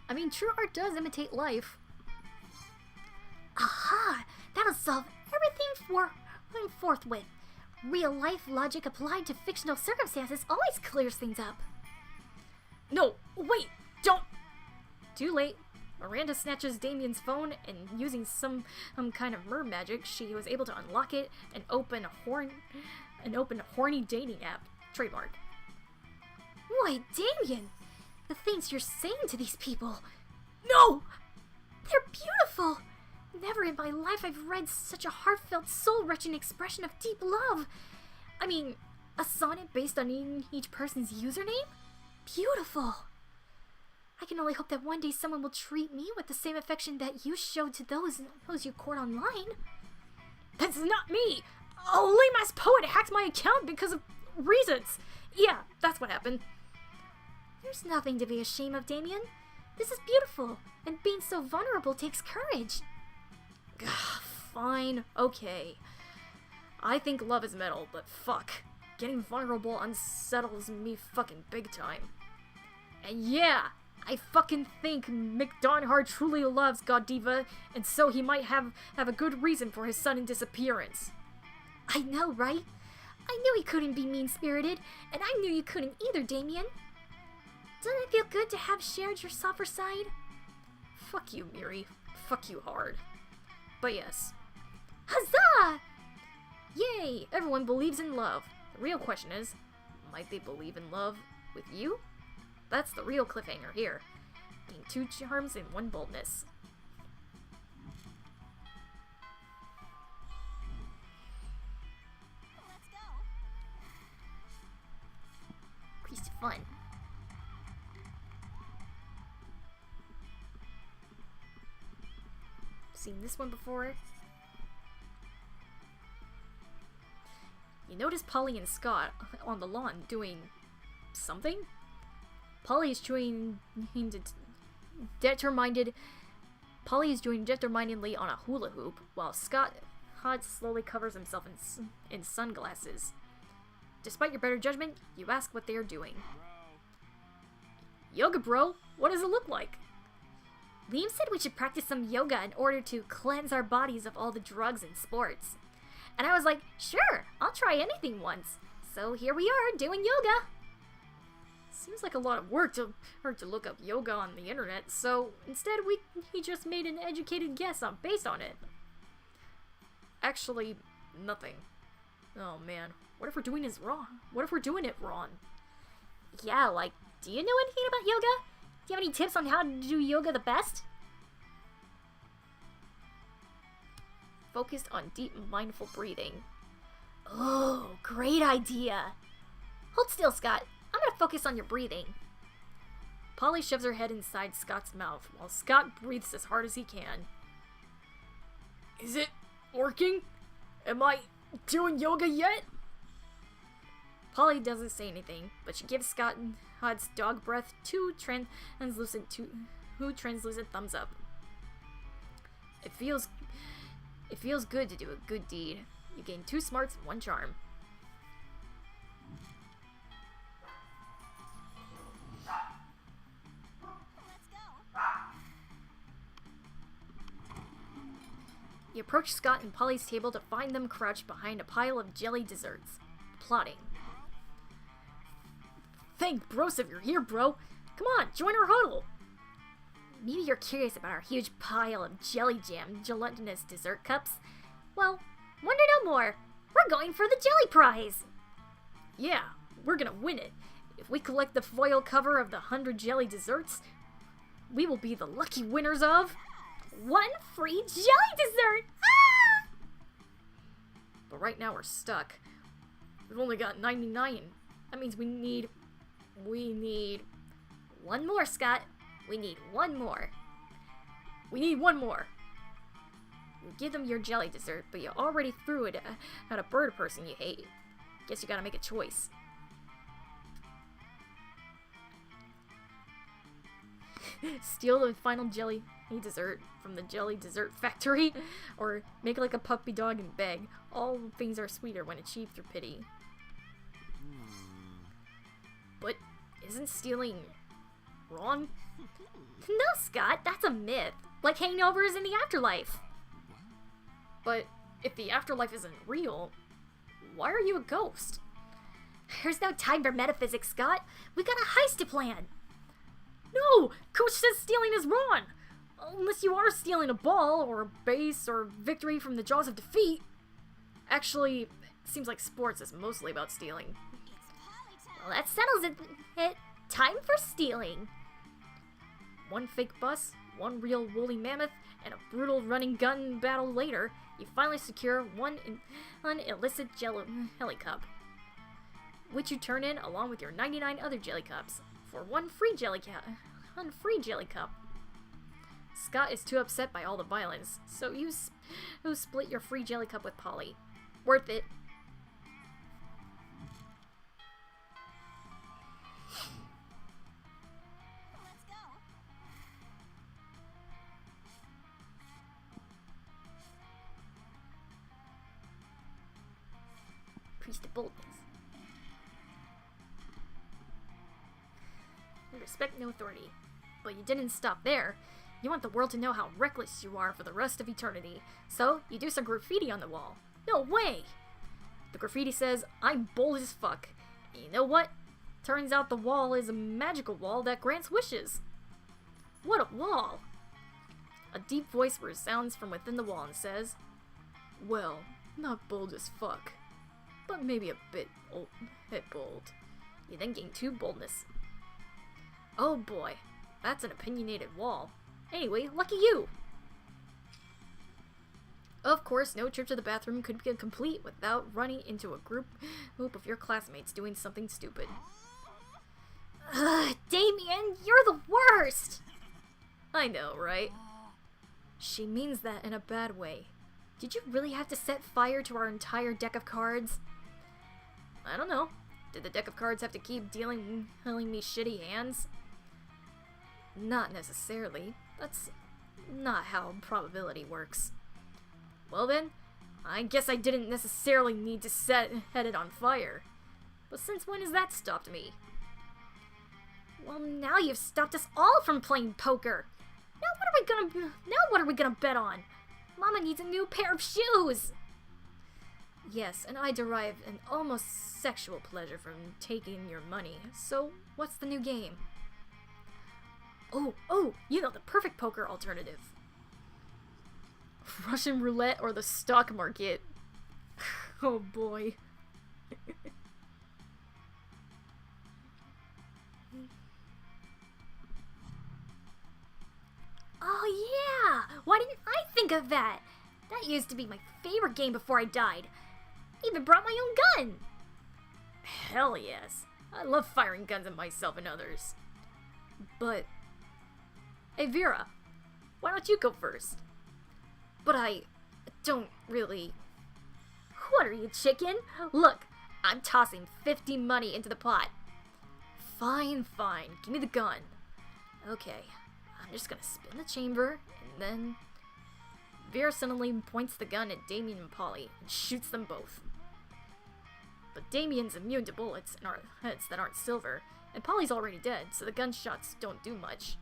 I mean, true art does imitate life. Aha! That'll solve everything forthwith. Real-life logic applied to fictional circumstances always clears things up. No, wait, don't! Too late. Miranda snatches Damien's phone, and using some kind of mer magic, she was able to unlock it and open a horny dating app. Trademark. Why, Damien! The things you're saying to these people. No! They're beautiful! Never in my life I've read such a heartfelt, soul-wrenching expression of deep love. I mean, a sonnet based on each person's username? Beautiful! I can only hope that one day someone will treat me with the same affection that you showed to those you court online. That's not me! A lame-ass poet hacked my account because of reasons! Yeah, that's what happened. There's nothing to be ashamed of, Damien. This is beautiful, and being so vulnerable takes courage. Fine, okay. I think love is metal, but fuck. Getting vulnerable unsettles me fucking big time. And yeah, I fucking think McDonhard truly loves Godiva, and so he might have a good reason for his sudden disappearance. I know, right? I knew he couldn't be mean-spirited, and I knew you couldn't either, Damien. Doesn't it feel good to have shared your softer side? Fuck you, Miri. Fuck you hard. But yes. Huzzah! Yay! Everyone believes in love. The real question is, might they believe in love with you? That's the real cliffhanger here. Being two charms and one boldness. Let's go. Increased fun. Seen this one before? You notice Polly and Scott on the lawn doing something? Polly is doing determinedly on a hula hoop, while Scott slowly covers himself in sunglasses. Despite your better judgment, you ask what they are doing. Yoga, bro! What does it look like? Liam said we should practice some yoga in order to cleanse our bodies of all the drugs and sports. And I was like, sure, I'll try anything once. So here we are, doing yoga. Seems like a lot of work to look up yoga on the internet, so instead he just made an educated guess based on it. Actually, nothing. Oh man, what if we're doing this wrong? What if we're doing it wrong? Yeah, like, do you know anything about yoga? Do you have any tips on how to do yoga the best? Focused on deep, mindful breathing. Oh, great idea. Hold still, Scott. I'm gonna focus on your breathing. Polly shoves her head inside Scott's mouth, while Scott breathes as hard as he can. Is it working? Am I doing yoga yet? Polly doesn't say anything, but she gives Scott's dog breath two translucent translucent thumbs up. It feels good to do a good deed. You gain 2 smarts and 1 charm. You approach Scott and Polly's table to find them crouched behind a pile of jelly desserts, plotting. Thank bros if you're here, bro. Come on, join our huddle. Maybe you're curious about our huge pile of jelly jam gelatinous dessert cups. Well, wonder no more. We're going for the jelly prize. Yeah, we're gonna win it. If we collect the foil cover of the 100 jelly desserts, we will be the lucky winners of 1 free jelly dessert! Ah! But right now we're stuck. We've only got 99. That means we need 1 more, Scott. We need 1 more. We need 1 more. You give them your jelly dessert, but you already threw it at a bird person you hate. Guess you gotta make a choice. Steal the final jelly dessert from the jelly dessert factory, or make like a puppy dog and beg. All things are sweeter when achieved through pity. But isn't stealing wrong? No, Scott, that's a myth. Like hangovers in the afterlife. But if the afterlife isn't real, why are you a ghost? There's no time for metaphysics, Scott. We got a heist to plan. No! Coach says stealing is wrong! Unless you are stealing a ball, or a base, or victory from the jaws of defeat. Actually, it seems like sports is mostly about stealing. Well, that settles it. Time for stealing. 1 fake bus, 1 real woolly mammoth, and a brutal running gun battle later, you finally secure 1 illicit jelly cup, which you turn in along with your 99 other jelly cups for 1 free jelly cup. Scott is too upset by all the violence, so you split your free jelly cup with Polly. Worth it. Priest of boldness. You respect no authority, but you didn't stop there. You want the world to know how reckless you are for the rest of eternity, so you do some graffiti on the wall. No way! The graffiti says, "I'm bold as fuck." And you know what? Turns out the wall is a magical wall that grants wishes. What a wall! A deep voice resounds from within the wall and says, "Well, not bold as fuck, but maybe a bit bold." You then gain 2 boldness. Oh boy, that's an opinionated wall. Anyway, lucky you! Of course, no trip to the bathroom could be complete without running into a group of your classmates doing something stupid. Ugh, Damien, you're the worst! I know, right? She means that in a bad way. Did you really have to set fire to our entire deck of cards? I don't know. Did the deck of cards have to keep dealing me shitty hands? Not necessarily. That's not how probability works. Well then, I guess I didn't necessarily need to set it on fire. But since when has that stopped me? Well, now you've stopped us all from playing poker. Now what are we gonna bet on? Mama needs a new pair of shoes. Yes, and I derive an almost sexual pleasure from taking your money. So, what's the new game? Oh, you know the perfect poker alternative. Russian roulette or the stock market. Oh boy. Oh yeah! Why didn't I think of that? That used to be my favorite game before I died. Even brought my own gun! Hell yes. I love firing guns at myself and others. But... Hey Vera, why don't you go first? But I don't really... What are you, chicken? Look, I'm tossing 50 money into the pot. Fine. Give me the gun. Okay, I'm I'm just gonna spin the chamber, and then... Vera suddenly points the gun at Damien and Polly, and shoots them both. But Damien's immune to bullets in our heads that aren't silver, and Polly's already dead, so the gunshots don't do much.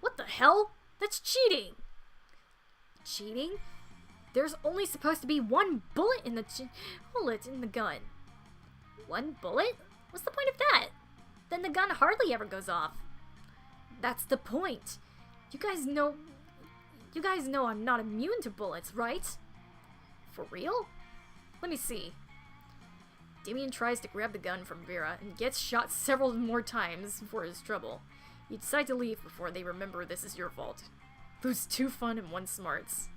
What the hell? That's cheating! Cheating? There's only supposed to be one bullet in the gun. One bullet? What's the point of that? Then the gun hardly ever goes off. That's the point. You guys know I'm not immune to bullets, right? For real? Let me see. Damien tries to grab the gun from Vera and gets shot several more times for his trouble. You decide to leave before they remember this is your fault. Lose 2 fun and 1 smarts.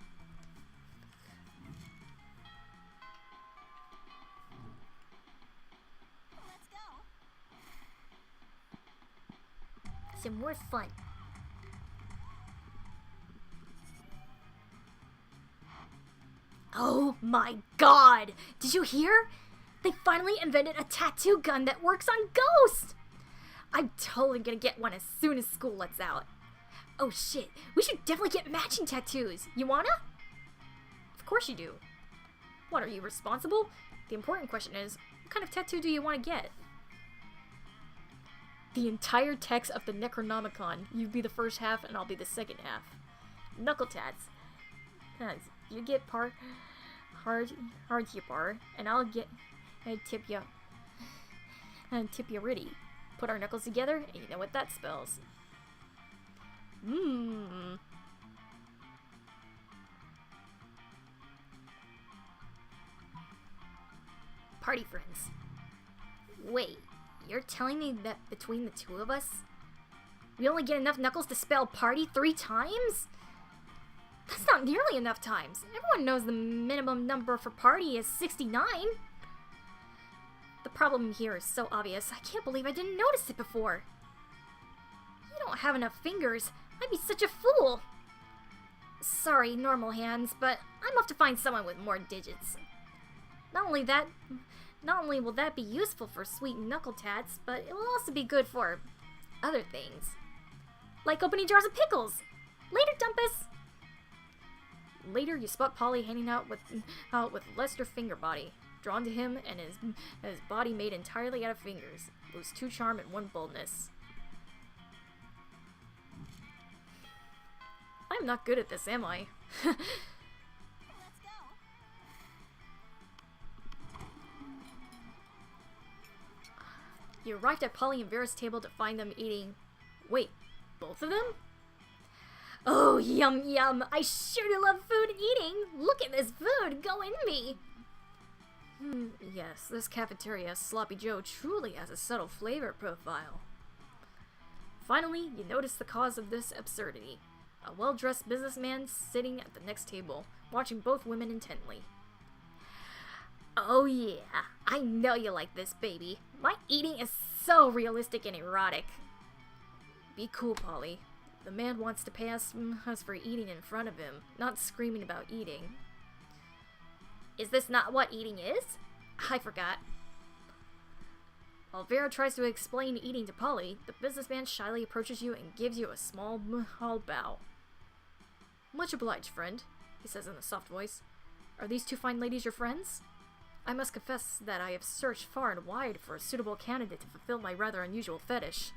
Let's go. Some more fun. Oh my god! Did you hear? They finally invented a tattoo gun that works on ghosts! I'm totally gonna get one as soon as school lets out. Oh shit, we should definitely get matching tattoos. You wanna? Of course you do. What, are you responsible? The important question is, what kind of tattoo do you want to get? The entire text of the Necronomicon. You be the first half and I'll be the second half. Knuckle tats. You get hard your bar, and I'll get tip ya ritty. Put our knuckles together, and you know what that spells. Party friends. Wait, you're telling me that between the two of us, we only get enough knuckles to spell party 3 times? That's not nearly enough times. Everyone knows the minimum number for party is 69. The problem here is so obvious, I can't believe I didn't notice it before. You don't have enough fingers. I'd be such a fool. Sorry, normal hands, but I'm off to find someone with more digits. Not only will that be useful for sweet knuckle tats, but it will also be good for other things. Like opening jars of pickles. Later, Dumpus! Later, you spot Polly hanging out with Lester Fingerbody, drawn to him and his body made entirely out of fingers. Lose 2 charm and 1 boldness. I'm not good at this, am I? Let's go. You arrived at Polly and Vera's table to find them eating... Wait, both of them? Oh, yum yum! I sure do love food and eating! Look at this food! Go in me! Yes, this cafeteria, Sloppy Joe, truly has a subtle flavor profile. Finally, you notice the cause of this absurdity. A well-dressed businessman sitting at the next table, watching both women intently. Oh yeah, I know you like this, baby. My eating is so realistic and erotic. Be cool, Polly. The man wants to pay us for eating in front of him, not screaming about eating. Is this not what eating is? I forgot. While Vera tries to explain eating to Polly, the businessman shyly approaches you and gives you a small bow. Much obliged, friend, he says in a soft voice. Are these 2 fine ladies your friends? I must confess that I have searched far and wide for a suitable candidate to fulfill my rather unusual fetish.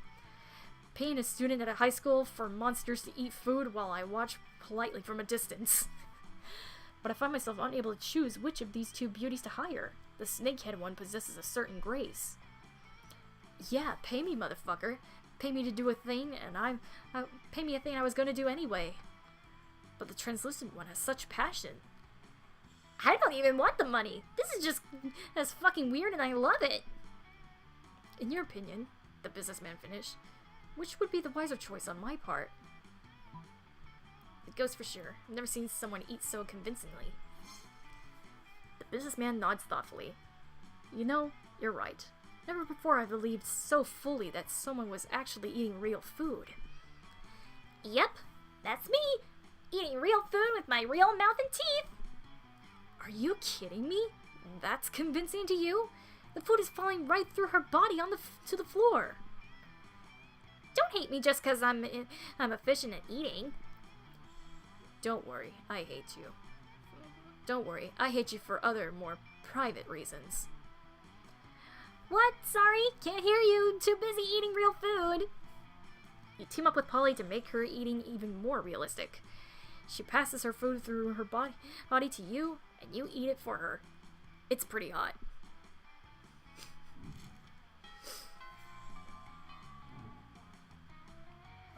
Paying a student at a high school for monsters to eat food while I watch politely from a distance. But I find myself unable to choose which of these 2 beauties to hire. The snakehead one possesses a certain grace. Yeah, pay me, motherfucker. Pay me to do a thing, and pay me a thing I was gonna do anyway. But the translucent one has such passion. I don't even want the money. This is just as fucking weird, and I love it. In your opinion, the businessman finished, which would be the wiser choice on my part? It goes for sure. I've never seen someone eat so convincingly. The businessman nods thoughtfully. You know, you're right. Never before I believed so fully that someone was actually eating real food. Yep, that's me. Eating real food with my real mouth and teeth. Are you kidding me? That's convincing to you? The food is falling right through her body to the floor. Don't hate me just because I'm efficient at eating. Don't worry, I hate you. Don't worry, I hate you for other, more private reasons. What? Sorry, can't hear you. Too busy eating real food. You team up with Polly to make her eating even more realistic. She passes her food through her body to you, and you eat it for her. It's pretty hot.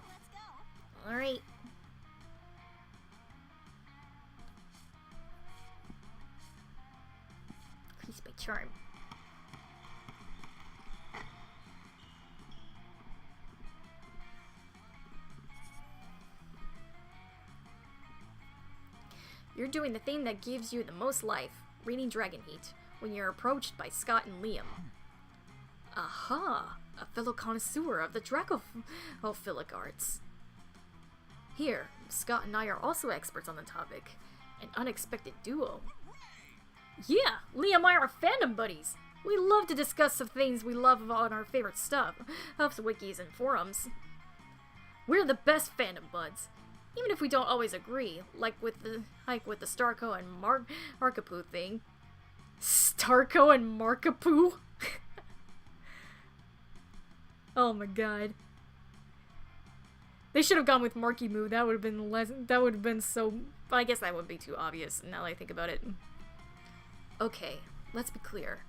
Let's go. Alright. Increase my charm. You're doing the thing that gives you the most life, reading Dragon Heat, when you're approached by Scott and Liam. Aha! A fellow connoisseur of the Dracophilic arts. Here, Scott and I are also experts on the topic. An unexpected duo. Yeah, Liam and I are fandom buddies. We love to discuss the things we love on our favorite stuff, wikis and forums. We're the best fandom buds. Even if we don't always agree, like with the Starco and Markapoo thing. Starco and Markapoo? Oh my god. They should have gone with Marky Moo. That would have been that would have been so... I guess that would be too obvious now that I think about it. Okay, let's be clear.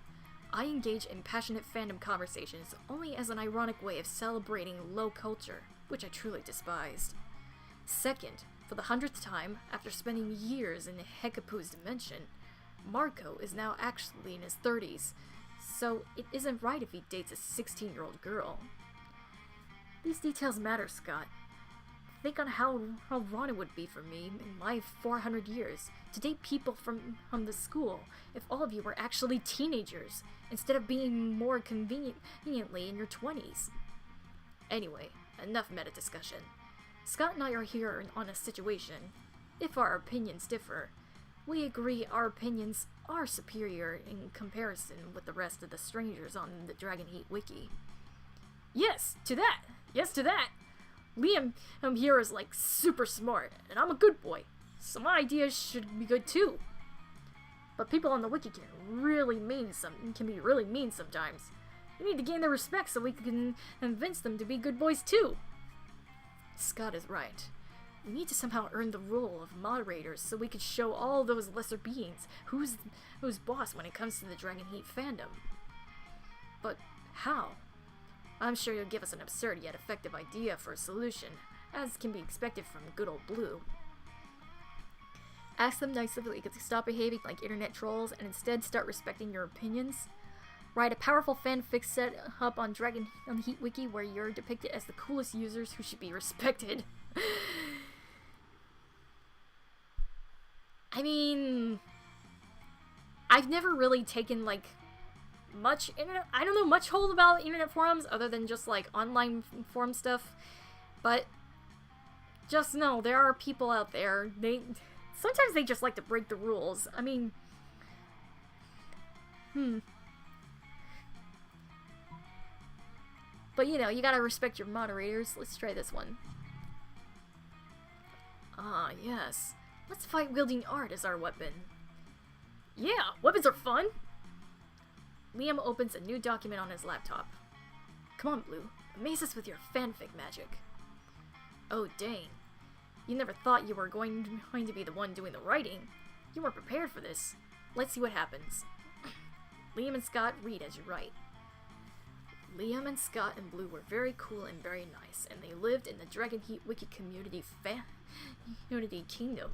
I engage in passionate fandom conversations only as an ironic way of celebrating low culture, which I truly despised. Second, for the 100th time, after spending years in Hekapoo's dimension, Marco is now actually in his 30s, so it isn't right if he dates a 16-year-old girl. These details matter, Scott. Think on how wrong it would be for me in my 400 years to date people from the school if all of you were actually teenagers, instead of being more conveniently in your 20s. Anyway, enough meta discussion. Scott and I are here on a situation. If our opinions differ, we agree our opinions are superior in comparison with the rest of the strangers on the Dragon Heat Wiki. Yes, to that! Yes, to that! Liam here is like super smart, and I'm a good boy, so my ideas should be good too. But people on the wiki can be really mean sometimes. We need to gain their respect so we can convince them to be good boys too. Scott is right. We need to somehow earn the role of moderators so we could show all those lesser beings who's boss when it comes to the Dragon Heat fandom. But how? I'm sure you'll give us an absurd yet effective idea for a solution, as can be expected from good old Blue. Ask them nicely to stop behaving like internet trolls and instead start respecting your opinions. Write a powerful fanfic set up on the Heat Wiki where you're depicted as the coolest users who should be respected. I mean, I've never really taken like much much hold about internet forums other than just like online forum stuff, but just know there are people out there, sometimes they just like to break the rules. I mean, but you know, you gotta respect your moderators. Let's try this one. Ah, yes. Let's fight wielding art as our weapon. Yeah, weapons are fun! Liam opens a new document on his laptop. Come on, Blue. Amaze us with your fanfic magic. Oh, dang. You never thought you were going to be the one doing the writing. You weren't prepared for this. Let's see what happens. Liam and Scott read as you write. Liam and Scott and Blue were very cool and very nice, and they lived in the Dragon Heat Wiki community kingdom.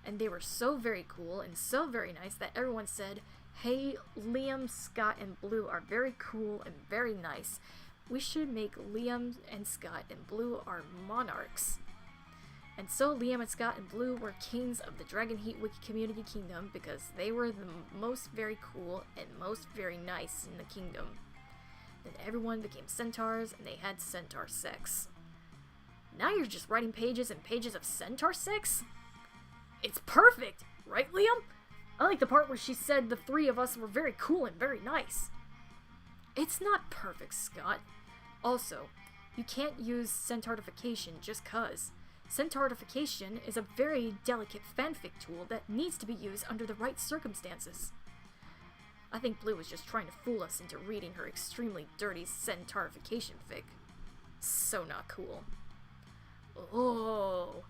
And they were so very cool and so very nice that everyone said, "Hey, Liam, Scott, and Blue are very cool and very nice. We should make Liam and Scott and Blue our monarchs." And so Liam and Scott and Blue were kings of the Dragon Heat Wiki community kingdom because they were the most very cool and most very nice in the kingdom. Then everyone became centaurs and they had centaur sex. Now you're just writing pages and pages of centaur sex? It's perfect, right, Liam? I like the part where she said the three of us were very cool and very nice. It's not perfect, Scott. Also, You can't use centaurification just cuz. Centaurification is a very delicate fanfic tool that needs to be used under the right circumstances. I think Blue was just trying to fool us into reading her extremely dirty centaurification fic. So not cool. Oh,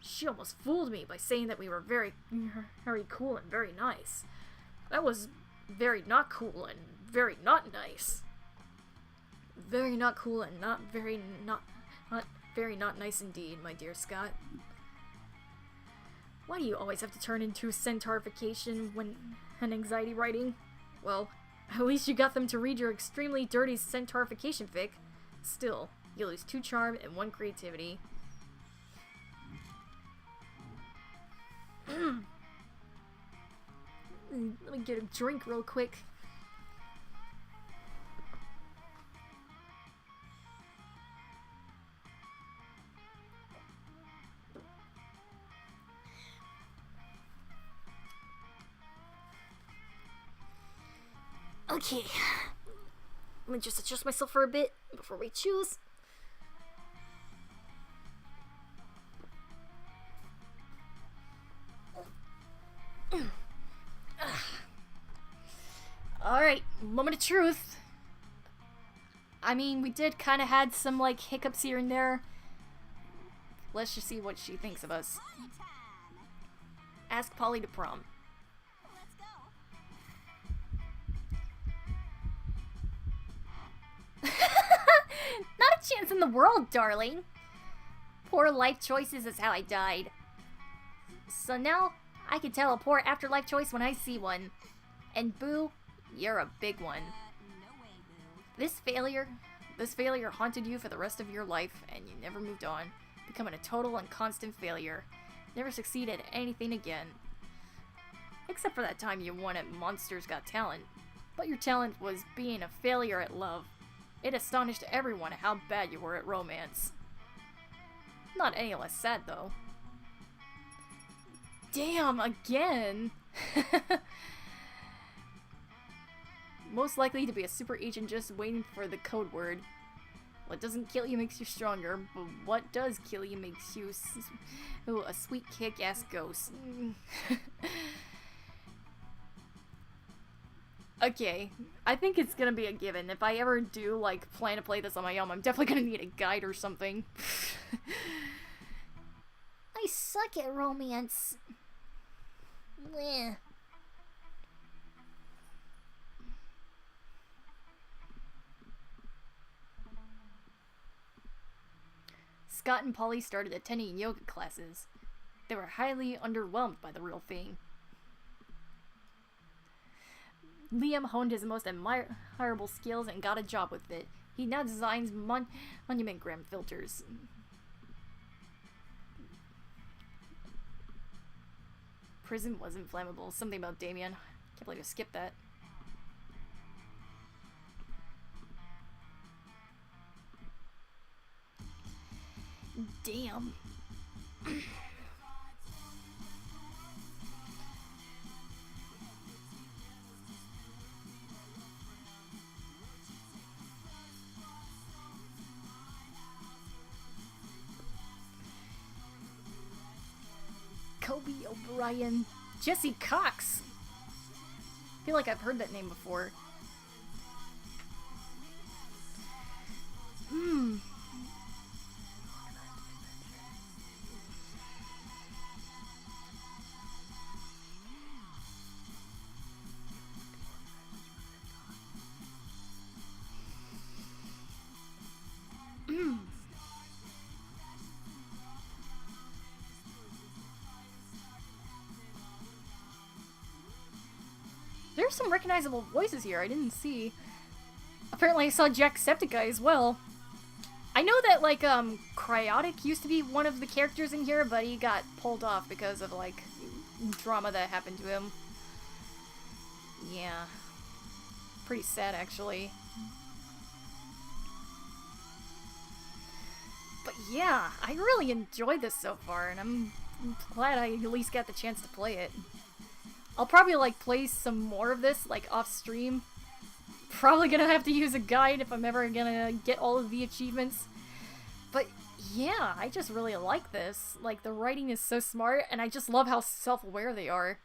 she almost fooled me by saying that we were very cool and very nice. That was very not cool and very not nice. Very not cool and not very not nice indeed, my dear Scott. Why do you always have to turn into centaurification when an anxiety writing? Well, at least you got them to read your extremely dirty centaurification fic. Still, you lose 2 charm and 1 creativity. Let me get a drink real quick. Okay, let me just adjust myself for a bit before we choose. Alright, moment of truth. I mean, we did kind of had some, like, hiccups here and there. Let's just see what she thinks of us. Ask Polly to prom. Not a chance in the world, darling. Poor life choices is how I died. So now, I can tell a poor afterlife choice when I see one. And Boo, you're a big one. No way, Boo. This failure haunted you for the rest of your life, and you never moved on, becoming a total and constant failure. Never succeeded at anything again. Except for that time you won at Monsters Got Talent. But your talent was being a failure at love. It astonished everyone at how bad you were at romance. Not any less sad, though. Damn, again! Most likely to be a super agent just waiting for the code word. What doesn't kill you makes you stronger, but what does kill you makes you a sweet kick-ass ghost. Okay, I think it's gonna be a given. If I ever do, like, plan to play this on my own, I'm definitely gonna need a guide or something. I suck at romance. Bleh. Scott and Polly started attending yoga classes. They were highly underwhelmed by the real thing. Liam honed his most admirable skills and got a job with it. He now designs monument-gram filters. Prison wasn't flammable. Something about Damien. Can't believe I skipped that. Damn. Kobe O'Brien. Jesse Cox. I feel like I've heard that name before. There's some recognizable voices here I didn't see. Apparently I saw Jacksepticeye as well. I know that, like, Cryotic used to be one of the characters in here, but he got pulled off because of, like, drama that happened to him. Yeah. Pretty sad, actually. But yeah, I really enjoyed this so far, and I'm glad I at least got the chance to play it. I'll probably, like, play some more of this, like, off stream. probably gonna have to use a guide if I'm ever gonna get all of the achievements. But yeah, I just really like this. Like, the writing is so smart, and I just love how self-aware they are.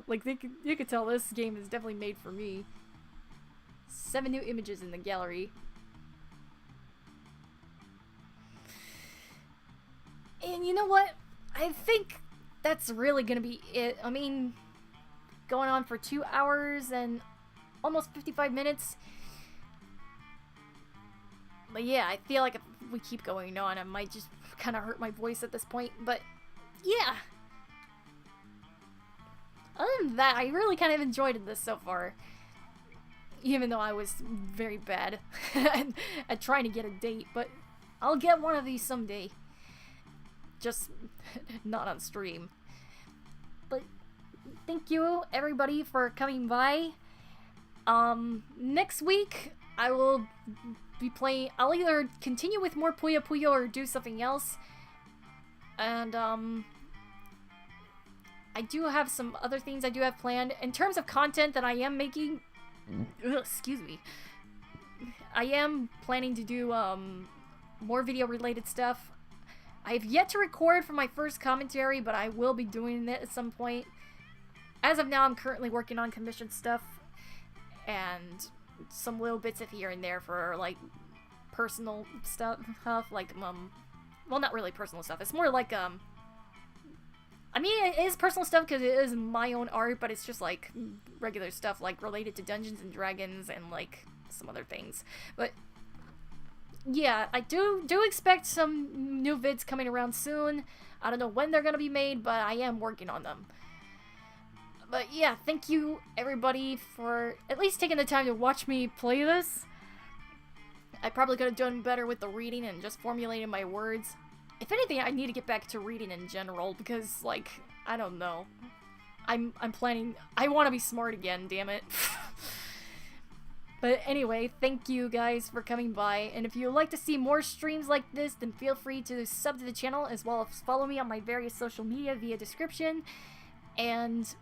Like, you could tell this game is definitely made for me. 7 new images in the gallery. And you know what? I think that's really gonna be it. I mean, going on for 2 hours and almost 55 minutes. But yeah, I feel like if we keep going on, I might just kind of hurt my voice at this point. But yeah. Other than that, I really kind of enjoyed this so far. Even though I was very bad at trying to get a date. But I'll get one of these someday. Just not on stream. But thank you, everybody, for coming by. Next week, I will be playing... I'll either continue with more Puyo Puyo or do something else. And, I do have some other things I do have planned. In terms of content that I am making... excuse me. I am planning to do, more video-related stuff. I have yet to record for my first commentary, but I will be doing it at some point. As of now, I'm currently working on commissioned stuff. And some little bits of here and there for, like, personal stuff. Like, well, not really personal stuff. It's more like, I mean, it is personal stuff because it is my own art, but it's just, like, regular stuff, like, related to Dungeons and Dragons and, like, some other things. But, yeah, I do expect some new vids coming around soon. I don't know when they're gonna be made, but I am working on them. But, yeah, thank you, everybody, for at least taking the time to watch me play this. I probably could have done better with the reading and just formulating my words. If anything, I need to get back to reading in general, because, like, I don't know. I'm planning... I want to be smart again, damn it. But anyway, thank you guys for coming by, and if you'd like to see more streams like this, then feel free to sub to the channel, as well as follow me on my various social media via description, and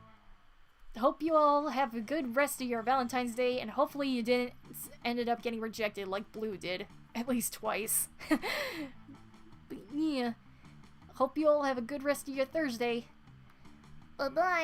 hope you all have a good rest of your Valentine's Day, and hopefully you didn't ended up getting rejected like Blue did, at least twice. But yeah, hope you all have a good rest of your Thursday. Bye-bye.